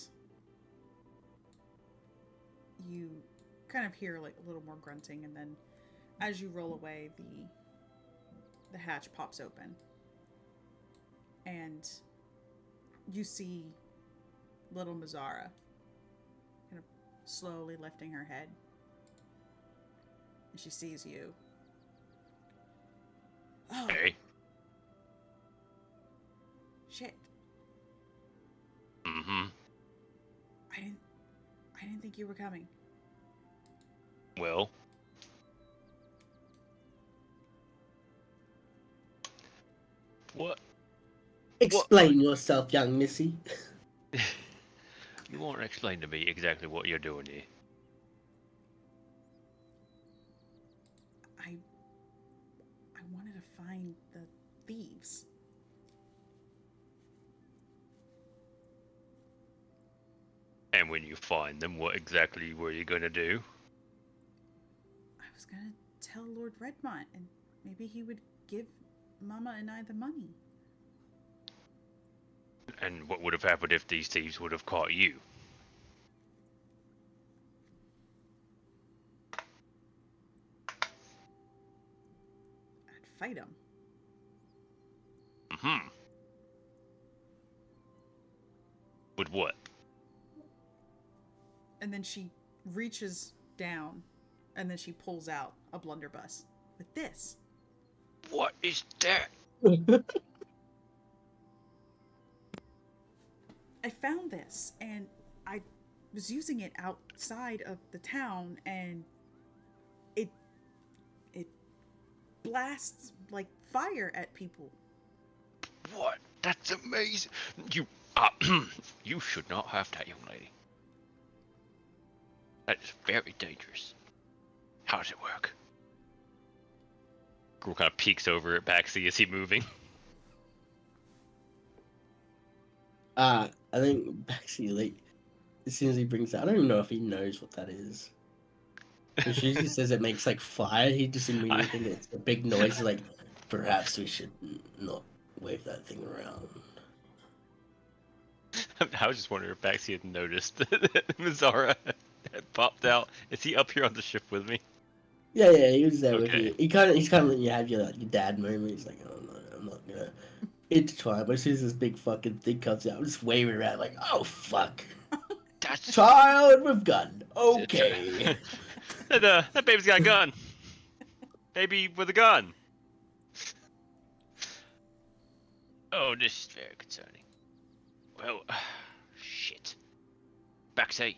you kind of hear like a little more grunting, and then as you roll away, the hatch pops open, and you see little Mazzara kind of slowly lifting her head, and she sees you. Oh, Hey. shit! Mm-hmm. I didn't think you were coming. Well. What? Explain yourself, young missy. You won't explain to me exactly what you're doing here. I wanted to find the thieves. And when you find them, what exactly were you gonna do? I was gonna tell Lord Redmont, and maybe he would give Mama and I the money. And what would have happened if these thieves would have caught you? I'd fight him. Mm-hmm. With what? And then she reaches down, and then she pulls out a blunderbuss with this. What is that? I found this, and I was using it outside of the town, and it blasts like fire at people. What? That's amazing. You, you should not have that, young lady. That is very dangerous. How does it work? Gruul kind of peeks over at Baxi. Is he moving? I think Baxi, like, as soon as he brings that, I don't even know if he knows what that is. As soon as he says it makes like fire, he just immediately thinks it's a big noise. Like, perhaps we should not wave that thing around. I was just wondering if Baxi had noticed that Mazzara had popped out. Is he up here on the ship with me? Yeah, he was there with Okay. you. He's kind of letting you have your dad moment. He's like, oh no, I'm not gonna intertwine. But as soon as this big fucking thing comes out, I'm just waving around like, oh fuck, That's child with gun. Okay. that baby's got a gun. Baby with a gun. Oh, this is very concerning. Well, shit. Baxi,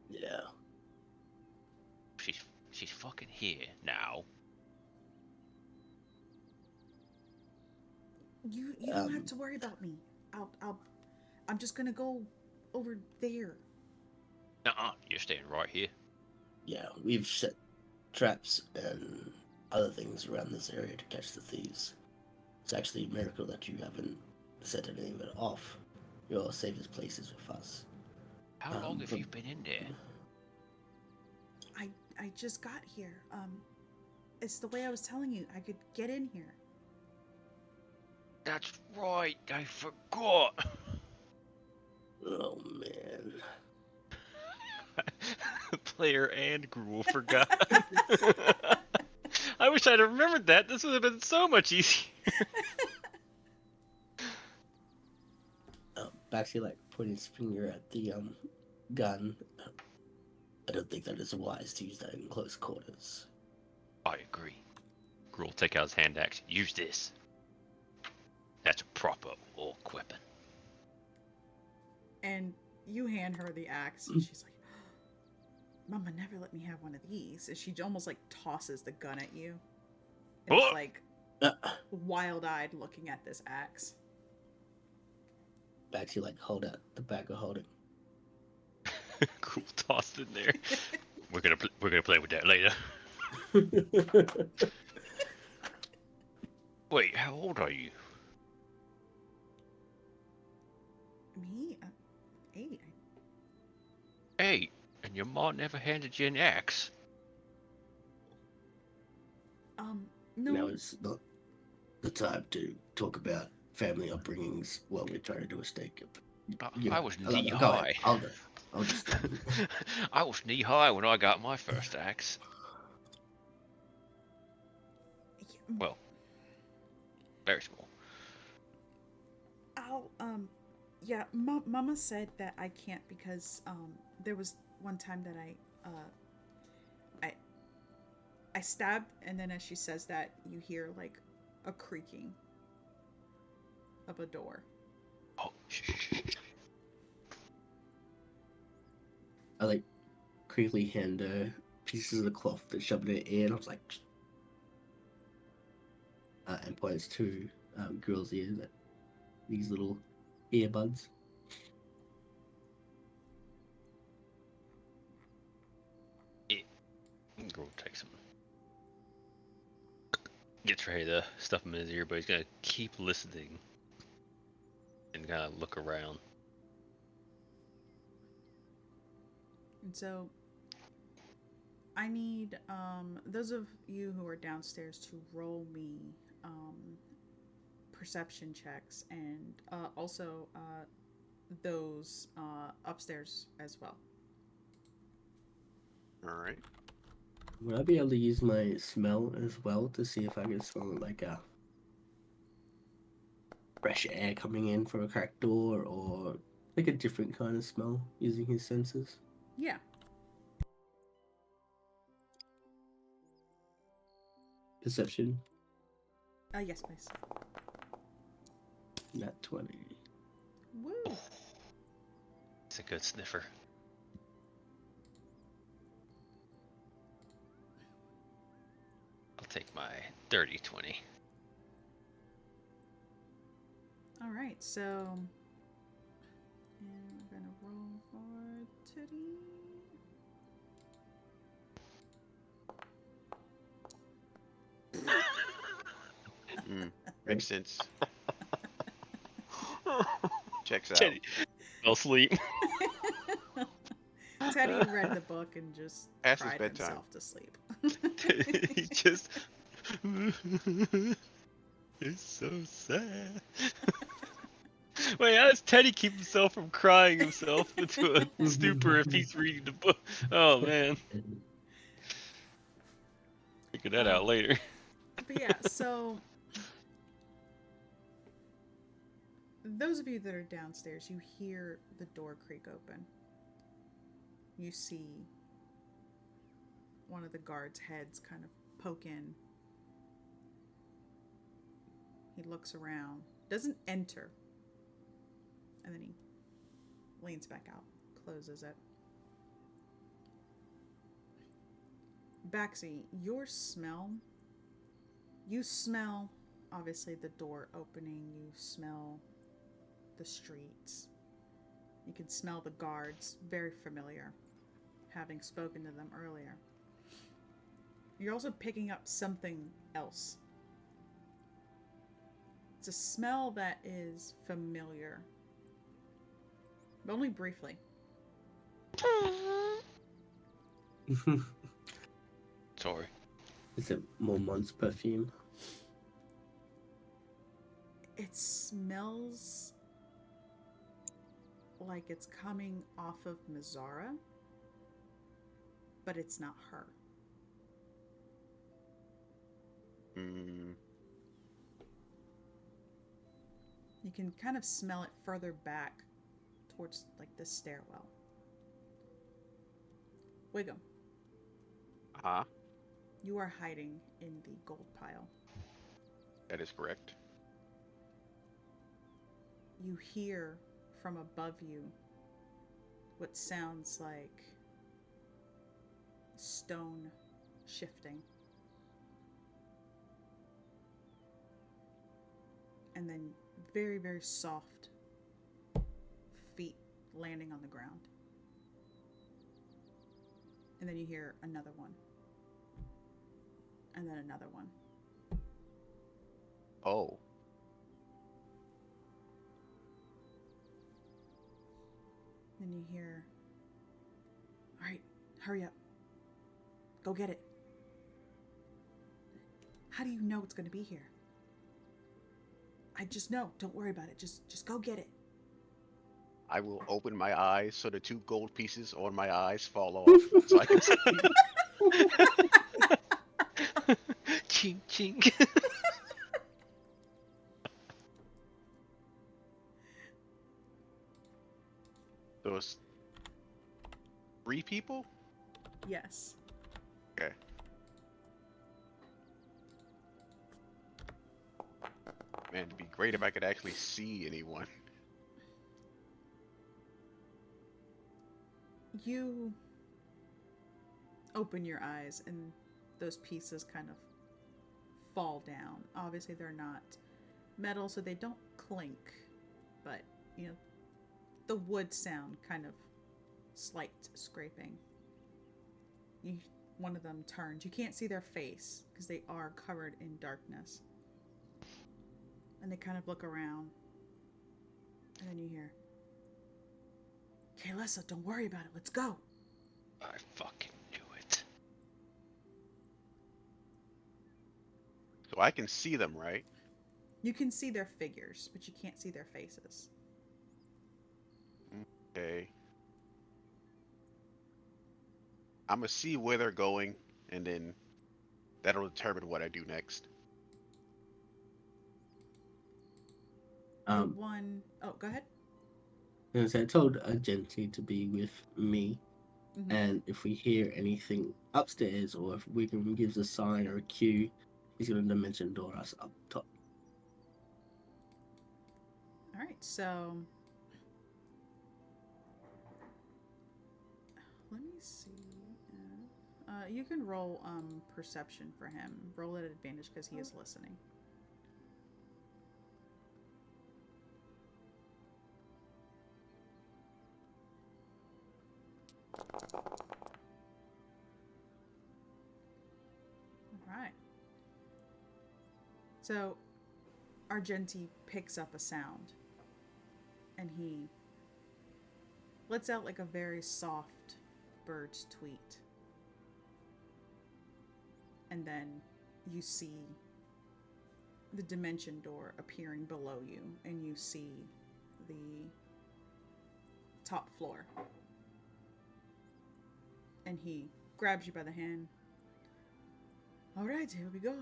Yeah. she's fucking here now. You don't have to worry about me. I'm just gonna go over there. You're staying right here. Yeah, we've set traps and other things around this area to catch the thieves. It's actually a miracle that you haven't set anything of it off. Your safest place is with us. How long have you been in there? I just got here. It's the way I was telling you. I could get in here. That's right, I forgot. Oh man. Player and Gruel forgot. I wish I'd remembered that. This would have been so much easier. Baxi like pointing his finger at the gun. I don't think that is wise to use that in close quarters. I agree. Gruel, take out his hand axe. Use this. That's a proper orc weapon. And you hand her the axe, and she's like, Mama never let me have one of these. And she almost like tosses the gun at you. And it's like wild-eyed looking at this axe. Baxi like hold out the bag of holding. Gruel tossed in there. We're gonna play with that later. Wait, how old are you? Me? 8. 8, and your mom never handed you an axe. No. Now is not the time to talk about family upbringings while we're trying to do a stake. I was knee high. I'll just. I was knee high when I got my first axe. Well, very small. Yeah, Mama said that I can't because there was one time that I stabbed, and then as she says that, you hear like a creaking of a door. Oh, I like quickly hand pieces of the cloth that shoved in her ear, and I was like, and points to girl's ear, that these little earbuds. Gruel takes him. Gets ready to stuff him in his ear, but he's gonna keep listening and kind of look around. And so I need those of you who are downstairs to roll me perception checks, and also those upstairs as well. All right. Would I be able to use my smell as well to see if I can smell like a fresh air coming in from a cracked door, or like a different kind of smell using his senses? Yeah. Perception, Yes, please. nat 20. Woo. It's a good sniffer. I'll take my dirty 20. All right, so and we're gonna roll for Teddy. Makes sense. Checks out. Teddy fell asleep. Teddy read the book and just Past his cried bedtime. himself to sleep. He just. It's so sad. Wait, how does Teddy keep himself from crying himself into a stupor if he's reading the book? Oh man. Figure that out later. But yeah, so those of you that are downstairs, you hear the door creak open. You see one of the guards' heads kind of poke in. He looks around, doesn't enter, and then he leans back out, closes it. Baxi, your smell, you smell obviously the door opening, you smell the streets. You can smell the guards, very familiar, having spoken to them earlier. You're also picking up something else. It's a smell that is familiar, but only briefly. Sorry. Is it Mormont's perfume? It smells like it's coming off of Mizara, but it's not her. Mm, You can kind of smell it further back towards like the stairwell. Wiggum, huh? you are hiding in the gold pile. That is correct. You hear from above you what sounds like stone shifting. And then very, very soft feet landing on the ground. And then you hear another one. And then another one. Oh. Then you hear, all right, hurry up. Go get it. How do you know it's going to be here? I just know. Don't worry about it. Just go get it. I will open my eyes so the 2 gold pieces on my eyes fall off so I can see. Ching ching. Those 3 people? Yes. Okay. Man, it'd be great if I could actually see anyone. You open your eyes and those pieces kind of fall down. Obviously, they're not metal, so they don't clink, but, you know, the wood sound kind of slight scraping. One of them turns. You can't see their face because they are covered in darkness. And they kind of look around. And then you hear, Kaylessa, don't worry about it. Let's go. I fucking knew it. So I can see them, right? You can see their figures, but you can't see their faces. Okay. I'm gonna see where they're going, and then that'll determine what I do next. Oh, go ahead. As I told Argenti to be with me, Mm-hmm. and if we hear anything upstairs or if Wiggum gives a sign or a cue, he's going to dimension door us up top. All right, so let me see. You can roll perception for him. Roll at advantage because he is listening. Alright. So, Argenti picks up a sound. And he lets out like a very soft bird's tweet. And then you see the dimension door appearing below you. And you see the top floor. And he grabs you by the hand. All right, here we go.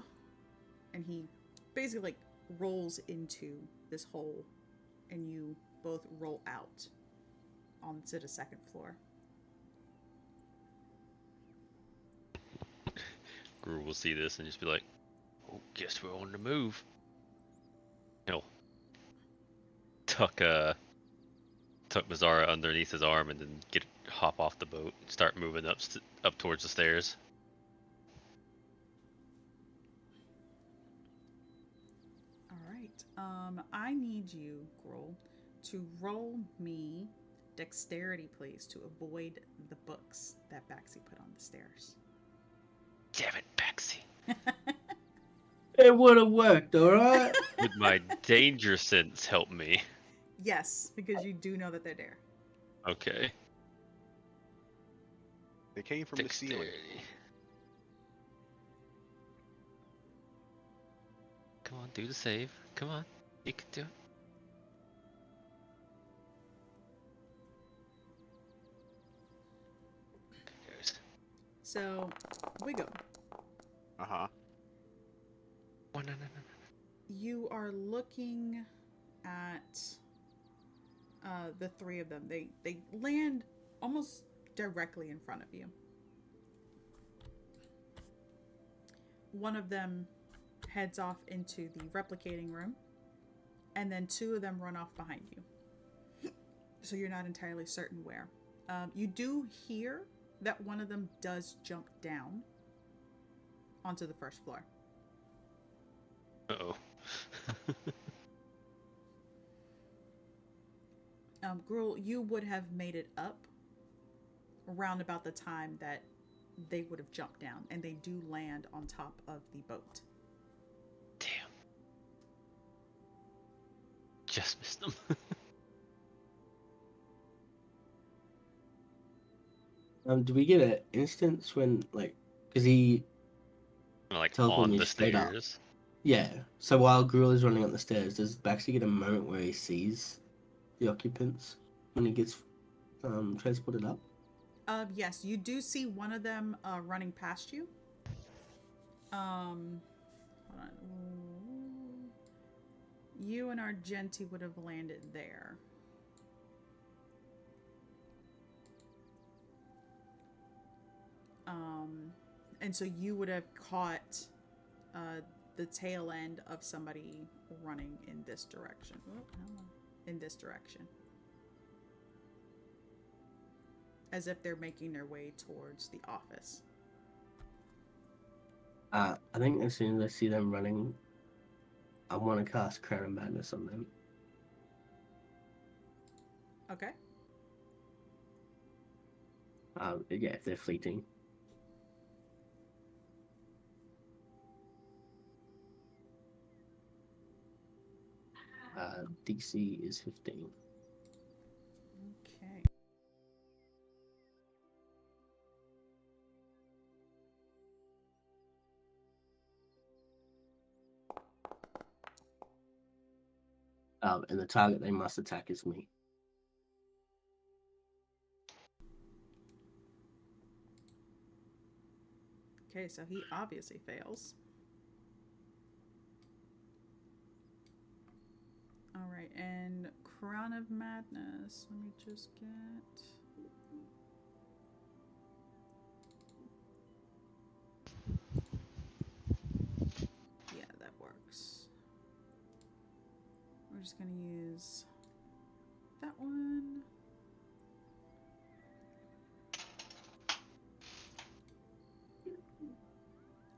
And he basically like rolls into this hole, and you both roll out onto the second floor. Guru will see this and just be like, "Oh, guess we're on the move." He'll tuck Mazzara underneath his arm and then hop off the boat and start moving up towards the stairs. I need you, Gruel, to roll me dexterity, please, to avoid the books that Baxi put on the stairs. Damn it, Baxi. It would have worked, alright? Would my danger sense help me? Yes, because you do know that they're there. Okay. They came from the ceiling. Dexterity. Come on, do the save. Come on. You can do it. Goes. So, Wiggo, Uh-huh. Oh, no. you are looking at the three of them. They land almost directly in front of you. One of them heads off into the replicating room, and then two of them run off behind you. So you're not entirely certain where. You do hear that one of them does jump down onto the first floor. Uh-oh. Gruel, you would have made it up around about the time that they would have jumped down, and they do land on top of the boat. Damn. Just missed them. Do we get an instance when, like, because he Like teleported on me the straight up. stairs. Yeah. So while Gruel is running up the stairs, does Baxi get a moment where he sees the occupants when he gets transported up? Yes, you do see one of them running past you. Hold on. You and Argenti would have landed there. And so you would have caught the tail end of somebody running in this direction. In this direction. As if they're making their way towards the office. I think as soon as I see them running, I want to cast Crown of Madness on them. Okay. Yeah, if they're fleeting. DC is 15. Okay. And the target they must attack is me. Okay, so he obviously fails. Alright, and Crown of Madness. Let me just get... Yeah, that works. We're just gonna use that one.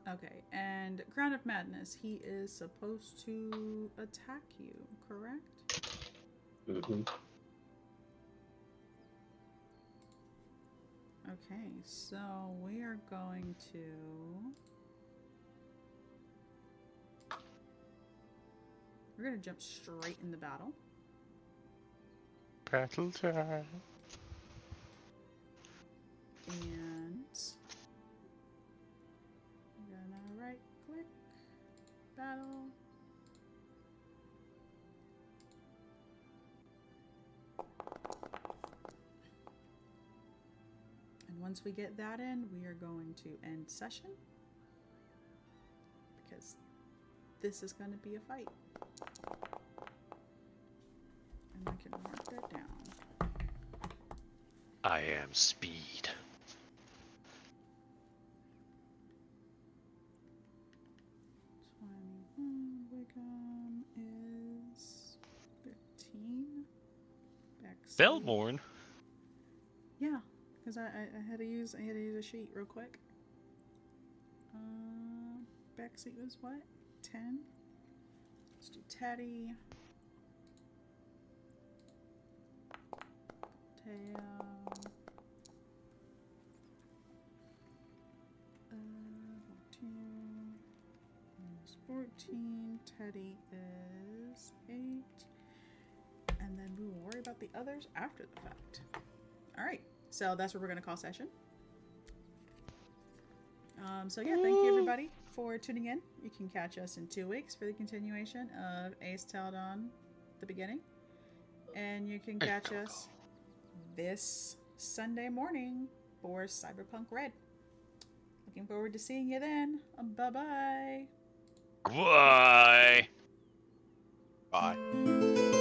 Okay, and Crown of Madness, he is supposed to attack you, correct? Mm-hmm. Okay, so we are going to... We're going to jump straight in the battle. Battle time. And... we're gonna right click. Battle. And once we get that in, we are going to end session. Because this is going to be a fight. And I can mark that down. I am speed. Wiggum is 15. Bellborn? Yeah, because I had to use a sheet real quick. Backseat was what? 10. Let's do Teddy. Teo. 14 is 14. Teddy is 8. And then we will worry about the others after the fact. Alright, so that's what we're going to call session. So yeah, thank you everybody for tuning in. You can catch us in 2 weeks for the continuation of Aes'Taldon, the beginning. And you can catch us this Sunday morning for Cyberpunk Red. Looking forward to seeing you then. Bye-bye. Goodbye. Bye.